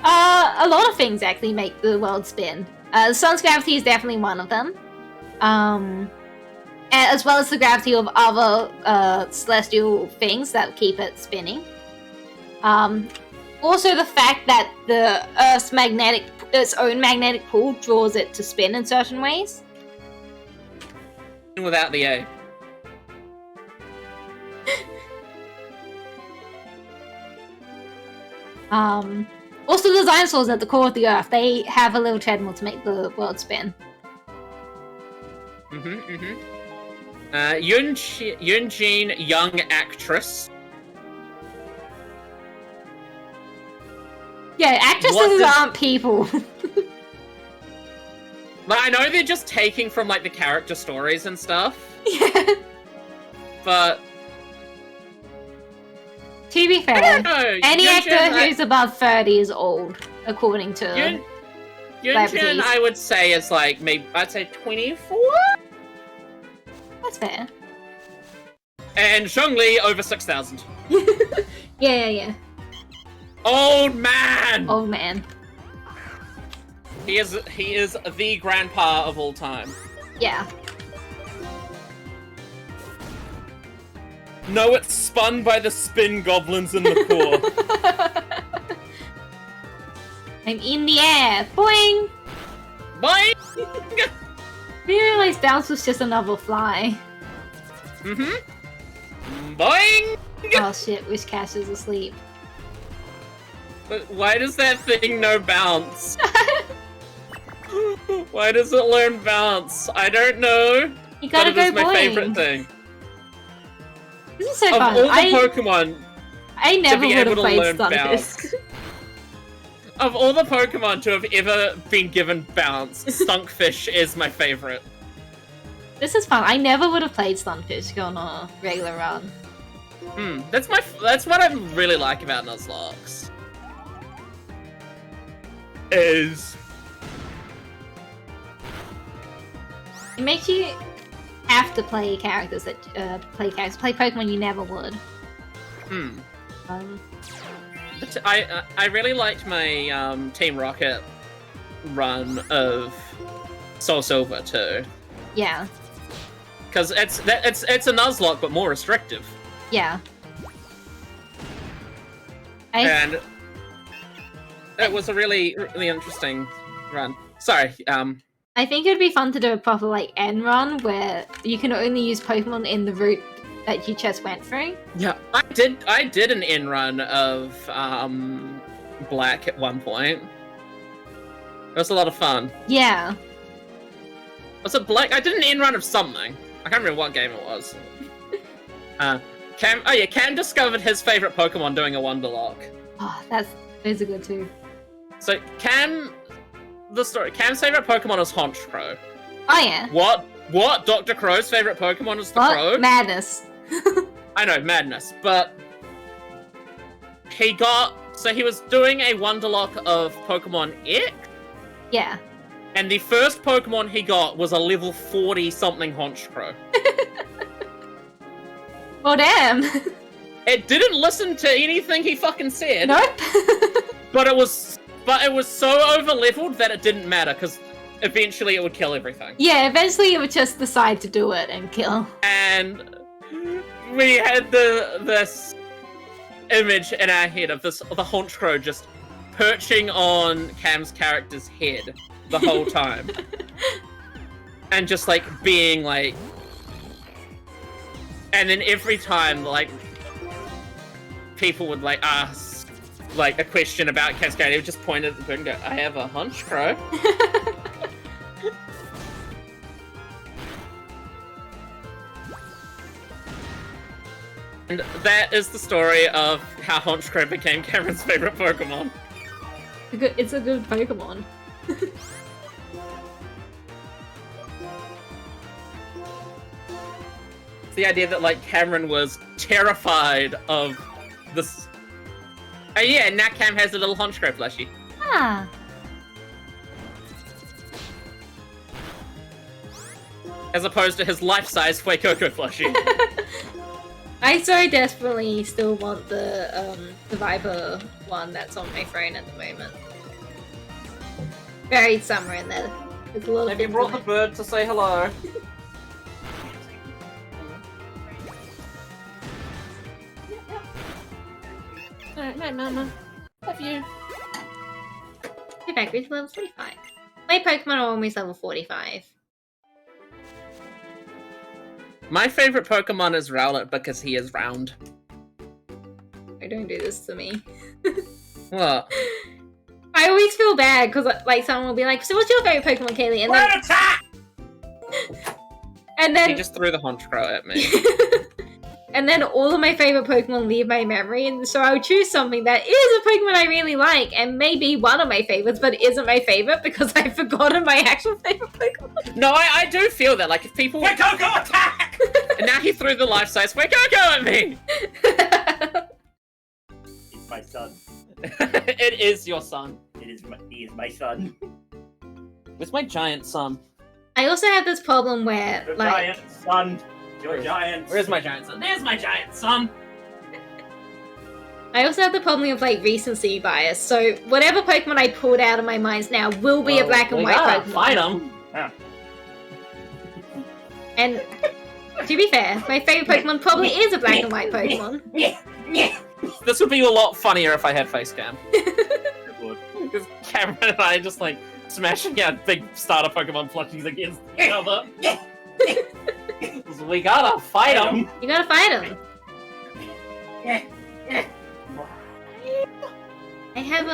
A lot of things actually make the world spin. The sun's gravity is definitely one of them. As well as the gravity of other celestial things that keep it spinning. Also the fact that the Earth's its own magnetic pull draws it to spin in certain ways. Without the A. Also the dinosaurs at the core of the Earth, they have a little treadmill to make the world spin. Yunjin, young actress. Yeah, actresses aren't people. But I know they're just taking from, like, the character stories and stuff. Yeah. But... To be fair, I don't know. Any actor who's above 30 is old, according to... Yunjin, I would say, is, like, maybe... I'd say 24? That's fair. And Zhongli, over 6,000. Yeah. Old man! Old man. He is the grandpa of all time. Yeah. No, it's spun by the spin goblins in the core. I'm in the air. Boing! Boing! I realized bounce was just another fly. Boing! Oh shit, Wishcash is asleep. But why does that thing know bounce? Why does it learn bounce? I don't know. You gotta go boing. My favorite thing. This is so fun. Of all the Pokemon, I never would have played Stunfisk. Of all the Pokemon to have ever been given bounce, Stunkfish is my favorite. This is fun. I never would have played Stunfisk on a regular run. That's what I really like about Nuzlocke. Is it makes you have to play characters that play Pokemon you never would. But I really liked my Team Rocket run of Soul Silver too. Yeah. Because it's a Nuzlocke but more restrictive. Yeah. And it was a really, really interesting run. Sorry, I think it'd be fun to do a proper like end run where you can only use Pokemon in the route that you just went through. Yeah, I did an end run of Black at one point. It was a lot of fun. Yeah. Was it Black? I did an end run of something. I can't remember what game it was. Cam discovered his favorite Pokemon doing a Wonderlock. Oh, those are good too. So Cam's favorite Pokemon is Honchkrow. Oh yeah. What? Dr. Crow's favorite Pokemon is the Crow? Madness. I know, Madness, but he was doing a Wonderlock of Pokemon X. Yeah. And the first Pokemon he got was a level 40 something Honchkrow. Well, damn. It didn't listen to anything he fucking said. Nope. but it was so over leveled that it didn't matter because eventually it would kill everything. Yeah, eventually it would just decide to do it and kill. And we had this image in our head of the Honchkrow just perching on Cam's character's head the whole time. And just like being like, and then every time like people would like ask like a question about Cam's character, he would just point at the bird and go, I have a Honchkrow. And that is the story of how Honchkrow became Cameron's favorite Pokemon. It's a good Pokemon. It's the idea that like Cameron was terrified of this. Oh yeah, and now Cam has a little Honchkrow plushie. Ah. As opposed to his life-size Fuecoco plushie. I so desperately still want the Viper one that's on my phone at the moment. Buried somewhere in there. There's a lot of Have you brought the bird to say hello? Alright, Mama. Love you. Hey, back to level 45. My Pokemon are always level 45. My favorite Pokemon is Rowlet because he is round. Oh, don't do this to me. What? I always feel bad because like someone will be like, "So what's your favorite Pokemon, Kaylee?" And then attack! and then He just threw the Honchkrow at me. and then all of my favorite Pokemon leave my memory, and so I would choose something that is a Pokemon I really like and maybe one of my favorites, but isn't my favorite because I've forgotten my actual favorite Pokemon. No, I do feel that. Like if people Fuecoco attack! and now he threw the life-size Fuecoco at me. It's my son. It is your son. He is my son. Where's my giant son? I also have this problem where Your like giant son. Your giant. Where's my giant son? There's my giant son. I also have the problem of like recency bias. So whatever Pokemon I pulled out of my minds now will be a black and white Pokemon. Fight him. Yeah. And to be fair, my favorite Pokemon probably is a black and white Pokemon. This would be a lot funnier if I had face cam. It would. Because Cameron and I just like smashing out big starter Pokemon plushies against each other. So we gotta fight him. You gotta fight him. I have a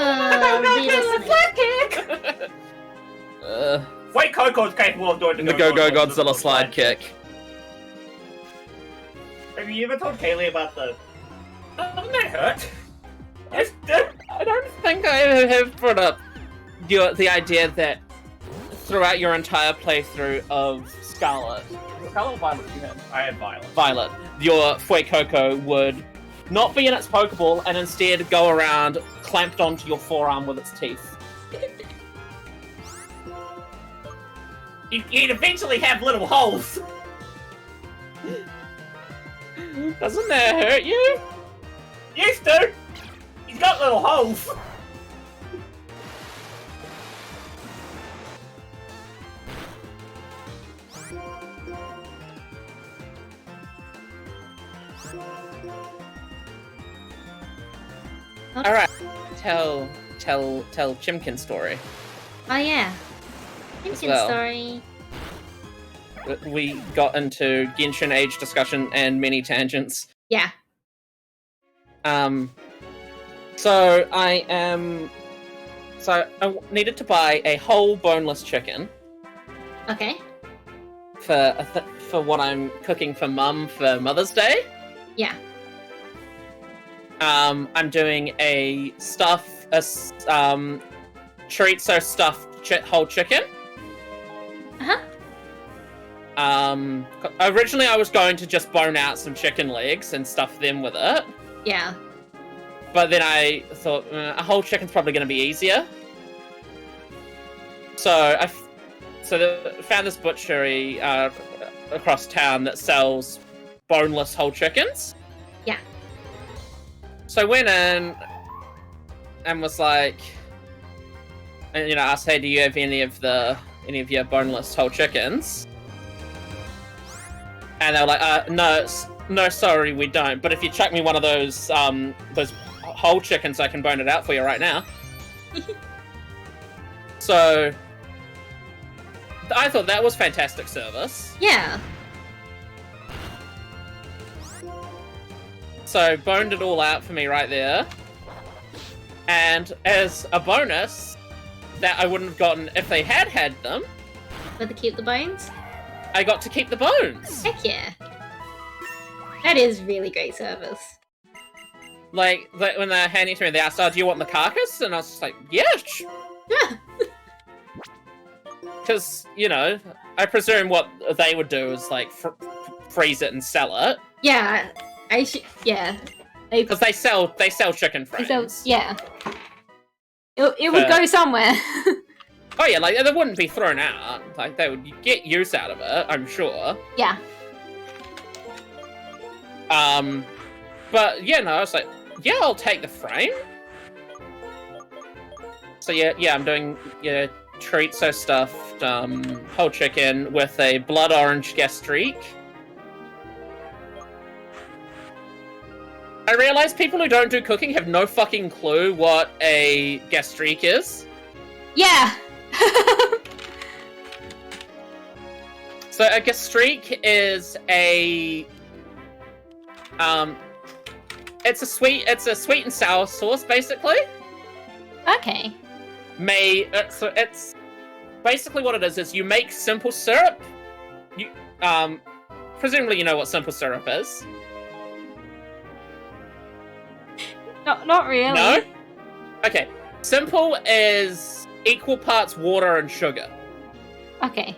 Fuecoco's capable of doing the Go-Go Godzilla slide kick. Have you ever told Kaylee about the... Doesn't that hurt? I don't think I have brought up the idea that throughout your entire playthrough of Scarlet or Violet you had? I had Violet. Violet, your Fuecoco would not be in its Pokeball and instead go around clamped onto your forearm with its teeth. He'd eventually have little holes. Doesn't that hurt you? Used to. He's got little holes. Alright. Tell Chimkin's story. Oh yeah. Story. We got into Genshin Age discussion and many tangents. Yeah. So I needed to buy a whole boneless chicken. Okay. For what I'm cooking for Mum for Mother's Day. Yeah. I'm doing a chorizo stuffed whole chicken. Originally I was going to just bone out some chicken legs and stuff them with it. Yeah. But then I thought a whole chicken's probably going to be easier. So I found this butchery across town that sells boneless whole chickens. Yeah. So I went in and was like, and asked, hey, do you have any of your boneless whole chickens? And they were like, no, sorry, we don't. But if you chuck me one of those whole chickens, I can bone it out for you right now. So I thought that was fantastic service. Yeah. So boned it all out for me right there. And as a bonus that I wouldn't have gotten if they had them. Got to keep the bones? I got to keep the bones. Heck yeah. That is really great service. Like when they're handing it to me, they asked, do you want the carcass? And I was just like, yeah. Yeah. Because, I presume what they would do is, like, freeze it and sell it. Yeah. Yeah. Because they sell chicken frames. Yeah. It would go somewhere. Oh yeah, like, they wouldn't be thrown out. Like, they would get use out of it, I'm sure. Yeah. But, I was like, yeah, I'll take the frame. So, yeah, I'm doing, chorizo stuffed whole chicken with a blood orange gastrique. I realize people who don't do cooking have no fucking clue what a gastrique is. Yeah. So a gastrique is it's a sweet and sour sauce, basically. Okay. So it's basically what it is you make simple syrup. You presumably you know what simple syrup is. Not really. No? Okay. Simple is equal parts water and sugar. Okay.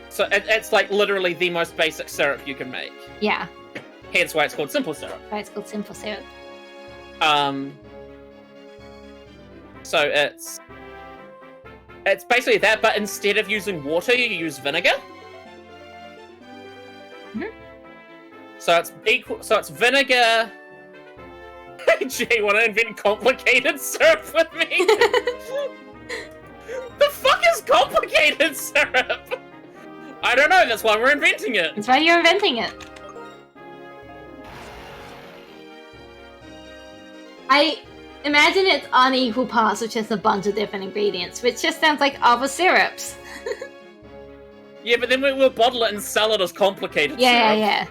So it's like literally the most basic syrup you can make. Yeah. Hence why it's called simple syrup. Why it's called simple syrup. So it's basically that, but instead of using water, you use vinegar. Mm-hmm. So it's vinegar. Jay, want to invent complicated syrup with me? The fuck is complicated syrup? I don't know, that's why we're inventing it. That's why you're inventing it. I imagine it's unequal parts with just a bunch of different ingredients, which just sounds like other syrups. Yeah, but then we'll bottle it and sell it as complicated syrup. Yeah.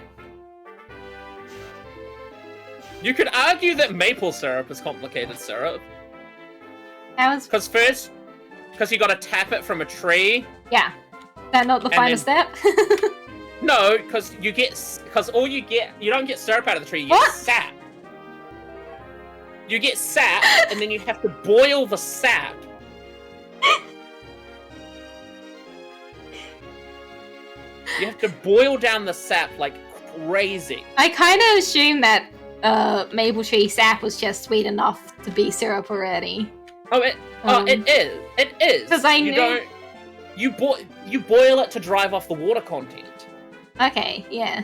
You could argue that maple syrup is complicated syrup. That was... Because you gotta tap it from a tree. Yeah. Is that not the final step? No, because you don't get syrup out of the tree, you get sap. You get sap, and then you have to boil the sap. You have to boil down the sap like crazy. I kind of assumed that maple tree sap was just sweet enough to be syrup already. It is. It is. Because I knew... You boil it to drive off the water content. Okay, yeah.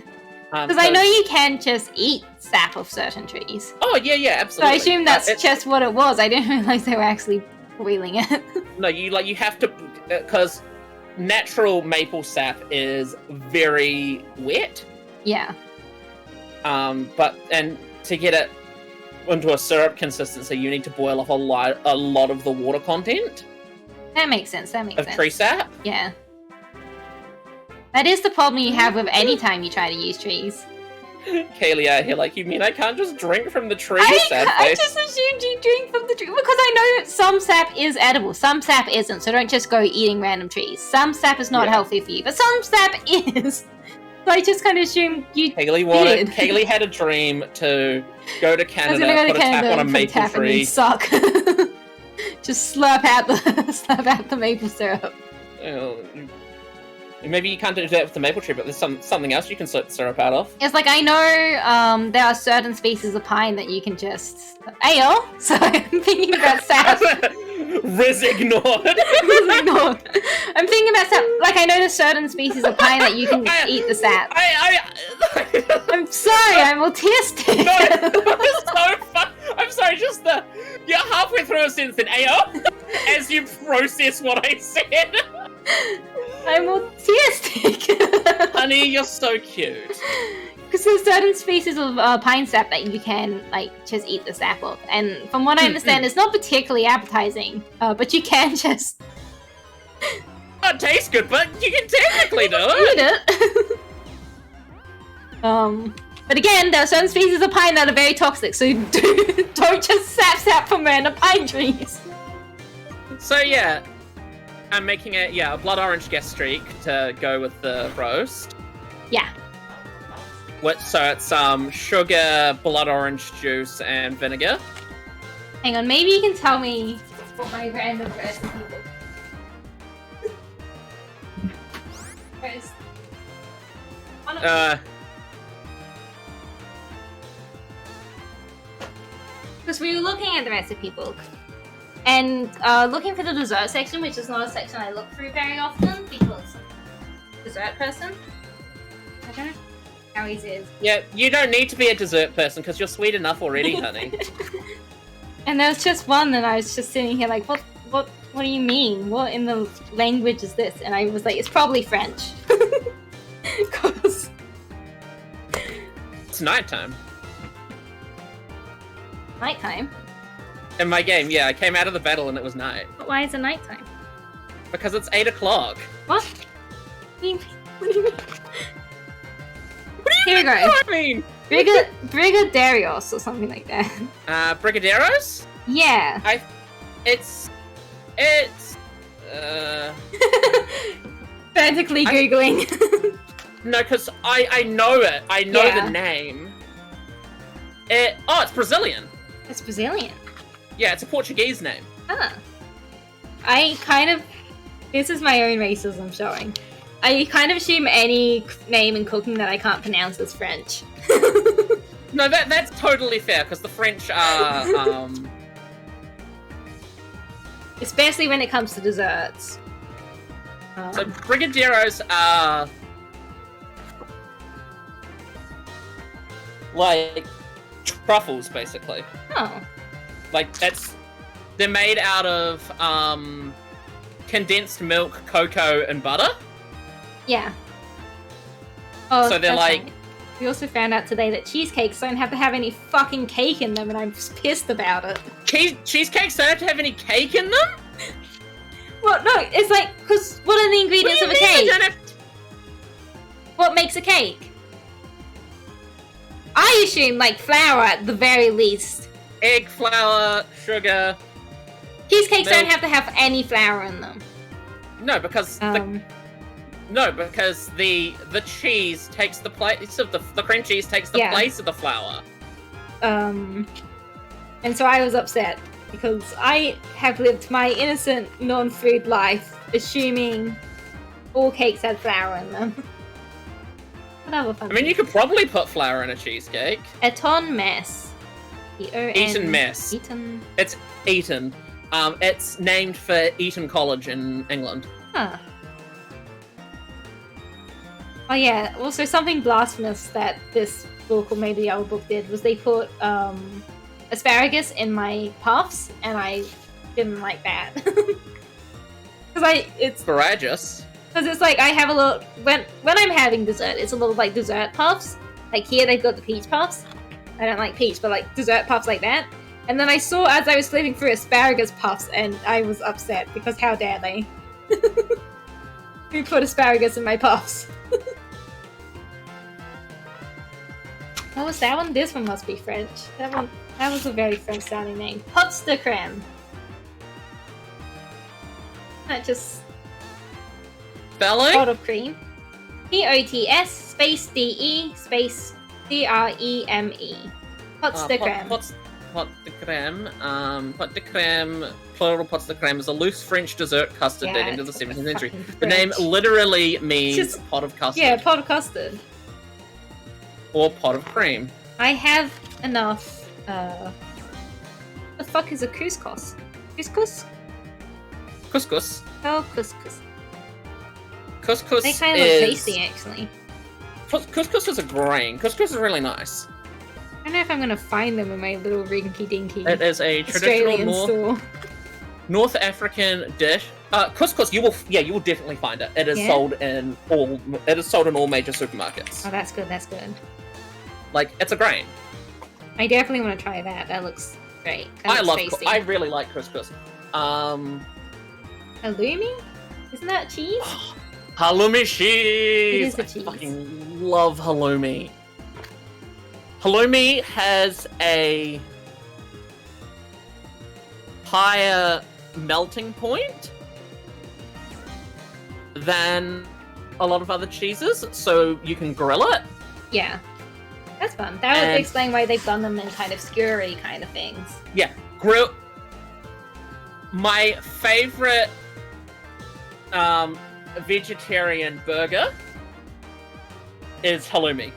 Because I know you can just eat sap of certain trees. Oh, yeah, absolutely. So I assume that's just what it was. I didn't realize they were actually boiling it. No, you have to... Because natural maple sap is very wet. Yeah. And to get it into a syrup consistency, you need to boil off a lot of the water content. That makes sense. Of tree sap? Yeah. That is the problem you have with any time you try to use trees. Kaylee out here, like, you mean I can't just drink from the tree? I just assumed you drink from the tree because I know some sap is edible, some sap isn't. So don't just go eating random trees. Some sap is not healthy for you, but some sap is. So I just kind of assumed you. Kaylee had a dream to go to Canada, put a tap on a maple tree, and suck. Just slurp out the maple syrup. Maybe you can't do that with the maple tree, but there's something else you can slurp the syrup out of. It's like, I know there are certain species of pine that you can just ale. So I'm thinking about sap. Riz ignored. I'm thinking about sap. Like, I know there's certain species of pine that you can eat the sap. I'm sorry, I'm autistic. I'm sorry, just you're halfway through a sentence in AO as you process what I said. I'm autistic. Honey, you're so cute. Because there's certain species of pine sap that you can, like, just eat the sap of. And from what I understand, it's not particularly appetizing, but you can just... It tastes good, but you can technically do it. Eat it. But again, there are certain species of pine that are very toxic, so don't just sap from random pine trees. So yeah, I'm making a blood orange gas streak to go with the roast. Yeah. So it's sugar, blood orange juice, and vinegar. Hang on, maybe you can tell me what my random recipe is. Because we were looking at the recipe book and looking for the dessert section, which is not a section I look through very often because I'm a dessert person. I don't know how easy it is. Yeah, you don't need to be a dessert person because you're sweet enough already, honey. And there was just one, and I was just sitting here like, what do you mean? What in the language is this? And I was like, it's probably French. Because it's nighttime. Nighttime? In my game, yeah, I came out of the battle and it was night. But why is it nighttime? Because it's 8 o'clock. What? What do you mean? Here we go. What do you mean? Brigaderios or something like that. Brigadeiros? Yeah. It's frantically Googling. No, because I know it. I know the name. It's Brazilian. It's Brazilian? Yeah, it's a Portuguese name. Huh. This is my own racism showing. I kind of assume any name in cooking that I can't pronounce is French. No, that's totally fair, because the French are, especially when it comes to desserts. So, brigadeiros are... like truffles, basically. Oh. Like, they're made out of, condensed milk, cocoa, and butter. Yeah. Oh, so they're like... Right. We also found out today that cheesecakes don't have to have any fucking cake in them, and I'm just pissed about it. Cheesecakes don't have to have any cake in them? Well, no, it's like, because what are the ingredients of a cake? What makes a cake? I assume, like, flour at the very least. Egg, flour, sugar... Cheesecakes don't have to have any flour in them. No, because the cheese takes the place of the cream cheese takes the place of the flour. And so I was upset because I have lived my innocent non-food life assuming all cakes had flour in them. Whatever. I mean, you could probably put flour in a cheesecake. Eton mess. Eton mess. Eton. It's Eton. It's named for Eton College in England. Huh. Oh yeah, also something blasphemous that this book, or maybe the other book did, was they put asparagus in my puffs, and I didn't like that. It's courageous. Because it's like, I have a little, when I'm having dessert, it's a little like dessert puffs. Like here they've got the peach puffs. I don't like peach, but like dessert puffs like that. And then I saw as I was flipping through asparagus puffs, and I was upset because how dare they? Who put asparagus in my puffs? What was that one? This one must be French. That was a very French sounding name. Pots de creme. That just... Spelling? Pot of cream. Pots space DE space CREME. Pots de creme. Pot de creme. Pot de creme, plural pots de creme, is a loose French dessert custard dating to the 17th century. The name literally means just, pot of custard. Yeah, pot of custard. Or pot of cream. I have enough. The fuck is a couscous? Couscous? Couscous. Oh, couscous. Couscous They kind of look tasty, actually. Couscous is a grain. Couscous is really nice. I don't know if I'm gonna find them in my little rinky-dinky It is a traditional Australian store. North African dish. Couscous, you will definitely find it. It is sold in all major supermarkets. Oh, that's good. That's good. Like, it's a grain. I definitely want to try that. That looks great. I really like couscous. Halloumi? Isn't that cheese? Halloumi cheese. It is a cheese. I fucking love halloumi. Halloumi has a higher melting point than a lot of other cheeses, so you can grill it. Yeah. That's fun. That would explain why they've done them in kind of skewery kind of things. Yeah, grill. My favorite vegetarian burger is halloumi.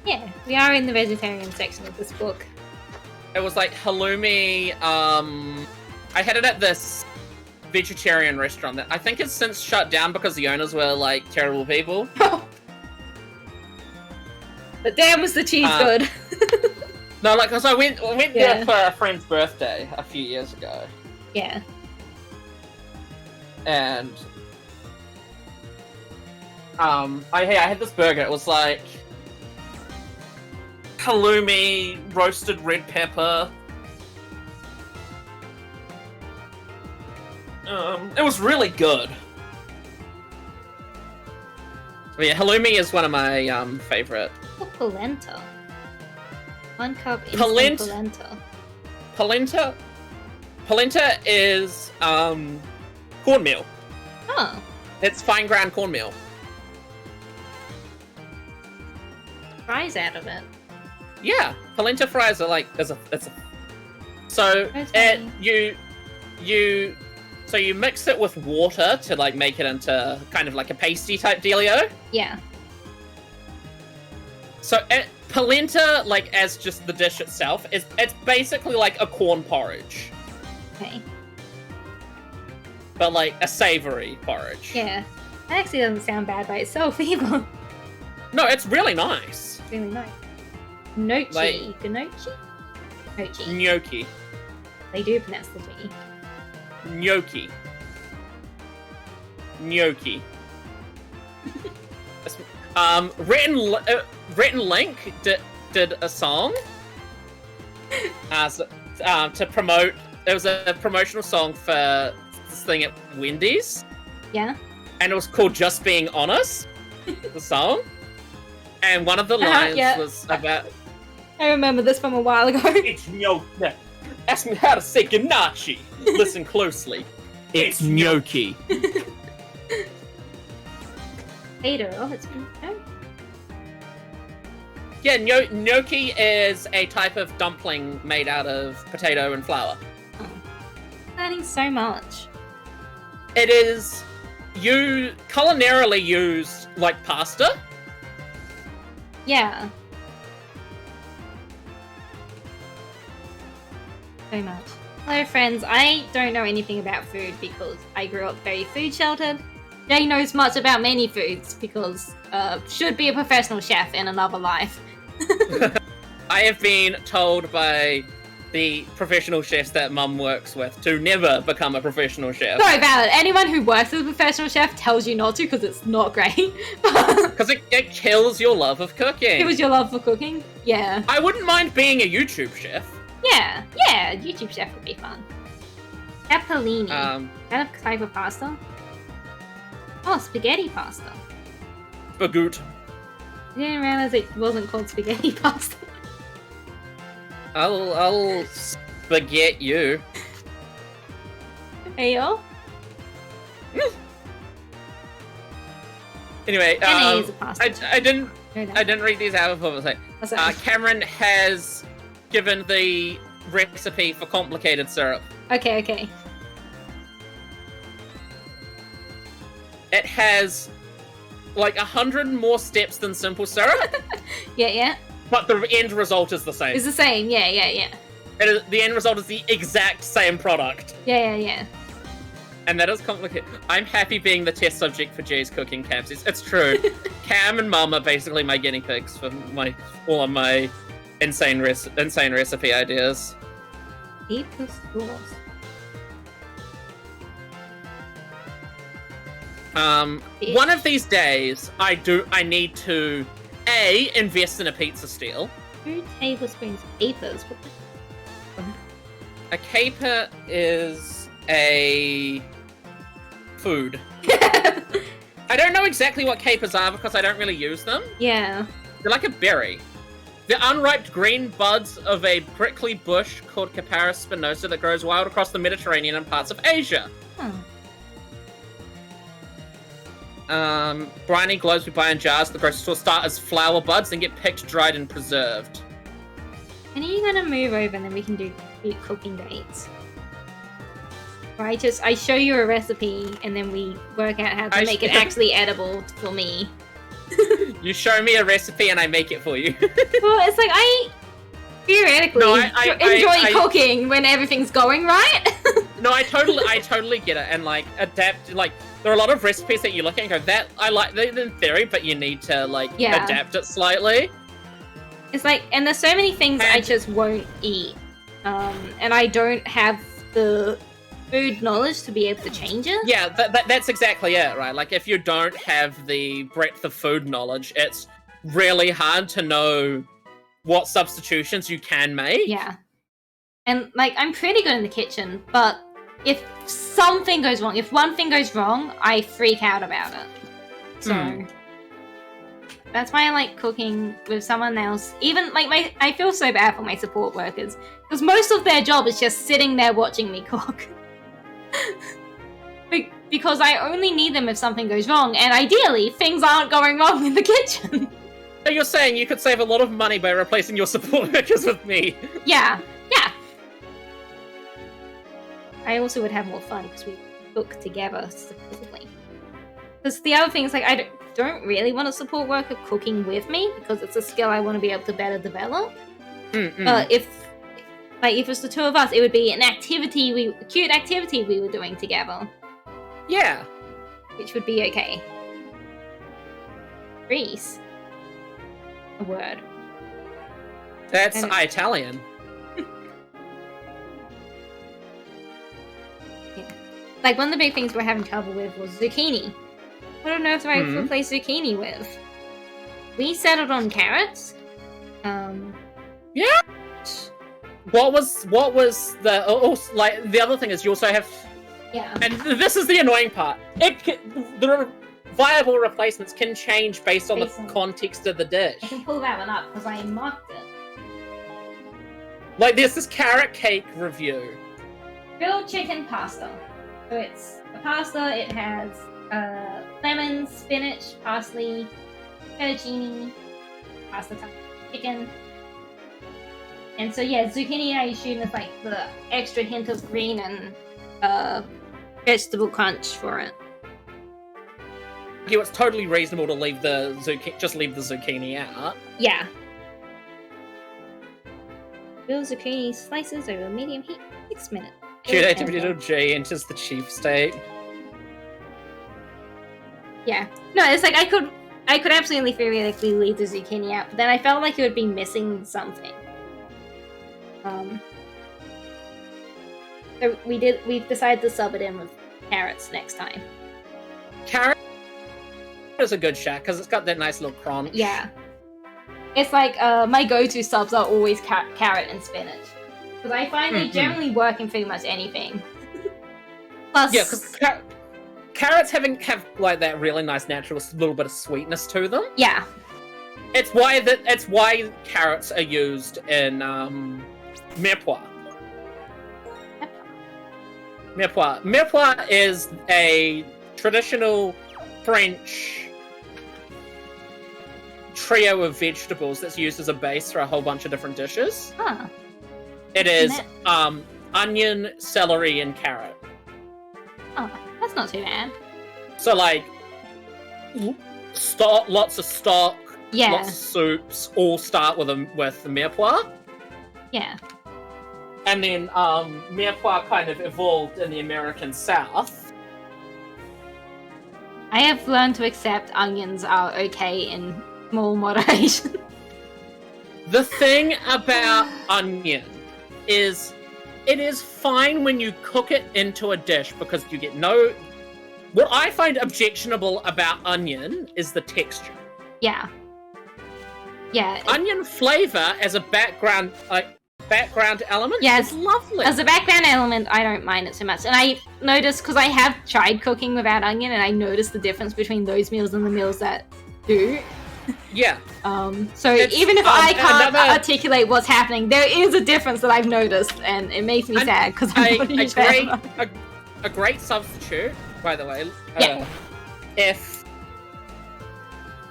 Yeah, we are in the vegetarian section of this book. It was like halloumi. I had it at this vegetarian restaurant that I think has since shut down because the owners were like terrible people. But damn, was the cheese good? No, like, cause I went there for a friend's birthday a few years ago. Yeah. And I had this burger. It was like halloumi, roasted red pepper. It was really good. But yeah, halloumi is one of my favorite. Polenta. 1 cup instant polenta. Polenta is cornmeal. Oh. It's fine ground cornmeal. Fries out of it. Yeah, polenta fries are like you mix it with water to like make it into kind of like a pasty type dealio. Yeah. So polenta, like as just the dish itself, it's basically like a corn porridge. Okay. But like a savory porridge. Yeah. That actually doesn't sound bad by itself either. No, it's really nice. It's really nice. Gnocchi. Like, Gnocchi? Gnocchi. They do pronounce the G. Gnocchi. Gnocchi. Written Link did a song to promote. There was a promotional song for this thing at Wendy's. Yeah. And it was called "Just Being Honest." The song, and one of the lines was about. I remember this from a while ago. It's gnocchi. Ask me how to say ganache. Listen closely. It's gnocchi. Potato. Yeah, gnocchi is a type of dumpling made out of potato and flour. Oh. Learning so much. It is culinarily used like pasta. Yeah. So much. Hello friends, I don't know anything about food because I grew up very food sheltered. Jay knows much about many foods because should be a professional chef in another life. I have been told by the professional chefs that Mum works with to never become a professional chef. Sorry about it. Anyone who works as a professional chef tells you not to because it's not great. Because it kills your love of cooking. It was your love for cooking? Yeah. I wouldn't mind being a YouTube chef. Yeah, YouTube chef would be fun. Capellini. That a type of pasta? Oh, spaghetti pasta. Spagoot. I didn't realize it wasn't called spaghetti pasta. I'll spaghetti you. Hey yo. Anyway, pasta. I didn't read these out before. Cameron has given the recipe for complicated syrup. Okay. It has like 100 more steps than simple syrup. Yeah. But the end result is the same. It's the same, yeah. The end result is the exact same product. Yeah. And that is complicated. I'm happy being the test subject for Jay's cooking camps. It's true. Cam and Mum are basically my guinea pigs for all of my insane recipe ideas. One of these days, I need to invest in a pizza steel. 2 tablespoons capers. A caper is a food. I don't know exactly what capers are because I don't really use them. Yeah. They're like a berry. They're unripe green buds of a prickly bush called Capparis spinosa that grows wild across the Mediterranean and parts of Asia. Briny globes we buy in jars at the grocery store start as flower buds and get picked, dried, and preserved. When are you gonna move over and then we can do cooking dates? Or I show you a recipe and then we work out how to make it actually edible for me. You show me a recipe and I make it for you. Well, it's like I theoretically enjoy cooking when everything's going right. No, I totally get it and like adapt. Like there are a lot of recipes that you look at and go, that I like them in theory, but you need to adapt it slightly. It's like, and there's so many things I just won't eat, and I don't have the food knowledge to be able to change it. Yeah, that's exactly it, right? Like if you don't have the breadth of food knowledge, it's really hard to know what substitutions you can make. Yeah. And like I'm pretty good in the kitchen, but if something goes wrong, if one thing goes wrong, I freak out about it. So that's why I like cooking with someone else. Even like I feel so bad for my support workers because most of their job is just sitting there watching me cook. Because I only need them if something goes wrong, and ideally things aren't going wrong in the kitchen. So you're saying you could save a lot of money by replacing your support workers with me? Yeah. I also would have more fun because we cook together supposedly. Because the other thing is like I don't really want a support worker cooking with me because it's a skill I want to be able to better develop. If it's the two of us, it would be an cute activity we were doing together. Yeah. Which would be okay. Grease. A word. That's Italian. Yeah. Like one of the big things we're having trouble with was zucchini. I don't know if I replace zucchini with. We settled on carrots. Yeah. What was the the other thing is you also have and this is the annoying part. The viable replacements can change based on the context of the dish. I can pull that one up because I marked it. Like there's this carrot cake review. Grilled chicken pasta. So it's a pasta. It has lemon, spinach, parsley, fettuccine, pasta type chicken. And so yeah, zucchini I assume is like the extra hint of green and vegetable crunch for it. Yeah, it's totally reasonable to leave the zucchini out. Yeah. Grill zucchini slices over medium heat, 6 minutes. Cute activity till J enters the chief state. Yeah. No, it's like I could absolutely theoretically leave the zucchini out, but then I felt like it would be missing something. So we've decided to sub it in with carrots next time. Carrot is a good shot because it's got that nice little crunch. Yeah. It's like my go-to subs are always carrot and spinach. Because I find they generally work in pretty much anything. Plus, yeah, because carrots have like that really nice natural little bit of sweetness to them. Yeah. It's why carrots are used in mirepoix. Mirepoix. Mirepoix is a traditional French trio of vegetables that's used as a base for a whole bunch of different dishes. Huh. It is onion, celery, and carrot. Oh, that's not too bad. So like lots of stock, Yeah. lots of soups, all start with the mirepoix. Yeah. And then mirepoix kind of evolved in the American South. I have learned to accept onions are okay in small moderation. The thing about onion is it is fine when you cook it into a dish because you get no... What I find objectionable about onion is the texture. Yeah. Yeah. Onion flavor as a background element is lovely. As a background element, I don't mind it so much. And I noticed, because I have tried cooking without onion, and I noticed the difference between those meals and the meals that do. Yeah. So even if I can't articulate what's happening, there is a difference that I've noticed, and it makes me sad because I'm not a huge fan. A great substitute, by the way. If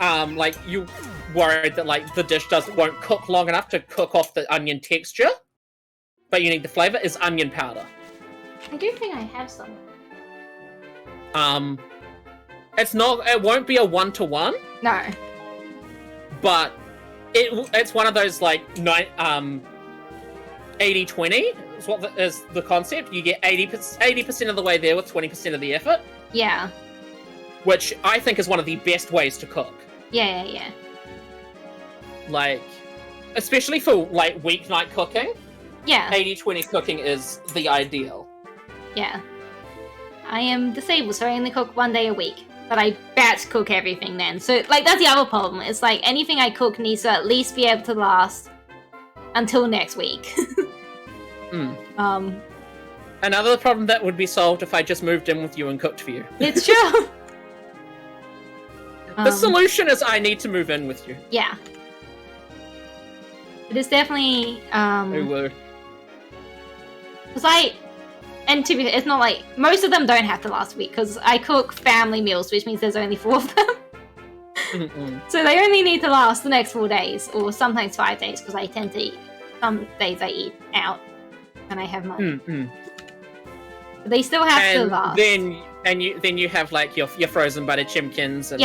like you worried that like the dish won't cook long enough to cook off the onion texture, but you need the flavor, is onion powder. I do think I have some. It won't be a 1-to-1. No. But it's one of those like 80-20 is the concept. You get 80% of the way there with 20% of the effort. Yeah. Which I think is one of the best ways to cook. Yeah. Like, especially for like weeknight cooking. Yeah. 80-20 cooking is the ideal. Yeah. I am disabled, so I only cook 1 day a week. But I batch cook everything then. So, like, that's the other problem. It's like anything I cook needs to at least be able to last until next week. Another problem that would be solved if I just moved in with you and cooked for you. It's true. The solution is I need to move in with you. Yeah. It is definitely, because and to be fair, it's not like, most of them don't have to last a week, because I cook family meals, which means there's only 4 of them. So they only need to last the next 4 days, or sometimes 5 days, because I tend to eat, some days I eat out, and I have money. But they still have to last. Then you have like your frozen butter chimkins and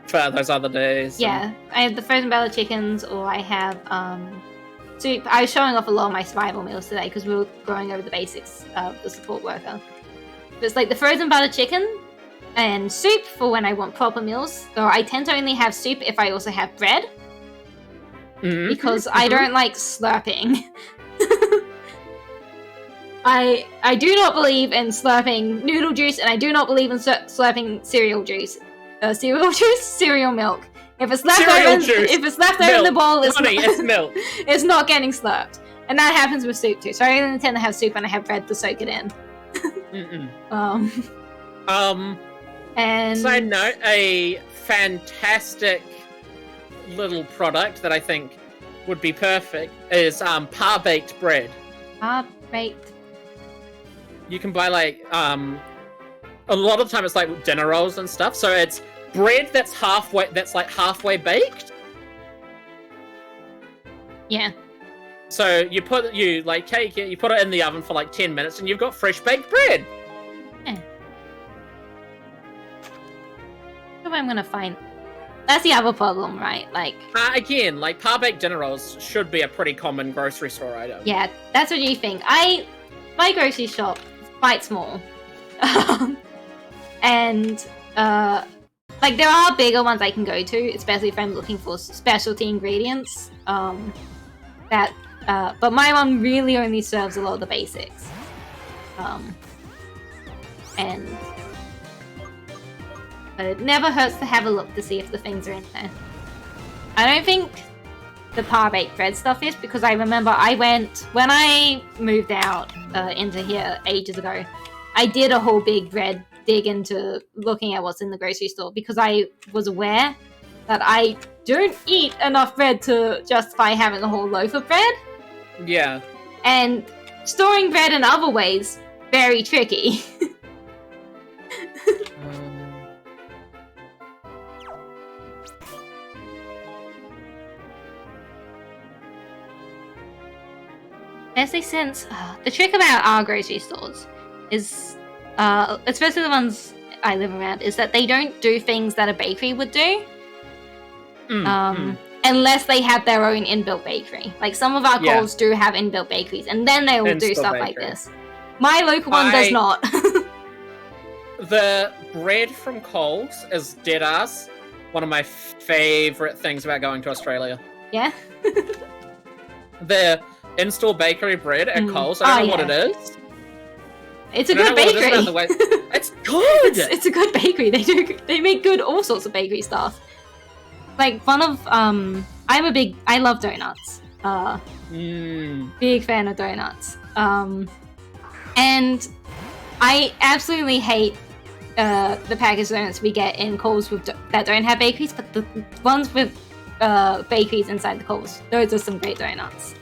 for those other days. Yeah, I have the frozen butter chickens, or I have soup. I was showing off a lot of my survival meals today because we were going over the basics of the support worker. But it's like the frozen butter chicken and soup for when I want proper meals. So I tend to only have soup if I also have bread. Because I don't like slurping. I do not believe in slurping noodle juice, and I do not believe in slurping cereal juice. Cereal milk. If it's left over in the bowl, it's milk. It's not getting slurped. And that happens with soup too. So I only tend to have soup when I have bread to soak it in. And side note, a fantastic little product that I think would be perfect is par-baked bread. Par-baked. You can buy like a lot of the time it's like dinner rolls and stuff. So it's bread that's halfway baked. Yeah. So you put it in the oven for like 10 minutes and you've got fresh baked bread. Yeah. What I'm gonna find. That's the other problem, right? Like again, like par-baked dinner rolls should be a pretty common grocery store item. Yeah, that's what you think. My grocery shop is quite small. And like there are bigger ones I can go to, especially if I'm looking for specialty ingredients. But my one really only serves a lot of the basics. But it never hurts to have a look to see if the things are in there. I don't think the par-baked bread stuff is, because I remember when I moved out into here ages ago, I did a whole big red dig into looking at what's in the grocery store, because I was aware that I don't eat enough bread to justify having a whole loaf of bread. Yeah. And storing bread in other ways, very tricky. Especially since the trick about our grocery stores is, especially the ones I live around, is that they don't do things that a bakery would do. Unless they have their own inbuilt bakery. Like, some of our Coles do have inbuilt bakeries, and then they will do stuff like this. My local one does not. The bread from Coles is dead ass one of my favourite things about going to Australia. Yeah? The in-store bakery bread at Coles, I don't know what it is. It's a good bakery. It's good! It's a good bakery. They make good all sorts of bakery stuff. Like, one of, I love donuts. Big fan of donuts. And I absolutely hate the packaged donuts we get in Coles that don't have bakeries, but the ones with bakeries inside the Coles, those are some great donuts.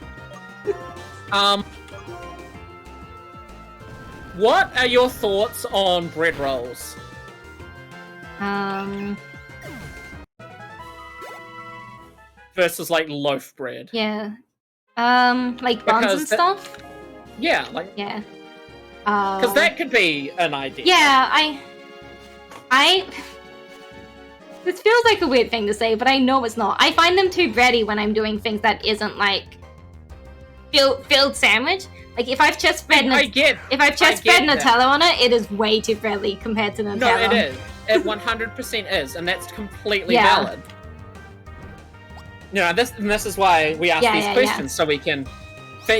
What are your thoughts on bread rolls? Versus, like, loaf bread. Yeah. Like buns and stuff? Yeah, like... Yeah. Because that could be an idea. Yeah, this feels like a weird thing to say, but I know it's not. I find them too bready when I'm doing things that isn't, like, filled sandwich. Like, if I've just spread Nutella on it, it is way too bready compared to Nutella. No, it is. It 100% is, and that's completely valid. You know, this is why we ask these questions, so we can...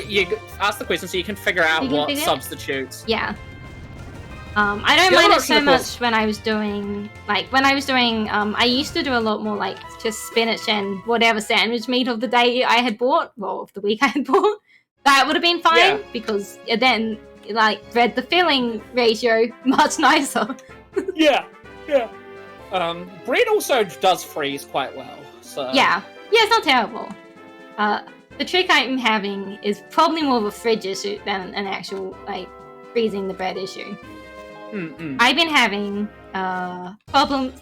You ask the question so you can figure out what substitutes. Yeah. I don't mind it so much when I was doing... I used to do a lot more, like, just spinach and whatever sandwich meat of the day I had bought, well, of the week I had bought. That would have been fine, because then, like, bread the filling ratio much nicer. Yeah. Bread also does freeze quite well, so... Yeah, it's not terrible. The trick I'm having is probably more of a fridge issue than an actual, like, freezing the bread issue. I've been having problems.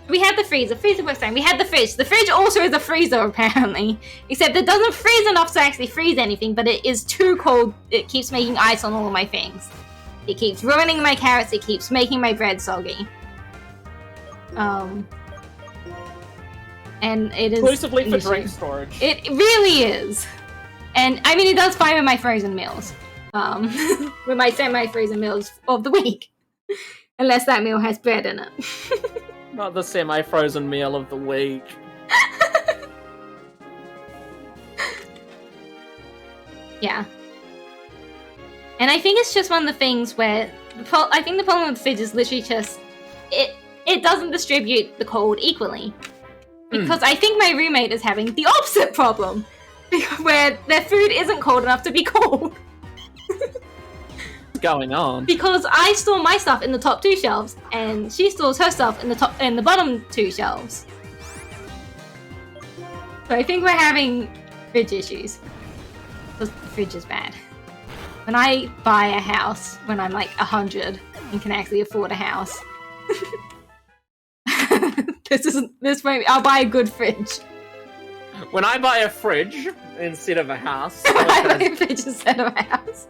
We had the freezer works fine. We had the fridge. The fridge also is a freezer, apparently. Except it doesn't freeze enough to actually freeze anything, but it is too cold. It keeps making ice on all of my things. It keeps ruining my carrots. It keeps making my bread soggy. And it is exclusively for drink storage. It really is. And I mean, it does fine with my frozen meals. With my semi-frozen meals of the week. Unless that meal has bread in it. Not the semi-frozen meal of the week. Yeah. And I think it's just one of the things where I think the problem with the fridge is literally just it doesn't distribute the cold equally. Because I think my roommate is having the opposite problem, where their food isn't cold enough to be cold. What's going on? Because I store my stuff in the top 2 shelves, and she stores her stuff in the bottom 2 shelves. So I think we're having fridge issues. Because the fridge is bad. When I buy a house, when I'm like 100 and can actually afford a house, I'll buy a good fridge. When I buy a fridge instead of a house, I buy a fridge instead of a house.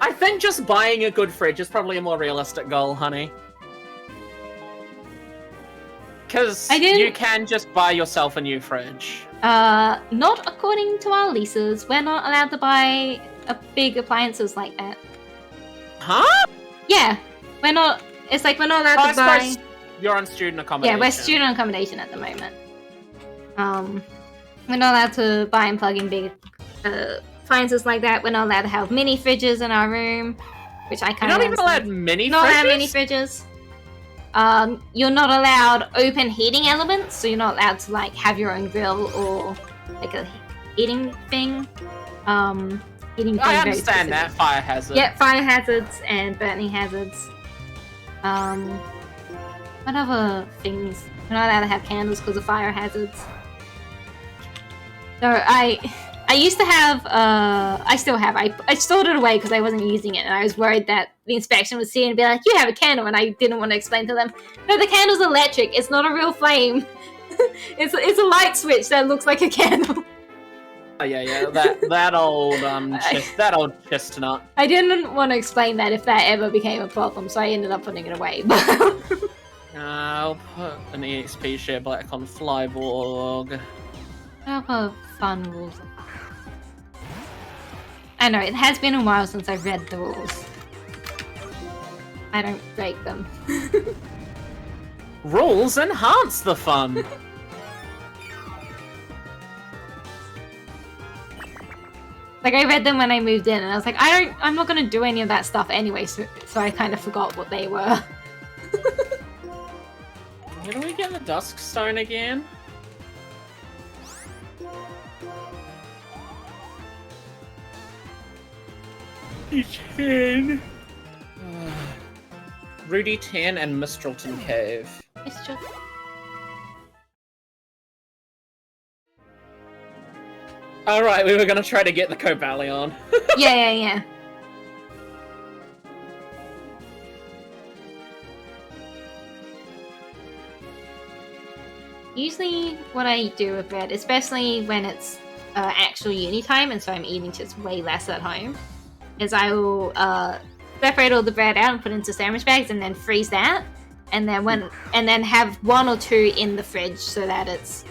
I think just buying a good fridge is probably a more realistic goal, honey. Because you can just buy yourself a new fridge. Not according to our leases. We're not allowed to buy big appliances like that. Huh? Yeah, we're not. It's like we're not allowed to buy. You're on student accommodation. Yeah, we're student accommodation at the moment. We're not allowed to buy and plug in big appliances like that. We're not allowed to have mini fridges in our room, which I kind of. You're not even allowed mini fridges? Not allowed mini fridges. You're not allowed open heating elements, so you're not allowed to like have your own grill or like a eating thing. Eating thing. I understand that fire hazard. Yeah, fire hazards and burning hazards. What other things? We're not allowed to have candles because of fire hazards. So I used to have, I still have, I stored it away because I wasn't using it and I was worried that the inspection would see it and be like, you have a candle, and I didn't want to explain to them, no, the candle's electric, it's not a real flame. it's a light switch that looks like a candle. Oh, yeah, that old chestnut. I didn't want to explain that if that ever became a problem, so I ended up putting it away. I'll put an EXP share black on Flyborg. Proper fun rules. I know, it has been a while since I've read the rules. I don't break them. Rules enhance the fun! Like, I read them when I moved in, and I was like, I'm not gonna do any of that stuff anyway, so I kind of forgot what they were. Where do we get the Dusk Stone again? It's 10. Rudy 10 and Mistralton Cave. Alright, we were gonna try to get the Cobalion. Yeah. Usually what I do with bread, especially when it's actual uni time and so I'm eating just way less at home, is I will separate all the bread out and put it into sandwich bags and then freeze that, and then have 1 or 2 in the fridge so that it's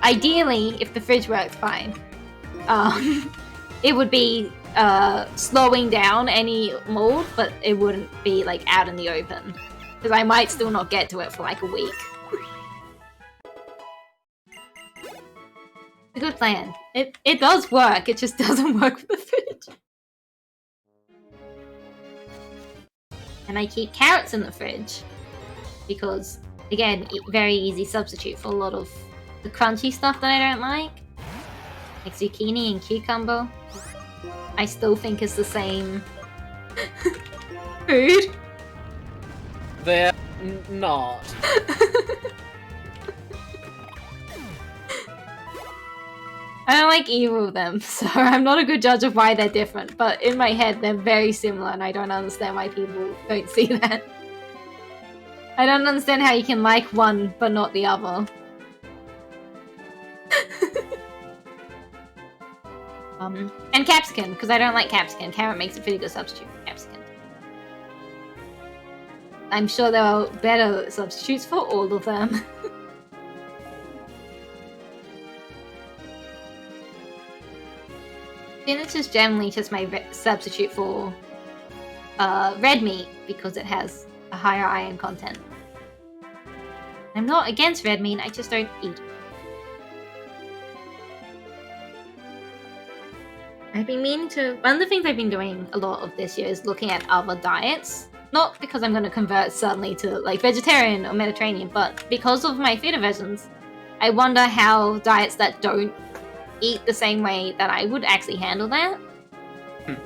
ideally, if the fridge works fine, it would be slowing down any mold, but it wouldn't be like out in the open, because I might still not get to it for like a week. It's a good plan. It does work, it just doesn't work with the fridge. And I keep carrots in the fridge because, again, very easy substitute for a lot of the crunchy stuff that I don't like zucchini and cucumber. I still think is the same food. They're not. I don't like either of them, so I'm not a good judge of why they're different, but in my head they're very similar and I don't understand why people don't see that. I don't understand how you can like one but not the other. And capsicum, because I don't like capsicum. Carrot makes a pretty good substitute for capsicum. I'm sure there are better substitutes for all of them. Spinach is generally just my substitute for red meat because it has a higher iron content. I'm not against red meat, I just don't eat it. I've been meaning to... One of the things I've been doing a lot of this year is looking at other diets. Not because I'm going to convert suddenly to like vegetarian or Mediterranean, but because of my food aversions, I wonder how diets that don't eat the same way that I would actually handle that.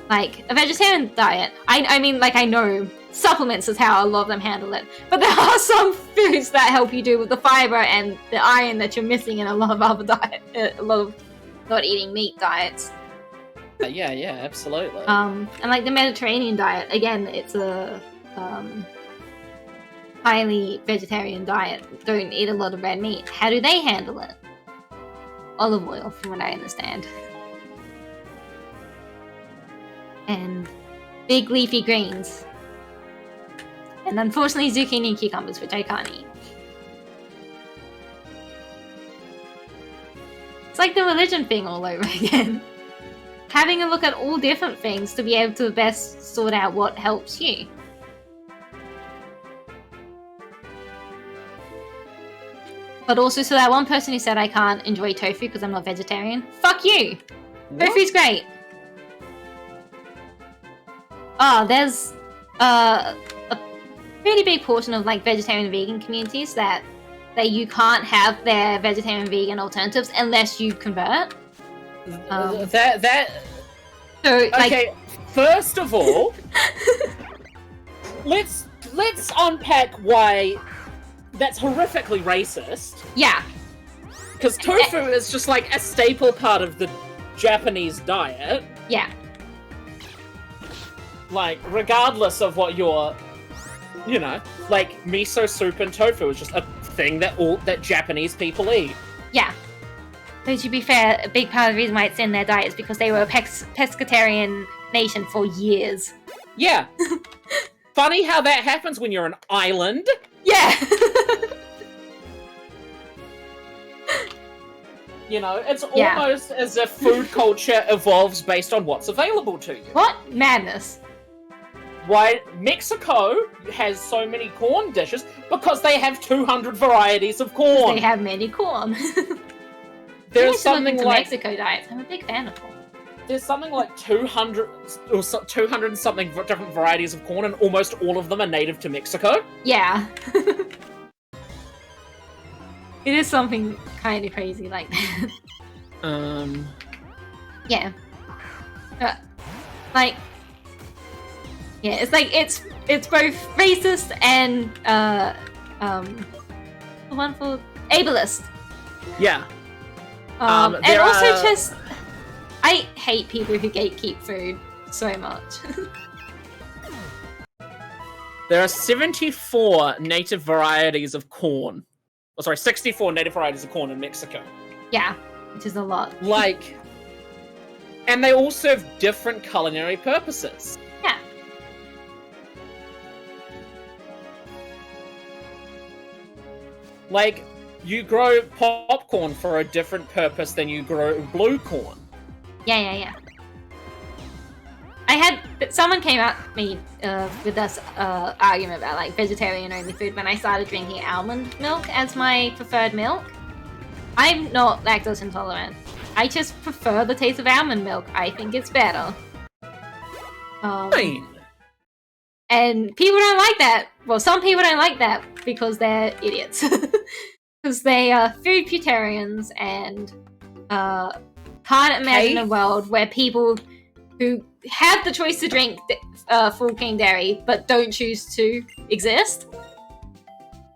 Like, a vegetarian diet, I mean, like, I know supplements is how a lot of them handle it, but there are some foods that help you do with the fiber and the iron that you're missing in a lot of other diets, a lot of not eating meat diets. Yeah, absolutely. And like the Mediterranean diet, again, it's a highly vegetarian diet. Don't eat a lot of red meat. How do they handle it? Olive oil, from what I understand. And big leafy greens. And unfortunately zucchini and cucumbers, which I can't eat. It's like the religion thing all over again. Having a look at all different things to be able to best sort out what helps you. But also, so that one person who said I can't enjoy tofu because I'm not vegetarian, fuck you! What? Tofu's great! Oh, there's a pretty big portion of like vegetarian and vegan communities that that you can't have their vegetarian vegan alternatives unless you convert. So, like, okay, first of all, let's unpack why that's horrifically racist. Yeah. Because tofu is just like a staple part of the Japanese diet. Yeah. Like, regardless of what your, you know, like miso soup and tofu is just a thing that Japanese people eat. Yeah. But to be fair, a big part of the reason why it's in their diet is because they were a pescatarian nation for years. Yeah. Funny how that happens when you're an island. Yeah. You know, it's almost as if food culture evolves based on what's available to you. What? Madness. Why Mexico has so many corn dishes? Because they have 200 varieties of corn. They have many corn. There's something like Mexico diets. I'm a big fan of corn. There's something like 200 and something different varieties of corn, and almost all of them are native to Mexico. Yeah. It is something kind of crazy like that. Yeah. Like, yeah, it's like it's both racist and the one for ableist. Yeah. And also just, I hate people who gatekeep food so much. There are 74 native varieties of corn. Oh, sorry, 64 native varieties of corn in Mexico. Yeah, which is a lot. Like, and they all serve different culinary purposes. Yeah. Like, you grow popcorn for a different purpose than you grow blue corn. Yeah. Someone came at me with this argument about like vegetarian only food when I started drinking almond milk as my preferred milk. I'm not lactose intolerant. I just prefer the taste of almond milk. I think it's better. Fine. And people don't like that. Well, some people don't like that because they're idiots. Because they are food putarians and can't imagine a world where people who have the choice to drink full cream dairy but don't choose to exist.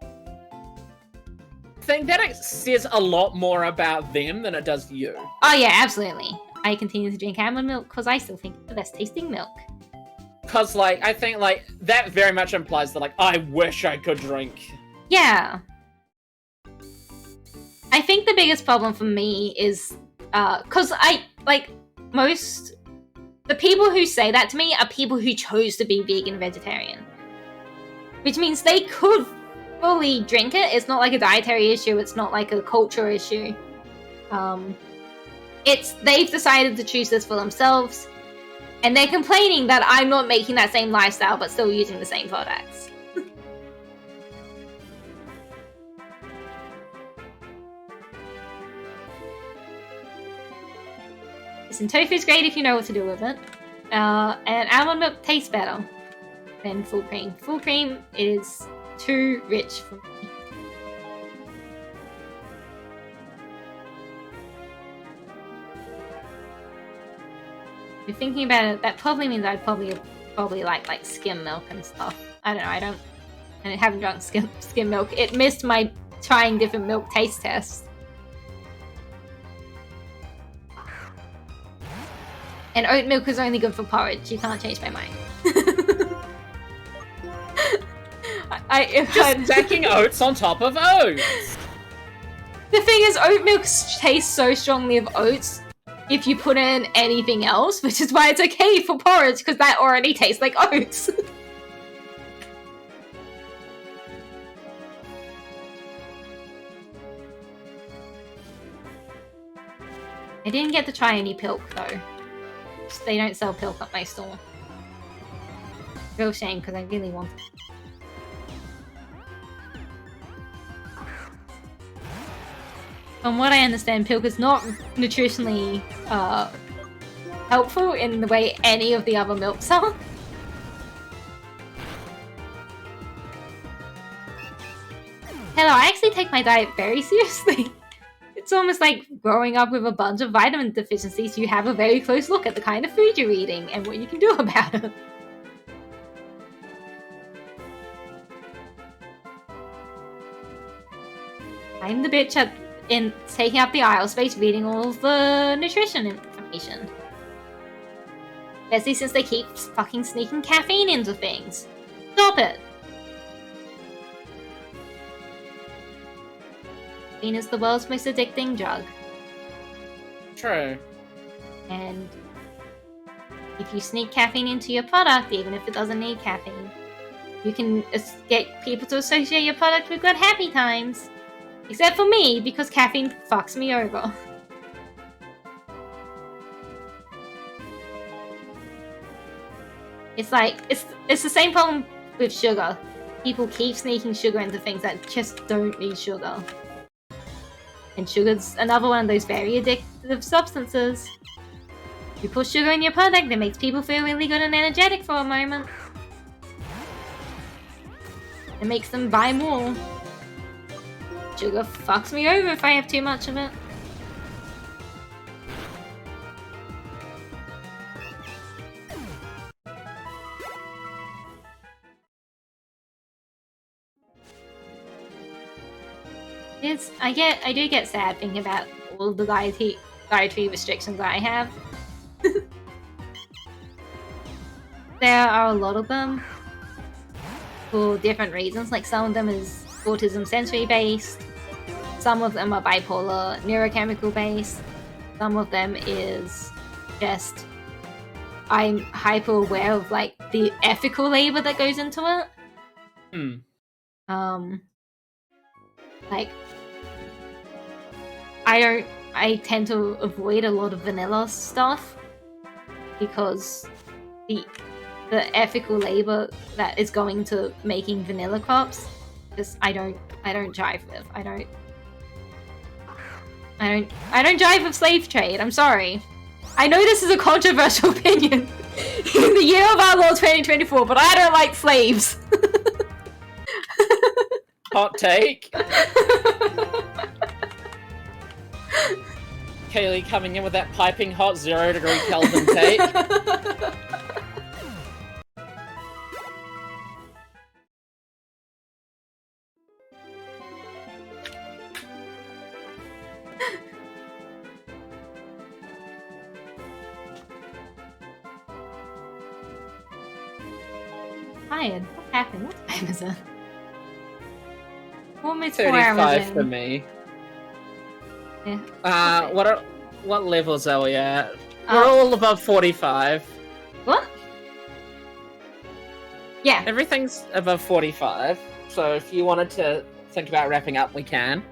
I think that says a lot more about them than it does you. Oh yeah, absolutely. I continue to drink almond milk because I still think it's the best tasting milk. Because, like, I think, like, that very much implies that, like, I wish I could drink. Yeah. I think the biggest problem for me is, because the people who say that to me are people who chose to be vegan vegetarian. Which means they could fully drink it. It's not like a dietary issue. It's not like a culture issue. They've decided to choose this for themselves. And they're complaining that I'm not making that same lifestyle but still using the same products. Listen, tofu's great if you know what to do with it. And almond milk tastes better than full cream. Full cream is too rich for me. If you're thinking about it, that probably means I'd probably like skim milk and stuff. I don't know, I haven't drunk skim milk. It missed my trying different milk taste tests. And oat milk is only good for porridge. You can't change my mind. Just stacking oats on top of oats. The thing is, oat milk tastes so strongly of oats if you put in anything else, which is why it's okay for porridge, because that already tastes like oats. I didn't get to try any pilk, though. They don't sell pilk at my store. Real shame, because I really want it. From what I understand, pilk is not nutritionally helpful in the way any of the other milks are. Hello, I actually take my diet very seriously. It's almost like growing up with a bunch of vitamin deficiencies. You have a very close look at the kind of food you're eating and what you can do about it. I'm the bitch in taking up the aisle space reading all of the nutrition information. Especially since they keep fucking sneaking caffeine into things. Stop it! Caffeine is the world's most addicting drug. True. And if you sneak caffeine into your product, even if it doesn't need caffeine, you can get people to associate your product with good happy times. Except for me, because caffeine fucks me over. It's like, it's the same problem with sugar. People keep sneaking sugar into things that just don't need sugar. And sugar's another one of those very addictive substances. You put sugar in your product, it makes people feel really good and energetic for a moment. It makes them buy more. Sugar fucks me over if I have too much of it. I do get sad thinking about all the dietary restrictions I have. There are a lot of them for different reasons. Like some of them is autism sensory based, some of them are bipolar neurochemical based, some of them is just I'm hyper aware of like the ethical labor that goes into it. Like I tend to avoid a lot of vanilla stuff because the ethical labor that is going to making vanilla crops, just I don't jive with. I don't jive with slave trade. I'm sorry. I know this is a controversial opinion in the year of our Lord 2024, but I don't like slaves. Hot take. Kaylee coming in with that piping hot 0 degree Kelvin take. Tired. What happened? What time is it? Almost 4 hours 35 in. for me. Yeah. Okay. What levels are we at? We're all above 45. What? Yeah. Everything's above 45. So if you wanted to think about wrapping up, we can.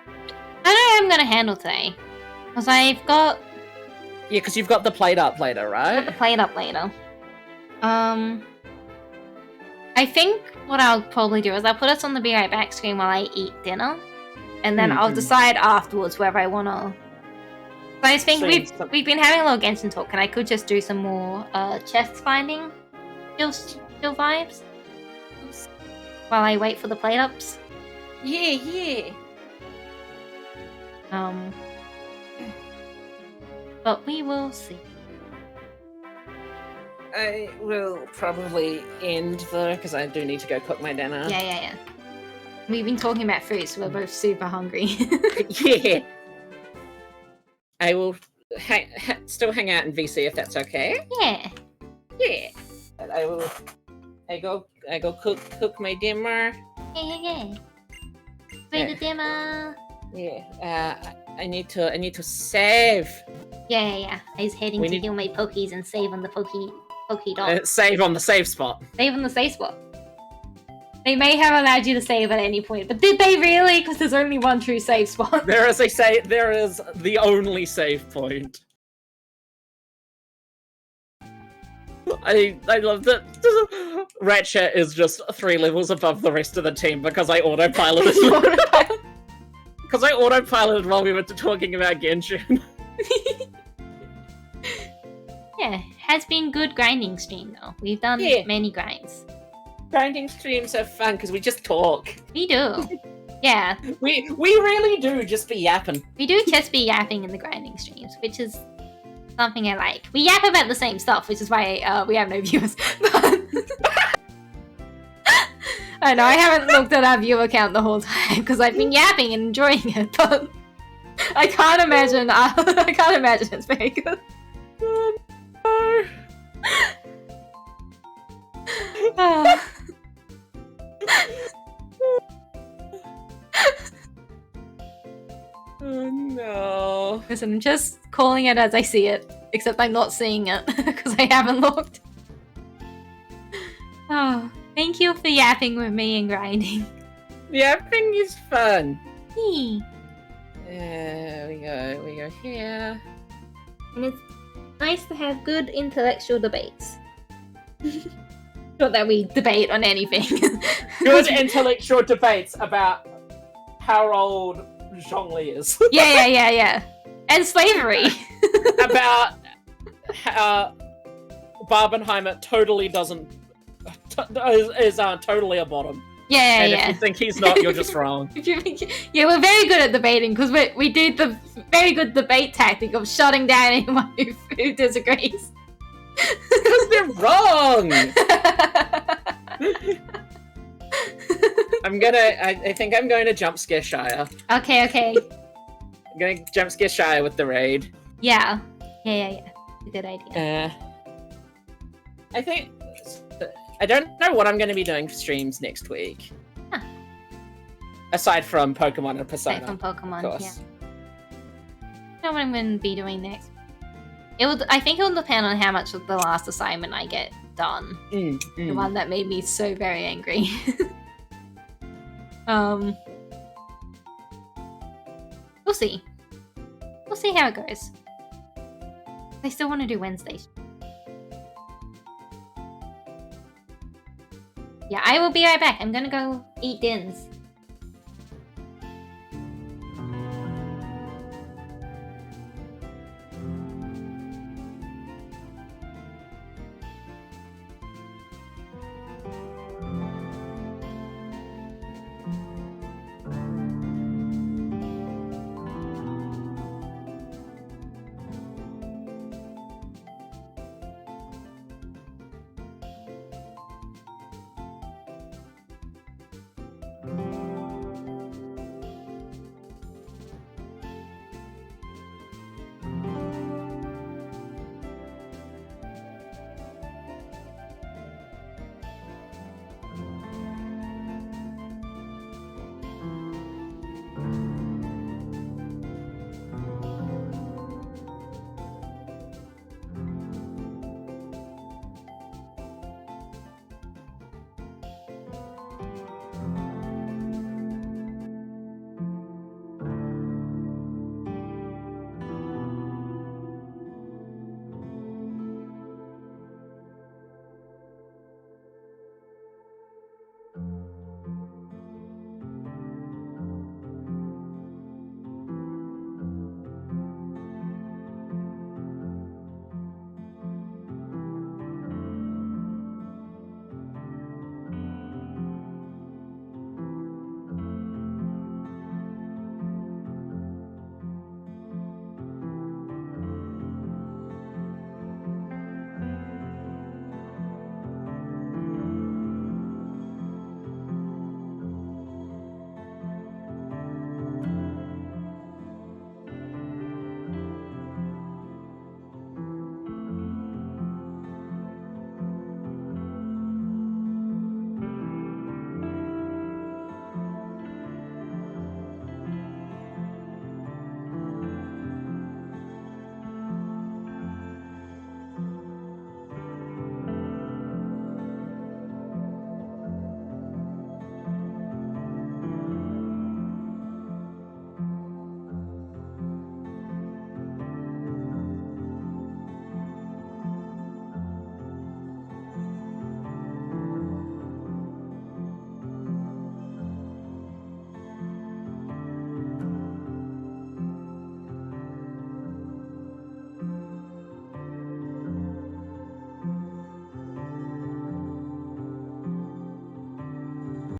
I don't know how I'm gonna handle today. Because I've got... Yeah, because you've got the plate up later, right? I've got the plate up later. I think what I'll probably do is I'll put us on the Be Right Back screen while I eat dinner. And then I'll decide afterwards whether I want to... But I think we've been having a lot of Genshin talk, and I could just do some more chest finding still vibes while I wait for the plate ups. Yeah. But we will see. I will probably end though, because I do need to go cook my dinner. Yeah. We've been talking about food, so we're both super hungry. Yeah. I will still hang out in VC if that's okay. Yeah. But I go cook my dinner. Yeah. Ready dinner. Yeah. I need to save. Yeah. I was heading to heal my pokies and save on the Poke dot. Save on the save spot. Save on the save spot. They may have allowed you to save at any point, but did they really? Because there's only one true save spot. There is the only save point. I love that Ratchet is just 3 levels above the rest of the team because I autopiloted. Because I autopiloted while we were talking about Genshin. Yeah, has been good grinding stream though. We've done many grinds. Grinding streams are fun because we just talk. We do. Yeah. We really do just be yapping. We do just be yapping in the grinding streams, which is something I like. We yap about the same stuff, which is why we have no viewers. I know, I haven't looked at our viewer count the whole time because I've been yapping and enjoying it, but I can't imagine it's very good. Oh no. Listen, I'm just calling it as I see it, except I'm not seeing it because I haven't looked. Oh, thank you for yapping with me and grinding. Yapping is fun. Hey. We go here. And it's nice to have good intellectual debates. Not that we Debate on anything. Good intellectual debates about how old Zhongli is. Yeah. And slavery. About how Barbenheimer totally doesn't is totally a bottom. Yeah. If you think he's not, you're just wrong. Yeah, we're very good at debating because we did the very good debate tactic of shutting down anyone who disagrees. Because they're wrong. I think I'm going to jump scare Shire. Okay. I'm going to jump scare Shire with the raid. Yeah. A good idea. I don't know what I'm going to be doing for streams next week. Huh. Aside from Pokemon and Persona. Aside from Pokemon, of course. yeah. I don't know what I'm going to be doing next. I think it will depend on how much of the last assignment I get done. The one that made me so very angry. We'll see. We'll see how it goes. I still want to do Wednesdays. Yeah, I will be right back. I'm gonna go eat dins.